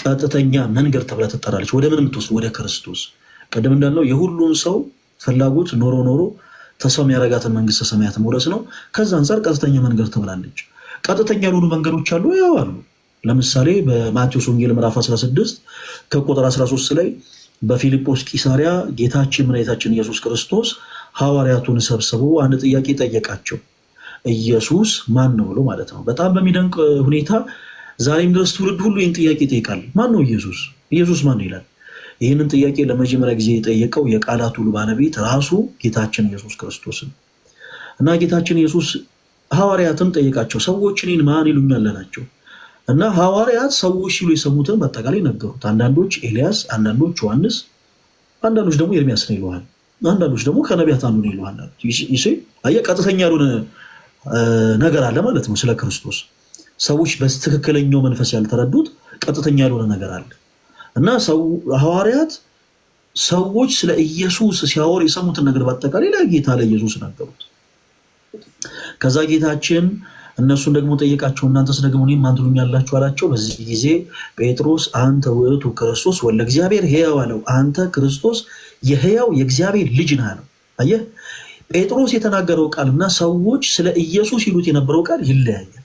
[SPEAKER 2] ቀጥተኛ መንገድ ተብላ ትጠራለች። ወደ ምን የምትወስድ? ወደ ክርስቶስ። ቅድም እንዳልነው የሁሉም ሰው ፍላጎት ኖሮ ተስፋ የሚያረጋትን መንግስተ ሰማያት መውረስ ነው። ከዛ አንጻር ቀጥተኛ መንገድ ተብላለች። ቀጥተኛ ያልሆኑ መንገዶች አሉ፣ ያው አሉ። ለምሳሌ በማቴዎስ ወንጌል ምዕራፍ 16 ከቁጥር 13 ላይ በፊልጶስ ቂሳሪያ ጌታችን መድኃኒታችን ኢየሱስ ክርስቶስ ሐዋርያቱን ሰብስቦ አንድ ጥያቄ ጠየቃቸው። ኢየሱስ ማን ነው ብሎ ማለት ነው። በጣም በሚደንቅ ሁኔታ ዛሬም ድረስ ትውልድ ሁሉ ይህን ጥያቄ ይጠይቃል። ማን ነው ኢየሱስ? ኢየሱስ ማን ነው ይላል። ይህንን ጥያቄ ለመጀመሪያ ጊዜ የጠየቀው የቃላት ሁሉ ባለቤት ራሱ ጌታችን ኢየሱስ ክርስቶስን እና ጌታችን ኢየሱስ ሐዋርያትን ጠየቃቸው። ሰዎች እኔን ማን ይሉኛል አላቸው። እና ሐዋርያት ሰዎች ሲሉ የሰሙትን በአጠቃላይ ነገሩት። አንዳንዶች ኤልያስ፣ አንዳንዶች ዮሐንስ፣ አንዳንዶች ደግሞ ኤርሚያስ ነው ይለዋል፣ አንዳንዶች ደግሞ ከነቢያት አንዱ ነው ይለዋል። አየህ፣ ቀጥተኛ ያልሆነ ነገር አለ ማለት ነው። ስለ ክርስቶስ ሰዎች በትክክለኛው መንፈስ ያልተረዱት ቀጥተኛ ያልሆነ ነገር አለ እና ሐዋርያት ሰዎች ስለ ኢየሱስ ሲያወር የሰሙትን ነገር በአጠቃላይ ለጌታ ለኢየሱስ ነገሩት። ከዛ ጌታችን እነሱን ደግሞ ጠየቃቸው። እናንተስ ደግሞ እኔን ማን ትሉኛላችሁ አላቸው። በዚህ ጊዜ ጴጥሮስ አንተ ውእቱ ክርስቶስ ወልደ እግዚአብሔር ሕያው አለው። አንተ ክርስቶስ የሕያው የእግዚአብሔር ልጅ ነህ አለው። አየህ፣ ጴጥሮስ የተናገረው ቃልና ሰዎች ስለ ኢየሱስ ይሉት የነበረው ቃል ይለያያል።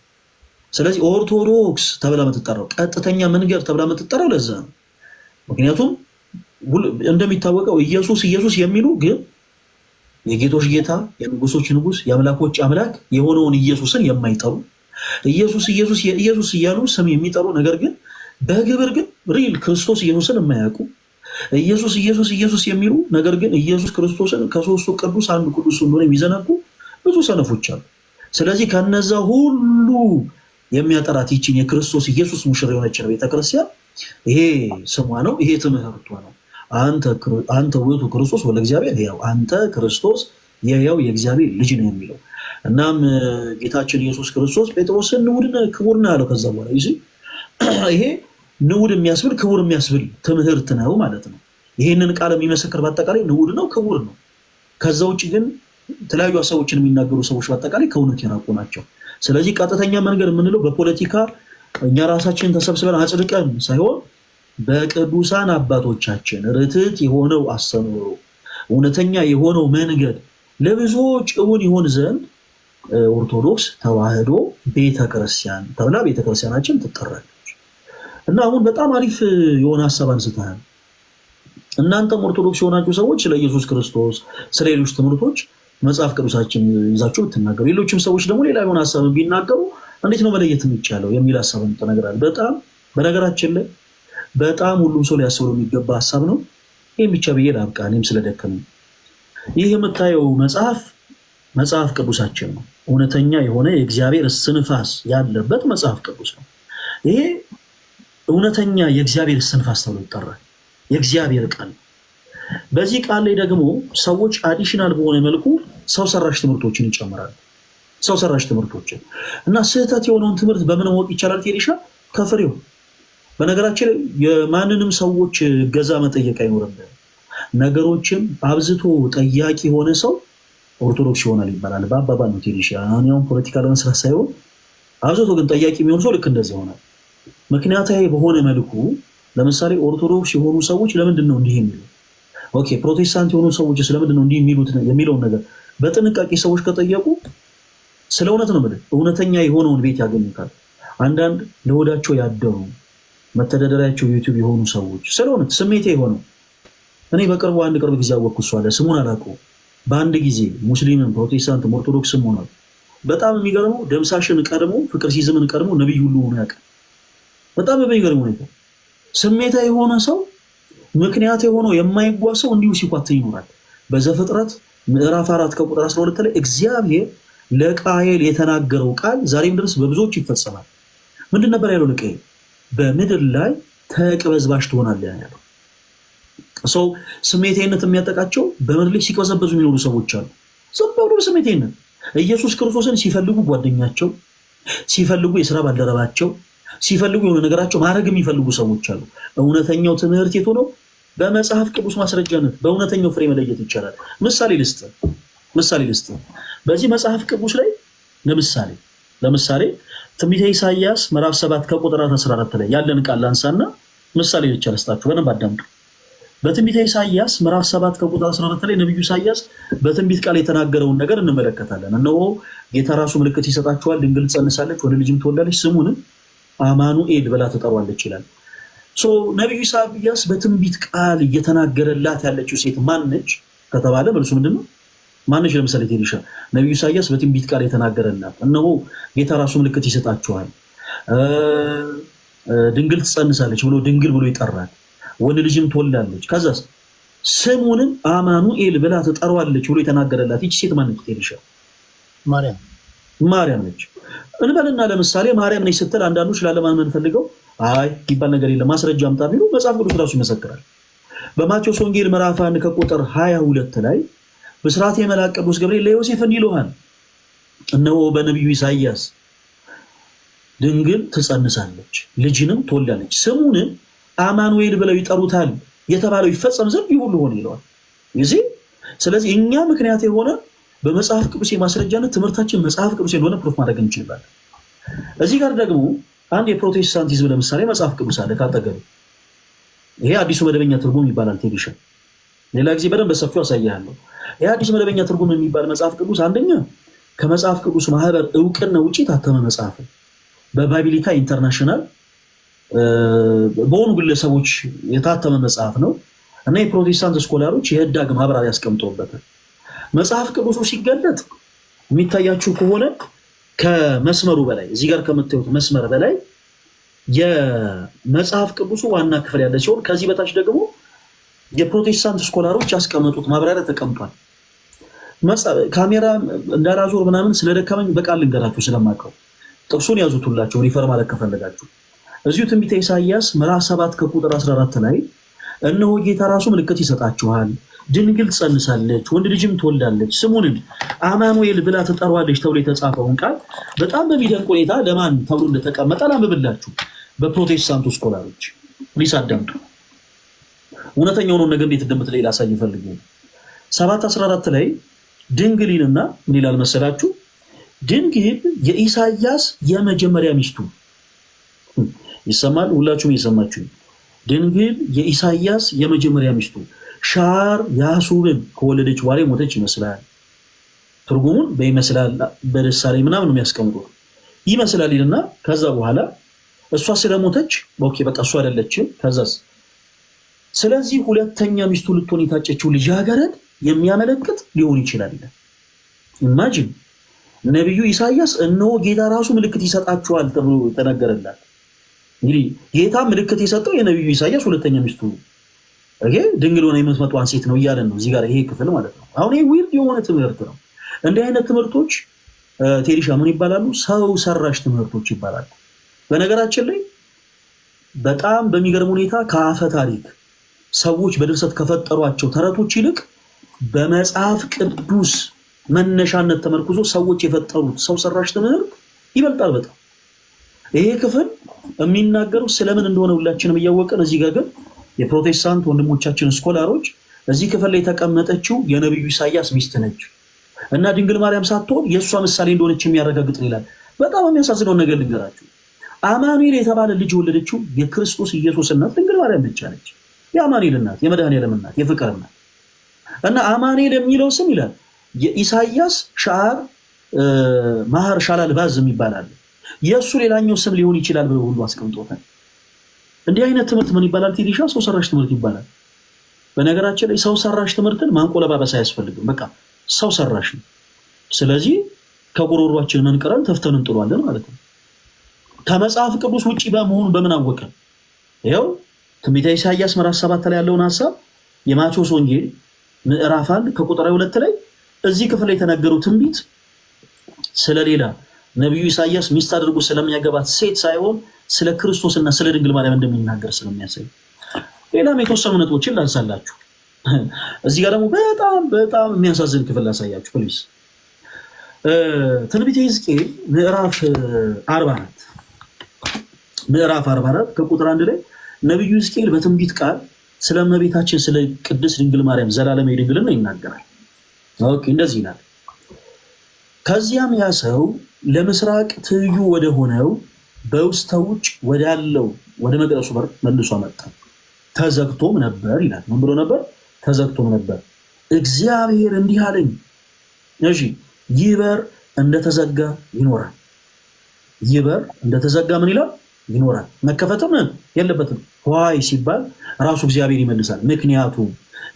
[SPEAKER 2] ስለዚህ ኦርቶዶክስ ተብላ የምትጠራው ቀጥተኛ መንገድ ተብላ የምትጠራው ለዛ ነው። ምክንያቱም እንደሚታወቀው ኢየሱስ ኢየሱስ የሚሉ ግን የጌቶች ጌታ የንጉሶች ንጉስ የአምላኮች አምላክ የሆነውን ኢየሱስን የማይጠሩ ኢየሱስ ኢየሱስ ኢየሱስ እያሉ ስም የሚጠሩ ነገር ግን በግብር ግን ሪል ክርስቶስ ኢየሱስን የማያውቁ ኢየሱስ ኢየሱስ ኢየሱስ የሚሉ ነገር ግን ኢየሱስ ክርስቶስን ከሶስቱ ቅዱስ አንዱ ቅዱስ እንደሆነ የሚዘነጉ ብዙ ሰነፎች አሉ። ስለዚህ ከነዛ ሁሉ የሚያጠራት ይችን የክርስቶስ ኢየሱስ ሙሽራ የሆነችን ቤተክርስቲያን ይሄ ስሟ ነው፣ ይሄ ትምህርቷ ነው። አንተ ውእቱ ክርስቶስ ወልደ እግዚአብሔር ሕያው፣ አንተ ክርስቶስ የሕያው የእግዚአብሔር ልጅ ነው የሚለው። እናም ጌታችን ኢየሱስ ክርስቶስ ጴጥሮስን ንዑድ ክቡር ነው ያለው። ከዛ በኋላ ይሄ ንዑድ የሚያስብል ክቡር የሚያስብል ትምህርት ነው ማለት ነው። ይሄንን ቃል የሚመሰክር በአጠቃላይ ንዑድ ነው፣ ክቡር ነው። ከዛ ውጭ ግን የተለያዩ ሀሳቦችን የሚናገሩ ሰዎች በአጠቃላይ ከእውነት የራቁ ናቸው። ስለዚህ ቀጥተኛ መንገድ የምንለው በፖለቲካ እኛ ራሳችን ተሰብስበን አጽድቀን ሳይሆን በቅዱሳን አባቶቻችን ርትዕት የሆነው አስተምህሮ እውነተኛ የሆነው መንገድ ለብዙዎች እውን ይሆን ዘንድ ኦርቶዶክስ ተዋህዶ ቤተክርስቲያን ተብላ ቤተክርስቲያናችን ትጠራለች። እና አሁን በጣም አሪፍ የሆነ ሀሳብ አንስተሃል። እናንተም ኦርቶዶክስ የሆናችሁ ሰዎች ስለ ኢየሱስ ክርስቶስ ስለ ሌሎች ትምህርቶች መጽሐፍ ቅዱሳችን ይዛችሁ ብትናገሩ፣ ሌሎችም ሰዎች ደግሞ ሌላ የሆነ ሀሳብን ቢናገሩ እንዴት ነው መለየት የሚቻለው የሚል ሀሳብን ተነግራል። በጣም በነገራችን ላይ በጣም ሁሉም ሰው ሊያስበው የሚገባ ሀሳብ ነው። ይህም ብቻ ብዬ ላብቃ፣ እኔም ስለደከመኝ። ይህ የምታየው መጽሐፍ ቅዱሳችን ነው። እውነተኛ የሆነ የእግዚአብሔር እስትንፋስ ያለበት መጽሐፍ ቅዱስ ነው። ይሄ እውነተኛ የእግዚአብሔር እስትንፋስ ተብሎ ይጠራል። የእግዚአብሔር ቃል። በዚህ ቃል ላይ ደግሞ ሰዎች አዲሽናል በሆነ መልኩ ሰው ሰራሽ ትምህርቶችን ይጨምራሉ። ሰው ሰራሽ ትምህርቶችን እና ስህተት የሆነውን ትምህርት በምን ማወቅ ይቻላል? ቴሪሻ ከፍሬው። በነገራችን የማንንም ሰዎች ገዛ መጠየቅ አይኖርብን። ነገሮችን አብዝቶ ጠያቂ የሆነ ሰው ኦርቶዶክስ ይሆናል ይባላል በአባባል ነው። ቴሪሻ አሁን ፖለቲካ ለመስራት ሳይሆን አብዝቶ ግን ጠያቂ የሚሆን ሰው ልክ እንደዚህ ይሆናል። ምክንያታዊ በሆነ መልኩ ለምሳሌ ኦርቶዶክስ የሆኑ ሰዎች ለምንድን ነው እንዲህ የሚሉ? ኦኬ ፕሮቴስታንት የሆኑ ሰዎች ስለምንድን ነው እንዲህ የሚሉት የሚለውን ነገር በጥንቃቄ ሰዎች ከጠየቁ ስለ እውነት ነው ማለት እውነተኛ የሆነውን ቤት ያገኙታል። አንዳንድ ለወዳቸው ያደሩ መተዳደሪያቸው ዩቲዩብ የሆኑ ሰዎች ስለ እውነት ስሜቴ የሆነው እኔ በቅርቡ አንድ ቅርብ ጊዜ አወቅኩ። እሷ አለ ስሙን አላውቀውም። በአንድ ጊዜ ሙስሊምም ፕሮቴስታንትም ኦርቶዶክስም ሆኗል። በጣም የሚገርመው ደምሳሽን ቀድሞ ፍቅር ሲዝምን ቀድሞ ነብይ ሁሉ ሆኖ ያውቃል። በጣም በሚገርም ሁኔታ ስሜታ የሆነ ሰው ምክንያት የሆነው የማይጓዝ ሰው እንዲሁ ሲኳትን ይኖራል። በዘፍጥረት ምዕራፍ 4 ከቁጥር 12 ላይ እግዚአብሔር ለቃየል የተናገረው ቃል ዛሬም ድረስ በብዙዎች ይፈጸማል። ምንድን ነበር ያለው ለቃየል? በምድር ላይ ተቅበዝባዥ ትሆናለህ ያለው። ሰው ስሜታዊነት የሚያጠቃቸው በምድር ላይ ሲቀበዘበዙ የሚኖሩ ሰዎች አሉ። ዝም ብሎ ስሜታዊነት ኢየሱስ ክርስቶስን ሲፈልጉ ጓደኛቸው፣ ሲፈልጉ የሥራ ባልደረባቸው፣ ሲፈልጉ የሆነ ነገራቸው ማድረግ የሚፈልጉ ሰዎች አሉ። እውነተኛው ትምህርት የቱ ነው? በመጽሐፍ ቅዱስ ማስረጃነት በእውነተኛው ፍሬ መለየት ይቻላል። ምሳሌ ልስጥ። በዚህ መጽሐፍ ቅዱስ ላይ ለምሳሌ ትንቢተ ኢሳይያስ ምዕራፍ 7 ከቁጥር 14 ላይ ያለን ቃል አንሳና ምሳሌ ብቻ ልስጣችሁ፣ በደንብ አዳምጡ። በትንቢተ ኢሳይያስ ምዕራፍ 7 ከቁጥር 14 ላይ ነብዩ ኢሳይያስ በትንቢት ቃል የተናገረውን ነገር እንመለከታለን። እነሆ ጌታ ራሱ ምልክት ይሰጣችኋል፣ ድንግል ትጸንሳለች፣ ወንድ ልጅም ትወልዳለች፣ ስሙንም አማኑኤል ብላ ትጠራዋለች ይላል። ነብዩ ኢሳይያስ በትንቢት ቃል እየተናገረላት ያለችው ሴት ማነች ከተባለ መልሱ ምንድነው? ማነች? ለምሳሌ ቴሪሻ ነብዩ ኢሳይያስ በትንቢት ቃል የተናገረላት እነሆ ጌታ ራሱ ምልክት ይሰጣችኋል፣ ድንግል ትጸንሳለች ብሎ ድንግል ብሎ ይጠራል፣ ወንድ ልጅም ትወልዳለች፣ ከዛስ ስሙንም አማኑኤል ብላ ትጠራዋለች ብሎ የተናገረላት ይህች ሴት ማነች? ቴሪሻ ማርያም ነች እንበልና ለምሳሌ ማርያም ነች ስትል አንዳንዶች ላለማመን ፈልገው አይ ይባል ነገር የለም ማስረጃ አምጣ ቢሉ መጽሐፍ ቅዱስ ራሱ ይመሰክራል። በማቴዎስ ወንጌል ምዕራፍ 1 ከቁጥር 22 ላይ ብስራት የመልአክ ቅዱስ ገብርኤል ለዮሴፍ እንዲህ ይለዋል፣ እነሆ በነቢዩ ኢሳይያስ ድንግል ትጸንሳለች፣ ልጅንም ትወልዳለች፣ ስሙንም አማኑኤል ብለው ይጠሩታል የተባለው ይፈጸም ዘንድ ይህ ሁሉ ሆነ ይለዋል። እዚህ ስለዚህ እኛ ምክንያት የሆነ በመጽሐፍ ቅዱስ የማስረጃነት ትምህርታችን መጽሐፍ ቅዱስ እንደሆነ ፕሩፍ ማድረግ እንችላለን። እዚህ ጋር ደግሞ አንድ የፕሮቴስታንቲዝም ለምሳሌ መጽሐፍ ቅዱስ አለ ካጠገቡ። ይሄ አዲሱ መደበኛ ትርጉም ይባላል። ቴዲሻ ሌላ ጊዜ በደንብ በሰፊው አሳያለሁ። ይሄ አዲሱ መደበኛ ትርጉም የሚባል መጽሐፍ ቅዱስ አንደኛ ከመጽሐፍ ቅዱስ ማህበር እውቅና ውጪ ታተመ መጽሐፍ በባቢሊካ ኢንተርናሽናል በሆኑ ግለሰቦች የታተመ መጽሐፍ ነው እና የፕሮቴስታንት ስኮላሮች የህዳግ ማብራሪያ ያስቀምጠውበታል። መጽሐፍ ቅዱሱ ሲገለጥ የሚታያችሁ ከሆነ ከመስመሩ በላይ እዚህ ጋር ከምታዩት መስመር በላይ የመጽሐፍ ቅዱሱ ዋና ክፍል ያለ ሲሆን ከዚህ በታች ደግሞ የፕሮቴስታንት ስኮላሮች ያስቀመጡት ማብራሪያ ተቀምጧል። ካሜራ እንዳላዞር ምናምን ስለደከመኝ በቃል ልንገራችሁ ስለማውቀው ጥቅሱን ያዙትላችሁ ሪፈር ማለት ከፈለጋችሁ እዚሁ ትንቢተ ኢሳይያስ ምዕራፍ 7 ከቁጥር 14 ላይ እነሆ ጌታ ራሱ ምልክት ይሰጣችኋል፣ ድንግል ትጸንሳለች፣ ወንድ ልጅም ትወልዳለች፣ ስሙንም አማኑኤል ብላ ትጠራዋለች ተብሎ የተጻፈውን ቃል በጣም በሚደንቅ ሁኔታ ለማን ተብሎ እንደተቀመጠ ላንብብላችሁ። በፕሮቴስታንቱ ስኮላሮች ሊሳዳምጡ እውነተኛውን ነገር እንዴት እንደምትለይ ላሳይ ፈልጌ 7:14 ላይ ድንግሊንና ምን ይላል መሰላችሁ? ድንግል የኢሳይያስ የመጀመሪያ ሚስቱ ይሰማል። ሁላችሁም እየሰማችሁ ድንግል የኢሳይያስ የመጀመሪያ ሚስቱ ሻር ያሱብን ከወለደች በኋላ ሞተች ይመስላል። ትርጉሙን በይመስላል በደሳሌ ምናምን ነው የሚያስቀምጡት። ይመስላል ይልና ከዛ በኋላ እሷ ስለሞተች ኦኬ በቃ እሷ አይደለችም። ከዛስ ስለዚህ ሁለተኛ ሚስቱ ልትሆን የታጨችው ልጃገረድ የሚያመለክት ሊሆን ይችላል ይላል። ኢማጂን ነብዩ ኢሳይያስ እነሆ ጌታ ራሱ ምልክት ይሰጣችኋል ተብሎ ተነገረላት። እንግዲህ ጌታ ምልክት የሰጠው የነብዩ ኢሳይያስ ሁለተኛ ሚስቱ ድንግል ሆና የምትመጣዋን ሴት ነው እያለን ነው እዚህ ጋር ይሄ ክፍል ማለት ነው። አሁን ይሄ ዊርድ የሆነ ትምህርት ነው። እንዲህ አይነት ትምህርቶች ቴሪሻ ምን ይባላሉ? ሰው ሰራሽ ትምህርቶች ይባላሉ። በነገራችን ላይ በጣም በሚገርም ሁኔታ ከአፈ ታሪክ ሰዎች በድርሰት ከፈጠሯቸው ተረቶች ይልቅ በመጽሐፍ ቅዱስ መነሻነት ተመርኩዞ ሰዎች የፈጠሩት ሰው ሰራሽ ትምህርት ይበልጣል በጣም። ይሄ ክፍል የሚናገረው ስለምን እንደሆነ ሁላችንም እያወቀን እዚህ ጋር ግን የፕሮቴስታንት ወንድሞቻችን ስኮላሮች እዚህ ክፍል ላይ የተቀመጠችው የነብዩ ኢሳይያስ ሚስት ነች እና ድንግል ማርያም ሳትሆን የእሷ ምሳሌ እንደሆነች የሚያረጋግጥ ይላል። በጣም የሚያሳዝነው ነገር ልንገራችሁ። አማኑኤል የተባለ ልጅ የወለደችው የክርስቶስ ኢየሱስ እናት ድንግል ማርያም ብቻ ነች። የአማኑኤል እናት፣ የመድኃኔዓለም እናት፣ የፍቅር እናት እና አማኑኤል የሚለው ስም ይላል የኢሳይያስ ሻር ማህር ሻላል ባዝ ይባላል። የእሱ ሌላኛው ስም ሊሆን ይችላል ብለው ሁሉ አስቀምጦታል። እንዲህ አይነት ትምህርት ምን ይባላል? ቴዲሻ ሰው ሰራሽ ትምህርት ይባላል። በነገራችን ላይ ሰው ሰራሽ ትምህርትን ማንቆለባበስ አያስፈልግም። በቃ ሰው ሰራሽ ነው። ስለዚህ ከጉሮሯችን መንቀረን ተፍተን እንጥሏለን ማለት ነው። ከመጽሐፍ ቅዱስ ውጪ በመሆኑ በምን አወቀን? ይኸው ትንቢተ ኢሳይያስ ምዕራፍ 7 ላይ ያለውን ሐሳብ የማቴዎስ ወንጌል ምዕራፍ 1 ከቁጥር 2 ላይ እዚህ ክፍል ላይ የተነገረው ትንቢት ስለሌላ ነብዩ ኢሳይያስ ሚስት አድርጎ ስለሚያገባት ሴት ሳይሆን ስለ ክርስቶስና ስለ ድንግል ማርያም እንደሚናገር ስለሚያሳይ ሌላም የተወሰኑ ነጥቦችን ላንሳላችሁ። እዚህ ጋር ደግሞ በጣም የሚያሳዝን ክፍል ላሳያችሁ ፕሊዝ። ትንቢተ ሕዝቅኤል ምዕራፍ 44 ከቁጥር 1 ላይ ነብዩ ሕዝቅኤል በትንቢት ቃል ስለ እመቤታችን ስለ ቅድስት ድንግል ማርያም ዘላለማዊ ድንግልና ይናገራል። ኦኬ እንደዚህ ይላል። ከዚያም ያ ሰው ለምስራቅ ትይዩ ወደ ሆነው በውስተ ውጭ ወዳለው ወደ መቅደሱ በር መልሶ መጣ። ተዘግቶም ነበር ይላል። ምን ብሎ ነበር? ተዘግቶም ነበር። እግዚአብሔር እንዲህ አለኝ። እሺ ይህ በር እንደተዘጋ ይኖራል። ይህ በር እንደተዘጋ ምን ይላል? ይኖራል። መከፈትም የለበትም። ዋይ ሲባል ራሱ እግዚአብሔር ይመልሳል። ምክንያቱም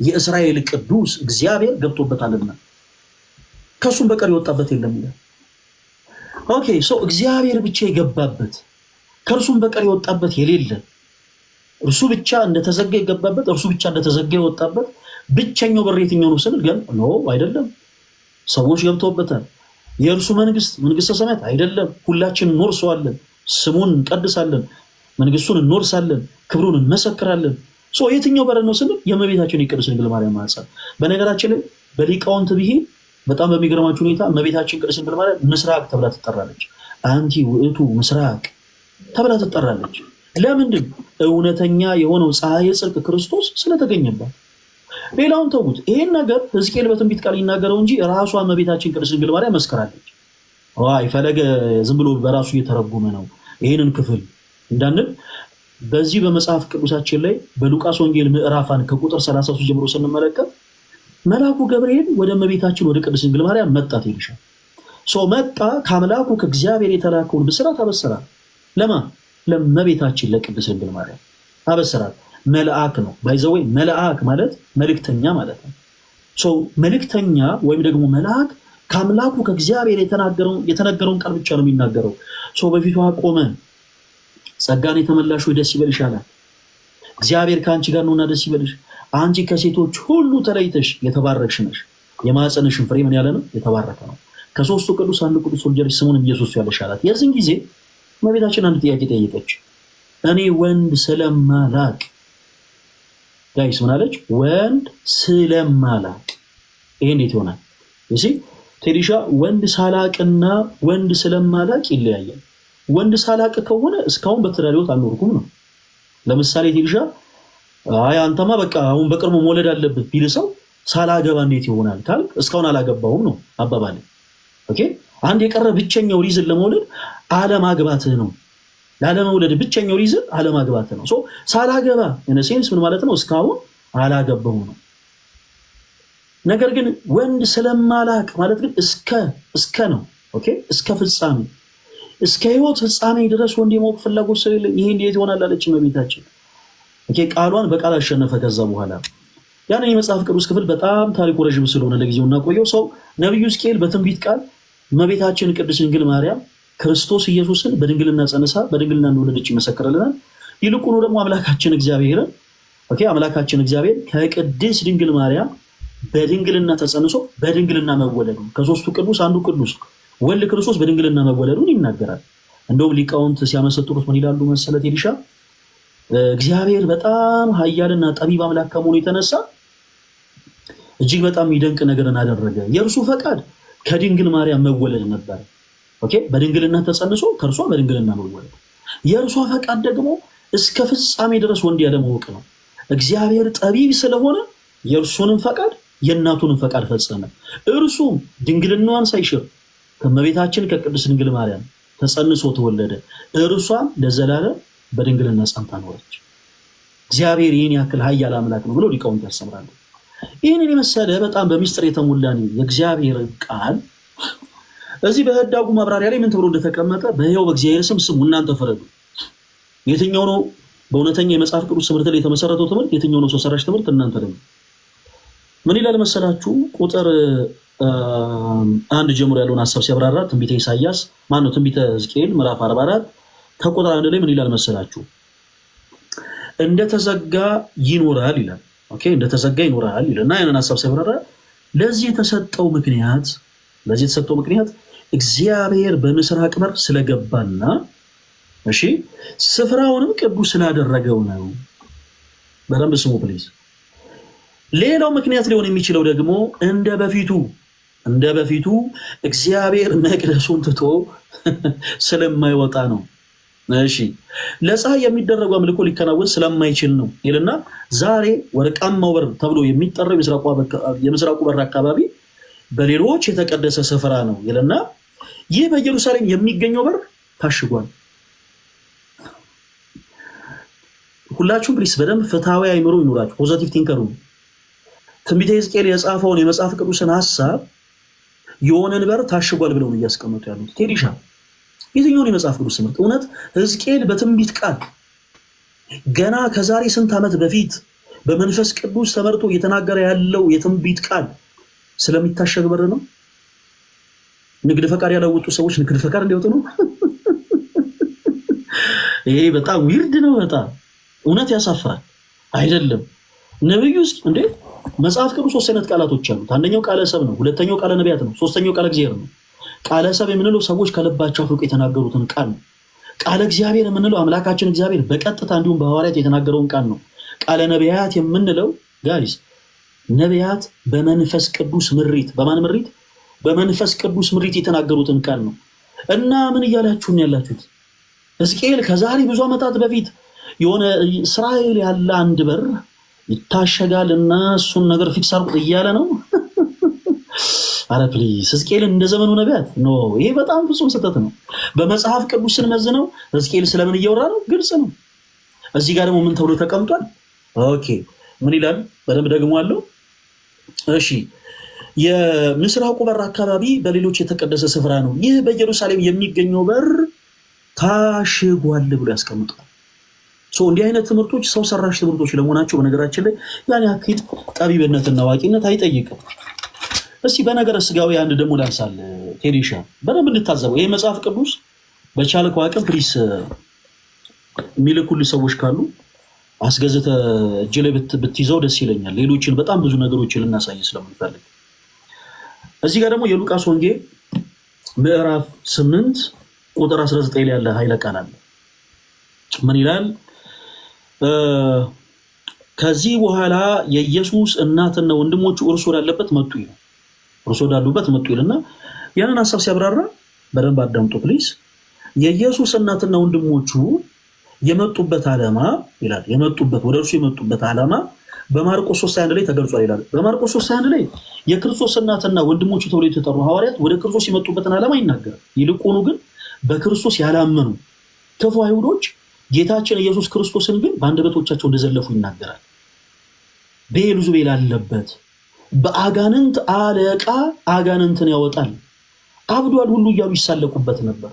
[SPEAKER 2] የእስራኤል ቅዱስ እግዚአብሔር ገብቶበታልና ከሱም በቀር የወጣበት የለም ይላል። ኦኬ ሶ እግዚአብሔር ብቻ የገባበት ከእርሱም በቀር የወጣበት የሌለ እርሱ ብቻ እንደተዘጋ የገባበት እርሱ ብቻ እንደተዘጋ የወጣበት ብቸኛው በር የትኛው ነው ስንል ግን ኖ አይደለም። ሰዎች ገብተውበታል። የእርሱ መንግስተ ሰማያት አይደለም። ሁላችን እንወርሰዋለን፣ ስሙን እንቀድሳለን፣ መንግስቱን እንወርሳለን፣ ክብሩን እንመሰክራለን። ሶ የትኛው በር ነው ስንል የእመቤታችን የቅድስት ድንግል ማርያም ማኅፀን። በነገራችን ላይ በሊቃውንት ብሂል በጣም በሚገርማችሁ ሁኔታ እመቤታችን ቅድስት ድንግል ማርያም ምስራቅ ተብላ ትጠራለች። አንቲ ውእቱ ምስራቅ ተብላ ትጠራለች። ለምንድን? እውነተኛ የሆነው ፀሐየ ጽድቅ ክርስቶስ ስለተገኘባት። ሌላውን ተውት። ይሄን ነገር ሕዝቅኤል በትንቢት ቃል ይናገረው እንጂ ራሷ እመቤታችን ቅድስት ድንግል ማርያም መስከራለች። ዋይ ፈለገ ዝም ብሎ በራሱ እየተረጎመ ነው ይህንን ክፍል እንዳንል በዚህ በመጽሐፍ ቅዱሳችን ላይ በሉቃስ ወንጌል ምዕራፍ 1 ከቁጥር 33 ጀምሮ ስንመለከት መልአኩ ገብርኤል ወደ እመቤታችን ወደ ቅድስት ድንግል ማርያም መጣት ይልሻል። መጣ ከአምላኩ ከእግዚአብሔር የተላከውን ብስራት አበሰራት። ለማ ለእመቤታችን ለቅድስት ድንግል ማርያም አበሰራት። መልአክ ነው ባይዘወይ መልአክ ማለት መልእክተኛ ማለት ነው። መልእክተኛ ወይም ደግሞ መልአክ ከአምላኩ ከእግዚአብሔር የተነገረውን ቃል ብቻ ነው የሚናገረው። በፊቷ ቆመ። ጸጋን የተመላሽ ሆይ ደስ ይበልሽ አላት። እግዚአብሔር ከአንቺ ጋር ነውና ደስ ይበልሽ፣ አንቺ ከሴቶች ሁሉ ተለይተሽ የተባረክሽ ነሽ፣ የማኅፀንሽን ፍሬ ምን ያለ ነው? የተባረከ ነው። ከሦስቱ ቅዱስ አንዱ ቅዱስ ወልደሽ ስሙንም ኢየሱስ ያለሽ አላት። የዚህን ጊዜ እመቤታችን አንድ ጥያቄ ጠየቀች። እኔ ወንድ ስለማላቅ ጋይስ ምን አለች? ወንድ ስለማላቅ። ይሄ እንዴት ይሆናል? እሺ ቴዲሻ ወንድ ሳላቅና ወንድ ስለማላቅ ይለያያል። ወንድ ሳላቅ ከሆነ እስካሁን በትዳር ሕይወት አልኖርኩም ነው። ለምሳሌ ቴዲሻ አይ አንተማ በቃ አሁን በቅርቡ መውለድ አለብህ ቢል ሰው ሳላገባ እንዴት ይሆናል ካልክ እስካሁን አላገባሁም ነው አባባል። ኦኬ አንድ የቀረ ብቸኛው ሪዝን ለመውለድ አለማግባትህ ነው። ላለመውለድ ብቸኛው ሪዝን አለማግባትህ ነው። ሳላገባ ሴንስ ምን ማለት ነው? እስካሁን አላገባሁ ነው። ነገር ግን ወንድ ስለማላቅ ማለት ግን እስከ ነው። ኦኬ እስከ ፍጻሜ እስከ ሕይወት ፍጻሜ ድረስ ወንድ የማወቅ ፍላጎት ስለሌለ ይሄ እንዴት ይሆናል አለች እመቤታችን። ኦኬ ቃሏን በቃል አሸነፈ። ከዛ በኋላ ያንን የመጽሐፍ ቅዱስ ክፍል በጣም ታሪኩ ረዥም ስለሆነ ለጊዜው እናቆየው። ነቢዩ ሕዝቅኤል በትንቢት ቃል እመቤታችን ቅድስት ድንግል ማርያም ክርስቶስ ኢየሱስን በድንግልና ጸንሳ በድንግልና እንደወለደች ይመሰክርልናል። ይልቁኑ ደግሞ አምላካችን እግዚአብሔር ከቅድስት ድንግል ማርያም በድንግልና ተጸንሶ በድንግልና መወለዱ ከሦስቱ ቅዱስ አንዱ ቅዱስ ወልድ ክርስቶስ በድንግልና መወለዱን ይናገራል። እንደውም ሊቃውንት ሲያመሰጥሩት ምን ይላሉ መሰለት ኤሊሻ? እግዚአብሔር በጣም ኃያልና ጠቢብ አምላክ ከመሆኑ የተነሳ እጅግ በጣም የሚደንቅ ነገርን አደረገ። የእርሱ ፈቃድ ከድንግል ማርያም መወለድ ነበር። ኦኬ በድንግልና ተጸንሶ ከእርሷ በድንግልና መወለድ። የእርሷ ፈቃድ ደግሞ እስከ ፍጻሜ ድረስ ወንድ ያለማወቅ ነው። እግዚአብሔር ጠቢብ ስለሆነ የእርሱንም ፈቃድ የእናቱንም ፈቃድ ፈጸመ። እርሱም ድንግልናዋን ሳይሽር ከእመቤታችን ከቅድስት ድንግል ማርያም ተጸንሶ ተወለደ። እርሷም ለዘላለም በድንግልና ጸንታ ኖረች። እግዚአብሔር ይህን ያክል ኃያል አምላክ ነው ብሎ ሊቃውንት ያስተምራሉ። ይህንን የመሰለ በጣም በሚስጥር የተሞላ የእግዚአብሔር ቃል እዚህ በህዳጉ ማብራሪያ ላይ ምን ተብሎ እንደተቀመጠ በሕያው በእግዚአብሔር ስም ስሙ፣ እናንተ ፍረዱ። የትኛው ነው በእውነተኛ የመጽሐፍ ቅዱስ ትምህርት ላይ የተመሰረተው ትምህርት? የትኛው ነው ሰው ሰራሽ ትምህርት? እናንተ ደግሞ ምን ይላል መሰላችሁ? ቁጥር 1 ጀምሮ ያለውን ሐሳብ ሲያብራራ ትንቢተ ኢሳይያስ ትንቢተ ሕዝቅኤል ምዕራፍ 44 ከቁጥር 1 ላይ ምን ይላል መሰላችሁ? እንደተዘጋ ይኖራል ይላል። ኦኬ እንደተዘጋ ይኖራል ይላልና ያንን ሐሳብ ሲያብራራ ለዚህ የተሰጠው ምክንያት እግዚአብሔር በምስራቅ በር ስለገባና እሺ ስፍራውንም ቅዱስ ስላደረገው ነው። በደንብ ስሙ ፕሊዝ። ሌላው ምክንያት ሊሆን የሚችለው ደግሞ እንደ በፊቱ እግዚአብሔር መቅደሱን ትቶ ስለማይወጣ ነው። እሺ ለፀሐይ የሚደረገው አምልኮ ሊከናወን ስለማይችል ነው ይልና ዛሬ ወርቃማው በር ተብሎ የሚጠራው የምስራቁ በር አካባቢ በሌሎች የተቀደሰ ስፍራ ነው ይልና ይህ በኢየሩሳሌም የሚገኘው በር ታሽጓል። ሁላችሁም ፕሊስ በደንብ ፍትሃዊ አይምሮ ይኖራችሁ፣ ፖዚቲቭ ቲንከሩ። ትንቢተ ሕዝቅኤል የጻፈውን የመጽሐፍ ቅዱስን ሐሳብ የሆነን በር ታሽጓል ብለው ነው እያስቀመጡ ያሉት። ቴዲሻ የትኛውን የመጽሐፍ ቅዱስ ትምህርት እውነት ሕዝቅኤል በትንቢት ቃል ገና ከዛሬ ስንት ዓመት በፊት በመንፈስ ቅዱስ ተመርቶ እየተናገረ ያለው የትንቢት ቃል ስለሚታሸግ በር ነው? ንግድ ፈቃድ ያላወጡ ሰዎች ንግድ ፈቃድ እንዲወጡ ነው? ይሄ በጣም ዊርድ ነው። በጣም እውነት ያሳፍራል። አይደለም ነብዩ ውስጥ እንዴ መጽሐፍ ቅዱስ 3 አይነት ቃላቶች አሉት። አንደኛው ቃለ ሰብ ነው፣ ሁለተኛው ቃለ ነቢያት ነው፣ ሶስተኛው ቃለ እግዚአብሔር ነው። ቃለ ሰብ የምንለው ሰዎች ከልባቸው አፍልቀው የተናገሩትን ቃል ነው። ቃለ እግዚአብሔር የምንለው አምላካችን እግዚአብሔር በቀጥታ እንዲሁም በሐዋርያት የተናገረውን ቃል ነው። ቃለ ነቢያት የምንለው ጋይስ ነቢያት በመንፈስ ቅዱስ ምሪት፣ በማን ምሪት? በመንፈስ ቅዱስ ምሪት የተናገሩትን ቃል ነው። እና ምን እያላችሁን ያላችሁት? ሕዝቅኤል ከዛሬ ብዙ ዓመታት በፊት የሆነ እስራኤል ያለ አንድ በር ይታሸጋል እና እሱን ነገር ፊክስ አድርጉት እያለ ነው። አረ ፕሊዝ ሕዝቅኤል እንደ ዘመኑ ነቢያት ኖ፣ ይሄ በጣም ፍጹም ስህተት ነው። በመጽሐፍ ቅዱስ ስንመዝነው ሕዝቅኤል ስለምን እያወራ ነው? ግልጽ ነው። እዚህ ጋር ደግሞ ምን ተብሎ ተቀምጧል? ኦኬ ምን ይላል? በደንብ ደግሞ አለው። እሺ የምስራቁ በር አካባቢ በሌሎች የተቀደሰ ስፍራ ነው፣ ይህ በኢየሩሳሌም የሚገኘው በር ታሽጓል ብሎ ያስቀምጣል። እንዲህ አይነት ትምህርቶች ሰው ሰራሽ ትምህርቶች ለመሆናቸው በነገራችን ላይ ያን ያክል ጠቢብነትና አዋቂነት አይጠይቅም። እስቲ በነገረ ስጋዊ አንድ ደግሞ ላንሳል። ቴዲሻ በደንብ እንድታዘበው ይህ መጽሐፍ ቅዱስ በቻልከው አቅም ፕሊስ የሚልኩልህ ሰዎች ካሉ አስገዝተ እጅ ላይ ብትይዘው ደስ ይለኛል። ሌሎችን በጣም ብዙ ነገሮችን ልናሳይ ስለምንፈልግ እዚህ ጋር ደግሞ የሉቃስ ወንጌል ምዕራፍ 8 ቁጥር 19 ላይ ያለ ኃይለ ቃል አለ። ምን ይላል? ከዚህ በኋላ የኢየሱስ እናትና ወንድሞቹ እርሱ ወዳለበት መጡ ይላል። እርሱ ወዳሉበት መጡ ይልና ያንን ሐሳብ ሲያብራራ በደንብ አዳምጡ ፕሊዝ። የኢየሱስ እናትና ወንድሞቹ የመጡበት ዓላማ ይላል፣ የመጡበት ወደ እርሱ የመጡበት ዓላማ በማርቆስ 3:21 ላይ ተገልጿል ይላል። በማርቆስ 3:21 ላይ የክርስቶስ እናትና ወንድሞቹ ተብለው የተጠሩ ሐዋርያት ወደ ክርስቶስ የመጡበትን ዓላማ ይናገራል። ይልቁኑ ግን በክርስቶስ ያላመኑ ክፉ አይሁዶች ጌታችን ኢየሱስ ክርስቶስን ግን በአንደበቶቻቸው እንደዘለፉ ይናገራል። ቤልዙቤል አለበት፣ በአጋንንት አለቃ አጋንንትን ያወጣል፣ አብዷል ሁሉ እያሉ ይሳለቁበት ነበር።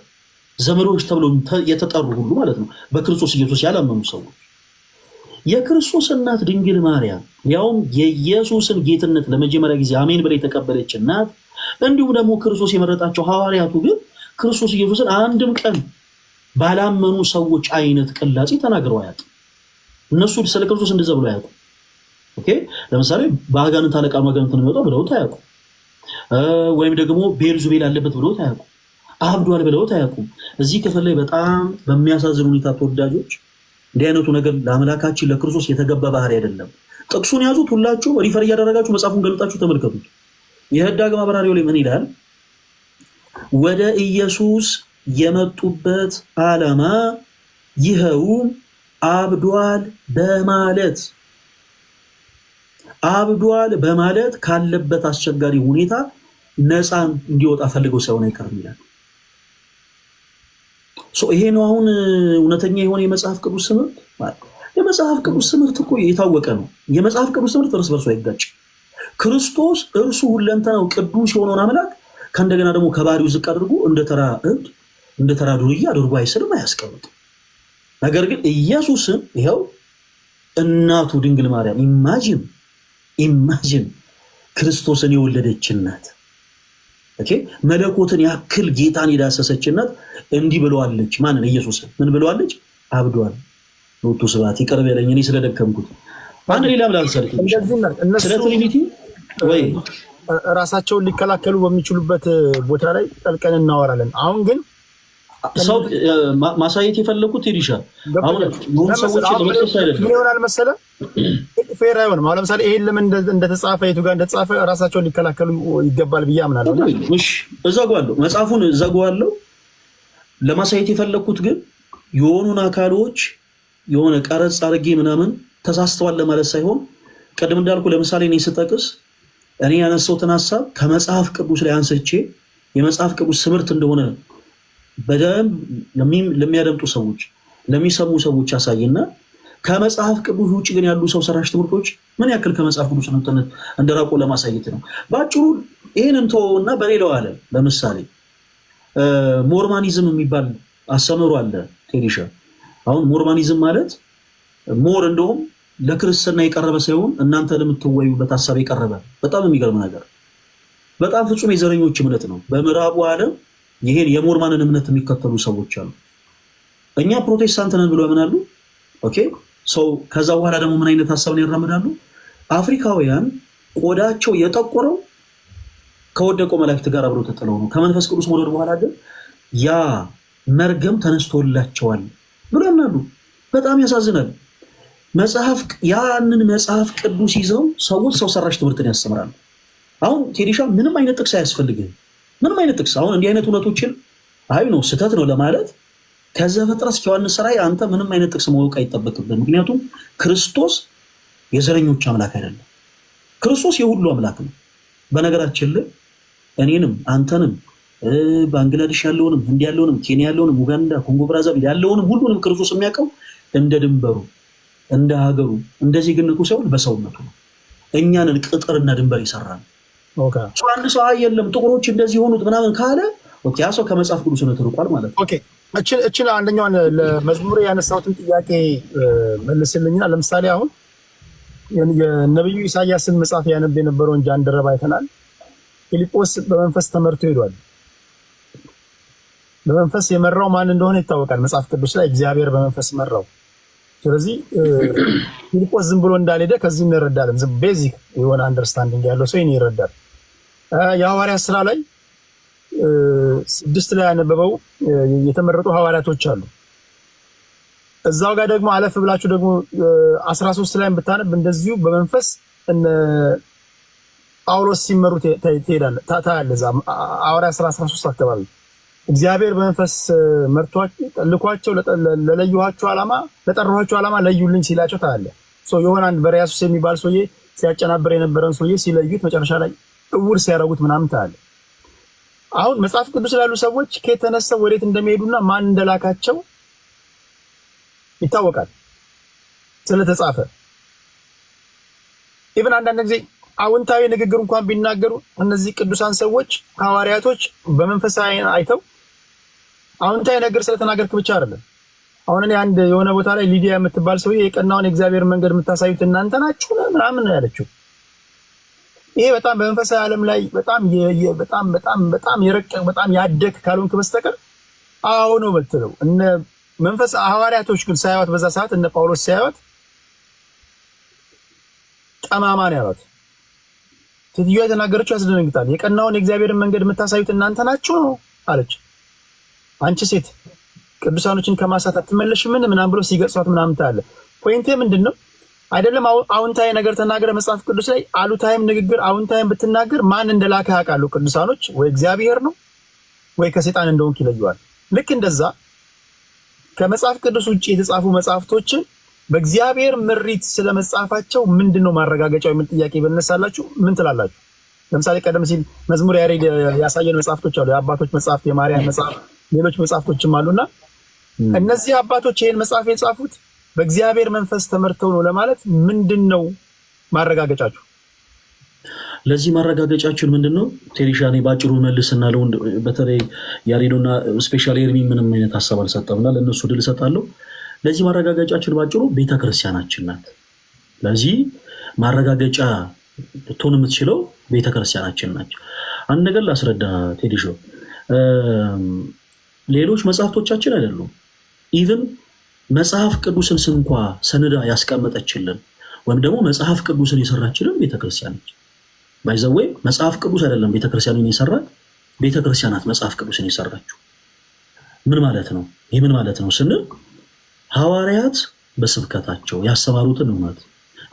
[SPEAKER 2] ዘመዶች ተብለው የተጠሩ ሁሉ ማለት ነው፣ በክርስቶስ ኢየሱስ ያላመኑ ሰዎች። የክርስቶስ እናት ድንግል ማርያም ያውም የኢየሱስን ጌትነት ለመጀመሪያ ጊዜ አሜን ብላ የተቀበለች እናት፣ እንዲሁም ደግሞ ክርስቶስ የመረጣቸው ሐዋርያቱ ግን ክርስቶስ ኢየሱስን አንድም ቀን ባላመኑ ሰዎች አይነት ቅላጼ ተናግረው አያውቁም። እነሱ ስለ ክርስቶስ እንደዛ ብለው አያውቁም። ኦኬ ለምሳሌ በአጋንንት አለቃ አጋንንት ነው የሚወጣው ብለውት አያውቁም። ወይም ደግሞ ቤልዙቤል አለበት ብለውት አያውቁም። አብዷል ብለውት አያውቁም። እዚህ ክፍል ላይ በጣም በሚያሳዝን ሁኔታ ተወዳጆች እንዲህ አይነቱ ነገር ለአምላካችን ለክርስቶስ የተገባ ባህሪ አይደለም። ጥቅሱን ያዙት፣ ሁላችሁ ሪፈር እያደረጋችሁ መጽሐፉን ገልጣችሁ ተመልከቱት። የህዳግ ማብራሪያው ላይ ምን ይላል? ወደ ኢየሱስ የመጡበት ዓላማ ይኸውም አብዷል በማለት ካለበት አስቸጋሪ ሁኔታ ነፃ እንዲወጣ ፈልገው ሳይሆን አይቀርም ይላል። ይሄ ነው አሁን እውነተኛ የሆነ የመጽሐፍ ቅዱስ ትምህርት። የመጽሐፍ ቅዱስ ትምህርት እኮ የታወቀ ነው። የመጽሐፍ ቅዱስ ትምህርት እርስ በርሱ አይጋጭ። ክርስቶስ እርሱ ሁለንተናው ቅዱስ የሆነውን አምላክ ከእንደገና ደግሞ ከባህሪው ዝቅ አድርጎ እንደ ተራ እብድ እንደ ተራ ዱርዬ አድርጎ አይስልም፣ አያስቀምጥም። ነገር ግን ኢየሱስም ይኸው እናቱ ድንግል ማርያም ኢማጂን ክርስቶስን የወለደች እናት መለኮትን ያክል ጌታን የዳሰሰች እናት እንዲህ ብለዋለች። ማንን? ኢየሱስን ምን ብለዋለች? አብዷል። ሎቱ ስብሐት ይቅር በለኝ እኔ ስለደከምኩት። አንድ ሌላ ብላልሰርክ ስለ ትሪኒቲ ወይ
[SPEAKER 1] ራሳቸውን ሊከላከሉ በሚችሉበት ቦታ ላይ ጠልቀን እናወራለን። አሁን ግን
[SPEAKER 2] ሰው ማሳየት የፈለኩት ቴዲሻ አሁን ምን ሰዎች ለመጥቀስ አይደለም።
[SPEAKER 1] ምን ይሆናል መሰለ ፌር አይሆንም። አሁን ለምሳሌ ይሄን ለምን እንደተጻፈ የቱ ጋር እንደተጻፈ ራሳቸውን ሊከላከሉ ይገባል ብዬ አምናለሁ።
[SPEAKER 2] እሺ እዘጋዋለሁ፣ መጽሐፉን እዘጋዋለሁ። ለማሳየት የፈለኩት ግን የሆኑን አካሎች የሆነ ቀረጽ አድርጌ ምናምን ተሳስተዋል ለማለት ሳይሆን ቀደም እንዳልኩ ለምሳሌ እኔ ስጠቅስ እኔ ያነሳሁትን ሐሳብ ከመጽሐፍ ቅዱስ ላይ አንስቼ የመጽሐፍ ቅዱስ ትምህርት እንደሆነ በደንብ ለሚያደምጡ ሰዎች ለሚሰሙ ሰዎች ያሳይና ከመጽሐፍ ቅዱስ ውጭ ግን ያሉ ሰው ሰራሽ ትምህርቶች ምን ያክል ከመጽሐፍ ቅዱስ እንደራቁ ለማሳየት ነው። በአጭሩ ይህንን ተወውና በሌላው ዓለም ለምሳሌ ሞርማኒዝም የሚባል አስተምህሮ አለ ቴዲሻ። አሁን ሞርማኒዝም ማለት ሞር እንደውም ለክርስትና የቀረበ ሳይሆን እናንተ ለምትወዩበት ሀሳብ የቀረበ በጣም የሚገርም ነገር፣ በጣም ፍጹም የዘረኞች እምነት ነው። በምዕራቡ ዓለም ይሄን የሞርማንን እምነት የሚከተሉ ሰዎች አሉ። እኛ ፕሮቴስታንት ነን ብሎ ያምናሉ። ኦኬ ሰው ከዛ በኋላ ደግሞ ምን አይነት ሀሳብን ያራምዳሉ? አፍሪካውያን ቆዳቸው የጠቆረው ከወደቀው መላእክት ጋር አብረው ተጥለው ነው። ከመንፈስ ቅዱስ መውረድ በኋላ ግን ያ መርገም ተነስቶላቸዋል ብሎ ያምናሉ። በጣም ያሳዝናል። ያንን መጽሐፍ ቅዱስ ይዘው ሰዎች ሰው ሰራሽ ትምህርትን ያስተምራሉ። አሁን ቴዲሻ ምንም አይነት ጥቅስ አያስፈልግህም። ምንም አይነት ጥቅስ አሁን እንዲህ አይነት እውነቶችን አይ ነው ስህተት ነው ለማለት ከዘፍጥረት እስከ ዮሐንስ ራእይ አንተ ምንም አይነት ጥቅስ ማወቅ አይጠበቅብህም። ምክንያቱም ክርስቶስ የዘረኞች አምላክ አይደለም። ክርስቶስ የሁሉ አምላክ ነው። በነገራችን ላይ እኔንም አንተንም ባንግላዴሽ ያለውንም ህንድ ያለውንም ኬንያ ያለውንም ኡጋንዳ፣ ኮንጎ ብራዛቪል ያለውንም ሁሉንም ክርስቶስ የሚያውቀው እንደ ድንበሩ፣ እንደ ሀገሩ፣ እንደ ዜግነቱ ሳይሆን በሰውነቱ ነው። እኛንን ቅጥርና ድንበር ይሰራል። አንድ ሰው የለም ጥቁሮች እንደዚህ ሆኑት ምናምን ካለ ያ ሰው ከመጽሐፍ ቅዱስ ነው ተርቋል ማለት ነው።
[SPEAKER 1] እችን አንደኛውን ለመዝሙር ያነሳሁትን ጥያቄ መልስልኝና ለምሳሌ አሁን የነብዩ ኢሳያስን መጽሐፍ ያነብ የነበረውን ጃንደረባ አይተናል። ፊልጶስ በመንፈስ ተመርቶ ሄዷል። በመንፈስ የመራው ማን እንደሆነ ይታወቃል። መጽሐፍ ቅዱስ ላይ እግዚአብሔር በመንፈስ መራው። ስለዚህ ፊልጶስ ዝም ብሎ እንዳልሄደ ከዚህ እንረዳለን። ዝም ቤዚክ የሆነ አንደርስታንዲንግ ያለው ሰው ይሄን ይረዳል። የሐዋርያት ስራ ላይ 6 ላይ ያነበበው የተመረጡ ሐዋርያቶች አሉ። እዛው ጋር ደግሞ አለፍ ብላችሁ ደግሞ 13 ላይ ብታነብ እንደዚሁ በመንፈስ እነ ጳውሎስ ሲመሩ ትሄዳለህ ታያለህ። እዛ ሐዋርያት ስራ 13 አካባቢ እግዚአብሔር በመንፈስ ልኳቸው ለለዩኋቸው ዓላማ ለጠራኋቸው ዓላማ ለዩልኝ ሲላቸው ታያለህ። የሆነ አንድ በርያሱስ የሚባል ሰውዬ ሲያጨናብር የነበረን ሰውዬ ሲለዩት መጨረሻ ላይ እውር ሲያረጉት ምናምን ታያለህ። አሁን መጽሐፍ ቅዱስ ላሉ ሰዎች ከተነሳው ወዴት እንደሚሄዱና ማን እንደላካቸው ይታወቃል ስለተጻፈ። ኢቭን አንዳንድ ጊዜ አዎንታዊ ንግግር እንኳን ቢናገሩ እነዚህ ቅዱሳን ሰዎች ሐዋርያቶች በመንፈሳዊ አይተው አዎንታዊ ነገር ስለተናገርክ ብቻ አይደለም። አሁን እኔ አንድ የሆነ ቦታ ላይ ሊዲያ የምትባል ሰውዬ የቀናውን የእግዚአብሔር መንገድ የምታሳዩት እናንተ ናችሁ ምናምን ነው ያለችው። ይሄ በጣም በመንፈሳዊ ዓለም ላይ በጣም የረቀቅ በጣም ያደግ ካልሆንክ በስተቀር አዎ ነው የምትለው። እነ መንፈስ ሐዋርያቶች ግን ሳያዩት በዛ ሰዓት እነ ጳውሎስ ሳያዩት ጠማማ ነው ያሉት። ሴትዮዋ የተናገረችው ያስደነግጣል። የቀናውን የእግዚአብሔርን መንገድ የምታሳዩት እናንተ ናችሁ ነው አለች። አንቺ ሴት ቅዱሳኖችን ከማሳት አትመለሽም ምናምን ብሎ ሲገጽቷት ምናምን ታያለህ። ፖይንቴ ምንድነው? አይደለም አዎንታዊ ነገር ተናገረ መጽሐፍ ቅዱስ ላይ አሉታዊም ንግግር አዎንታዊም ብትናገር ማን እንደላከ ያውቃሉ ቅዱሳኖች። ወይ እግዚአብሔር ነው ወይ ከሰይጣን እንደሆንክ ይለዩዋል። ልክ እንደዛ ከመጽሐፍ ቅዱስ ውጭ የተጻፉ መጽሐፍቶችን በእግዚአብሔር ምሪት ስለመጻፋቸው ምንድነው ማረጋገጫው የሚል ጥያቄ በነሳላችሁ ምን ትላላችሁ? ለምሳሌ ቀደም ሲል መዝሙር ያሬድ ያሳየን መጽሐፍቶች አሉ። የአባቶች መጽሐፍት፣ የማርያም መጽሐፍ፣ ሌሎች መጽሐፍቶችም አሉና እነዚህ አባቶች ይሄን መጽሐፍ የጻፉት በእግዚአብሔር መንፈስ ተመርተው ነው ለማለት ምንድነው ማረጋገጫችሁ?
[SPEAKER 2] ለዚህ ማረጋገጫችን ምንድነው? ቴሪሻኔ ባጭሩ መልስና ለወንድ በተለይ ያሬዶና ስፔሻሊ ኤርሚ ምንም አይነት ሐሳብ አልሰጠምና ለነሱ ድል ሰጣለሁ። ለዚህ ማረጋገጫችን ባጭሩ ቤተክርስቲያናችን ናት። ለዚህ ማረጋገጫ ልትሆን የምትችለው ቤተክርስቲያናችን ናት። አንድ ነገር ላስረዳ ቴዲሾ፣ ሌሎች መጽሐፍቶቻችን አይደሉም። ኢቭን መጽሐፍ ቅዱስን ስንኳ ሰነዳ ያስቀመጠችልን ወይም ደግሞ መጽሐፍ ቅዱስን የሰራችልን ቤተክርስቲያን ነች። ባይዘዌ መጽሐፍ ቅዱስ አይደለም ቤተክርስቲያንን የሰራት፣ ቤተክርስቲያናት መጽሐፍ ቅዱስን የሰራችው። ምን ማለት ነው? ይህ ምን ማለት ነው ስንል ሐዋርያት በስብከታቸው ያስተማሩትን እውነት፣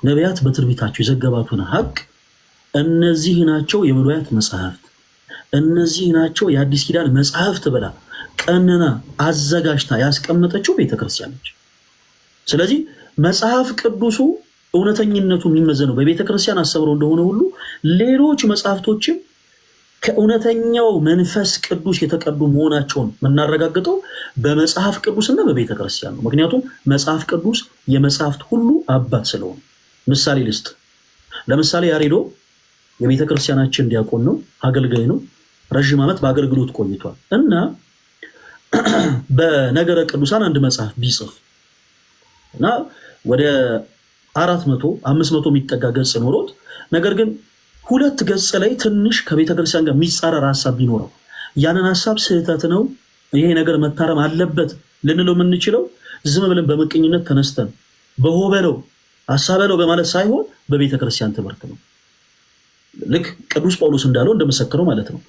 [SPEAKER 2] ነቢያት በትንቢታቸው የዘገባቱን ሐቅ፣ እነዚህ ናቸው የብሉያት መጽሐፍት፣ እነዚህ ናቸው የአዲስ ኪዳን መጽሐፍት ብላ ቀንና አዘጋጅታ ያስቀመጠችው ቤተክርስቲያን ነች። ስለዚህ መጽሐፍ ቅዱሱ እውነተኝነቱ የሚመዘነው በቤተክርስቲያን አስተምሮ እንደሆነ ሁሉ ሌሎች መጽሐፍቶችም ከእውነተኛው መንፈስ ቅዱስ የተቀዱ መሆናቸውን የምናረጋግጠው በመጽሐፍ ቅዱስና በቤተ ክርስቲያን ነው። ምክንያቱም መጽሐፍ ቅዱስ የመጽሐፍት ሁሉ አባት ስለሆነ። ምሳሌ ልስጥ። ለምሳሌ ያሬዶ የቤተ ክርስቲያናችን ዲያቆን ነው፣ አገልጋይ ነው። ረዥም ዓመት በአገልግሎት ቆይቷል እና በነገረ ቅዱሳን አንድ መጽሐፍ ቢጽፍ እና ወደ 400-500 የሚጠጋ ገጽ ኖሮት ነገር ግን 2 ገጽ ላይ ትንሽ ከቤተ ክርስቲያን ጋር የሚጻረር ሀሳብ ቢኖረው ያንን ሀሳብ ስህተት ነው፣ ይሄ ነገር መታረም አለበት ልንለው የምንችለው ዝም ብለን በምቀኝነት ተነስተን በሆበለው አሳበለው በማለት ሳይሆን በቤተ ክርስቲያን ትምህርት ነው። ልክ ቅዱስ ጳውሎስ እንዳለው እንደመሰከረው ማለት ነው።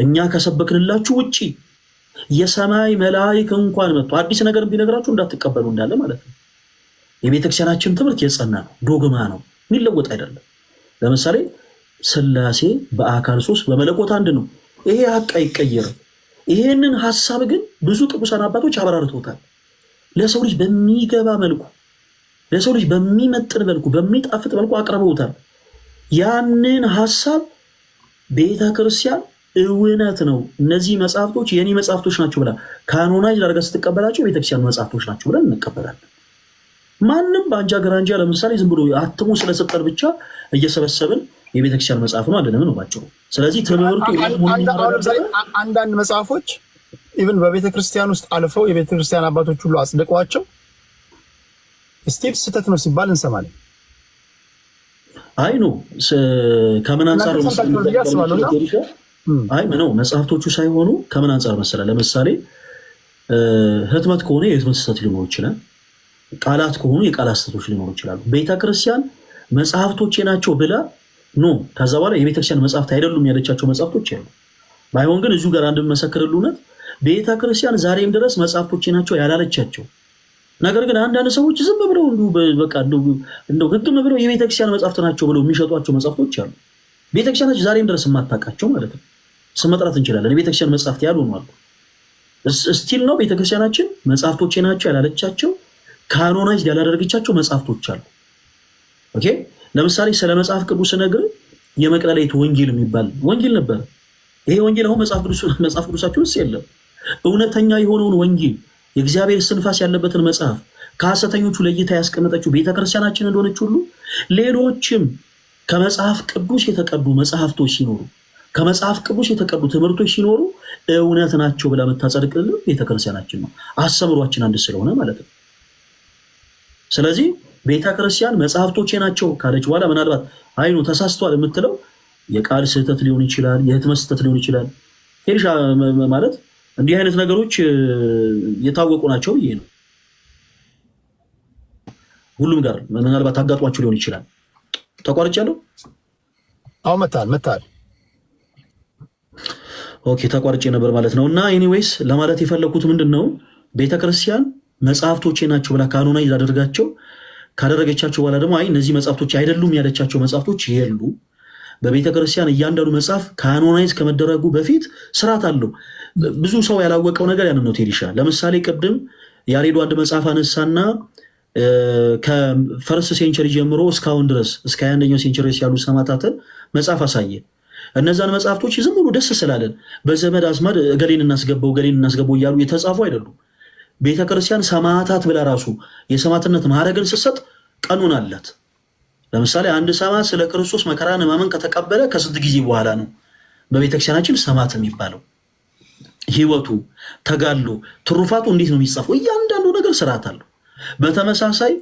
[SPEAKER 2] እኛ ከሰበክንላችሁ ውጪ የሰማይ መላእክት እንኳን መጥቶ አዲስ ነገር ቢነግራችሁ እንዳትቀበሉ እንዳለ ማለት ነው። የቤተክርስቲያናችን ትምህርት የጸና ነው፣ ዶግማ ነው፣ የሚለወጥ አይደለም። ለምሳሌ ሥላሴ በአካል 3 በመለኮት አንድ ነው። ይሄ ሀቅ አይቀየርም። ይሄንን ሐሳብ ግን ብዙ ቅዱሳን አባቶች አብራርተውታል። ለሰው ልጅ በሚገባ መልኩ፣ ለሰው ልጅ በሚመጥን መልኩ፣ በሚጣፍጥ መልኩ አቅርበውታል። ያንን ሐሳብ ቤተክርስቲያን እውነት ነው፣ እነዚህ መጽሐፍቶች የኔ መጽሐፍቶች ናቸው ብላ ካኖናይዝ አድርጋ ስትቀበላቸው የቤተክርስቲያን መጽሐፍቶች ናቸው ብለን እንቀበላለን። ማንም በአንጃ ገራንጃ ለምሳሌ ዝም ብሎ አትሞ ስለሰጠን ብቻ እየሰበሰብን የቤተክርስቲያን መጽሐፍ ነው አይደለም ነው ባጭሩ። ስለዚህ ትምህርቱ
[SPEAKER 1] አንዳንድ መጽሐፎች ኢቭን በቤተክርስቲያን ውስጥ አልፈው የቤተክርስቲያን አባቶች ሁሉ አጽድቀዋቸው ስቲል ስህተት ነው ሲባል እንሰማለን።
[SPEAKER 2] አይ ነው ከምን አንፃር አይ ነው መጽሐፍቶቹ ሳይሆኑ ከምን አንፃር መሰለህ? ለምሳሌ ህትመት ከሆነ የህትመት ስህተት ሊኖር ይችላል። ቃላት ከሆኑ የቃላት ስህተቶች ሊኖሩ ይችላሉ። ቤተክርስቲያን መጽሐፍቶቼ ናቸው ብላ ኖ ከዛ በኋላ የቤተክርስቲያን መጽሐፍት አይደሉም ያለቻቸው መጽሐፍቶች ያሉ ባይሆን ግን እዚሁ ጋር አንድ መሰክርልህ እውነት ቤተክርስቲያን ዛሬም ድረስ መጽሐፍቶቼ ናቸው ያላለቻቸው ነገር ግን አንዳንድ ሰዎች ዝም ብለው በቃ እንደው ግግም ብለው የቤተክርስቲያን መጽሐፍት ናቸው ብለው የሚሸጧቸው መጽሐፍቶች አሉ። ቤተክርስቲያናች ዛሬም ድረስ የማታውቃቸው ማለት ነው። ስም መጥራት እንችላለን። የቤተክርስቲያን መጽሐፍት ያሉ ነው አሉ ስቲል ነው ቤተክርስቲያናችን መጽሐፍቶቼ ናቸው ያላለቻቸው ካኖናይዝ ያላደረገቻቸው መጽሐፍቶች አሉ። ኦኬ ለምሳሌ ስለ መጽሐፍ ቅዱስ ነገር የመቅደላዊት ወንጌል የሚባል ወንጌል ነበር። ይሄ ወንጌል አሁን መጽሐፍ ቅዱሳችን ውስጥ የለም። እውነተኛ የሆነውን ወንጌል የእግዚአብሔር ስንፋስ ያለበትን መጽሐፍ ከሐሰተኞቹ ለይታ ያስቀመጠችው ቤተክርስቲያናችን እንደሆነች ሁሉ ሌሎችም ከመጽሐፍ ቅዱስ የተቀዱ መጽሐፍቶች ሲኖሩ ከመጽሐፍ ቅዱስ የተቀዱ ትምህርቶች ሲኖሩ እውነት ናቸው ብላ የምታጸድቅልን ቤተክርስቲያናችን ነው። አስተምሯችን አንድ ስለሆነ ማለት ነው። ስለዚህ ቤተክርስቲያን መጽሐፍቶቼ ናቸው ካለች በኋላ ምናልባት አይኑ ተሳስቷል የምትለው የቃል ስህተት ሊሆን ይችላል፣ የህትመት ስህተት ሊሆን ይችላል። ሄድሻ ማለት እንዲህ አይነት ነገሮች የታወቁ ናቸው ይሄ ነው። ሁሉም ጋር ምናልባት አጋጥሟቸው ሊሆን ይችላል። ተቋርጫለሁ።
[SPEAKER 1] አዎ መታል
[SPEAKER 2] ኦኬ ተቋርጬ ነበር ማለት ነው። እና ኤኒዌይስ ለማለት የፈለኩት ምንድነው ቤተክርስቲያን መጽሐፍቶቼ ናቸው ብላ ካኖናይዝ ካደረገቻቸው በኋላ ደግሞ አይ እነዚህ መጽሐፍቶች አይደሉም ያለቻቸው መጽሐፍቶች የሉ። በቤተክርስቲያን እያንዳንዱ መጽሐፍ ካኖናይዝ ከመደረጉ በፊት ስርዓት አለው። ብዙ ሰው ያላወቀው ነገር ያንን ነው። ቴዲሻ ለምሳሌ ቅድም ያሬዶ አንድ መጽሐፍ አነሳና ከፈርስት ሴንቸሪ ጀምሮ እስካሁን ድረስ እስከ 21ኛው ሴንቸሪ ያሉ ሰማዕታትን መጽሐፍ አሳየ። እነዛን መጽሐፍቶች ዝም ብሎ ደስ ስላለን በዘመድ አዝማድ እገሌን እናስገባው እያሉ የተጻፉ አይደሉም። ቤተክርስቲያን ሰማዕታት ብላ ራሱ የሰማዕትነት ማዕረግን ስትሰጥ ቀኑን አላት። ለምሳሌ አንድ ሰማዕት ስለ ክርስቶስ መከራን ሕማምን ከተቀበለ ከስንት ጊዜ በኋላ ነው በቤተክርስቲያናችን ሰማዕት የሚባለው? ህይወቱ፣ ተጋድሎ፣ ትሩፋቱ እንዴት ነው የሚጻፈው? እያንዳንዱ ነገር ስርዓት አለው። በተመሳሳይ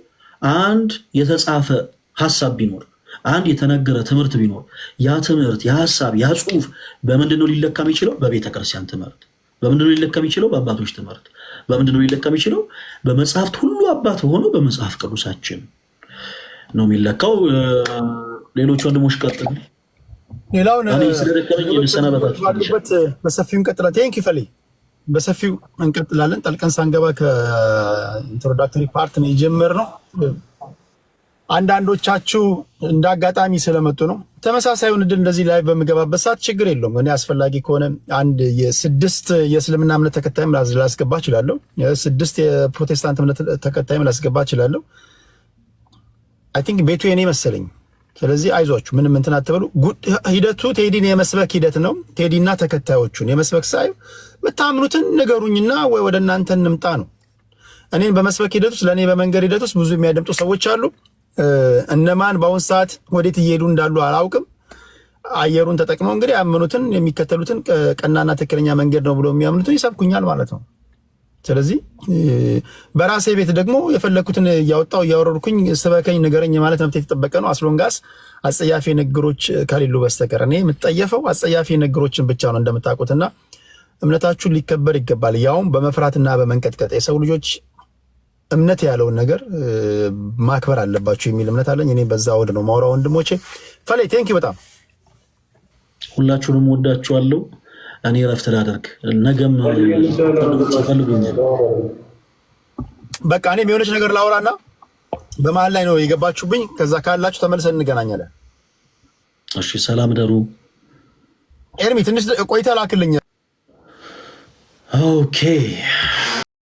[SPEAKER 2] አንድ የተጻፈ ሐሳብ ቢኖር አንድ የተነገረ ትምህርት ቢኖር ያ ትምህርት ያ ሐሳብ ያ ጽሑፍ በምንድነው ሊለካ የሚችለው? በቤተክርስቲያን ትምህርት። በምንድነው ሊለካ የሚችለው? በአባቶች ትምህርት። በምንድነው ሊለካ የሚችለው? በመጽሐፍት ሁሉ አባት ሆኖ በመጽሐፍ ቅዱሳችን ነው የሚለካው። ሌሎች ወንድሞች ቀጥሉ።
[SPEAKER 1] ሌላውን
[SPEAKER 2] ስለደከመኝ የምሰናበታችሁ
[SPEAKER 1] በሰፊው እንቀጥላለን። ቴንክ ዩ ፈሊ በሰፊው እንቀጥላለን። ጠልቀን ሳንገባ ከኢንትሮዳክተሪ ፓርት ነው የጀመርነው። አንዳንዶቻችሁ እንደ አጋጣሚ ስለመጡ ነው። ተመሳሳዩን እድል እንደዚህ ላይ በምገባበት ሰዓት ችግር የለውም። እኔ አስፈላጊ ከሆነ አንድ የ6 የእስልምና እምነት ተከታይም ላስገባ እችላለሁ። 6 የፕሮቴስታንት እምነት ተከታይም ላስገባ እችላለሁ። አይ ቲንክ ቤቱ የኔ መሰለኝ። ስለዚህ አይዟችሁ፣ ምንም እንትን አትበሉ። ሂደቱ ቴዲን የመስበክ ሂደት ነው። ቴዲና ተከታዮቹን የመስበክ ሳይ የምታምኑትን ንገሩኝና ወይ ወደ እናንተ እንምጣ ነው። እኔን በመስበክ ሂደት ውስጥ ለእኔ በመንገድ ሂደት ውስጥ ብዙ የሚያደምጡ ሰዎች አሉ። እነማን በአሁን ሰዓት ወዴት እየሄዱ እንዳሉ አላውቅም። አየሩን ተጠቅመው እንግዲህ ያመኑትን የሚከተሉትን ቀናና ትክክለኛ መንገድ ነው ብሎ የሚያምኑትን ይሰብኩኛል ማለት ነው። ስለዚህ በራሴ ቤት ደግሞ የፈለኩትን እያወጣው እያወረድኩኝ ስበከኝ ንገረኝ ማለት መብት የተጠበቀ ነው። አስሎንጋስ አጸያፊ ንግግሮች ከሌሉ በስተቀር እኔ የምጠየፈው አጸያፊ ንግግሮችን ብቻ ነው እንደምታውቁትና እምነታችሁ ሊከበር ይገባል። ያውም በመፍራትና በመንቀጥቀጥ የሰው ልጆች እምነት ያለውን ነገር ማክበር አለባችሁ የሚል እምነት አለኝ። እኔ በዛ ወደ ነው ማውራ ወንድሞቼ። ፈለይ ቴንኪው በጣም
[SPEAKER 2] ሁላችሁንም ወዳችኋለሁ። እኔ ረፍት ላደርግ ነገም ፈልጉኛል።
[SPEAKER 1] በቃ እኔም የሆነች ነገር ላውራና በመሀል ላይ ነው የገባችሁብኝ። ከዛ ካላችሁ ተመልሰን እንገናኛለን።
[SPEAKER 2] እሺ ሰላም ደሩ።
[SPEAKER 1] ኤርሚ ትንሽ ቆይታ ላክልኝ።
[SPEAKER 2] ኦኬ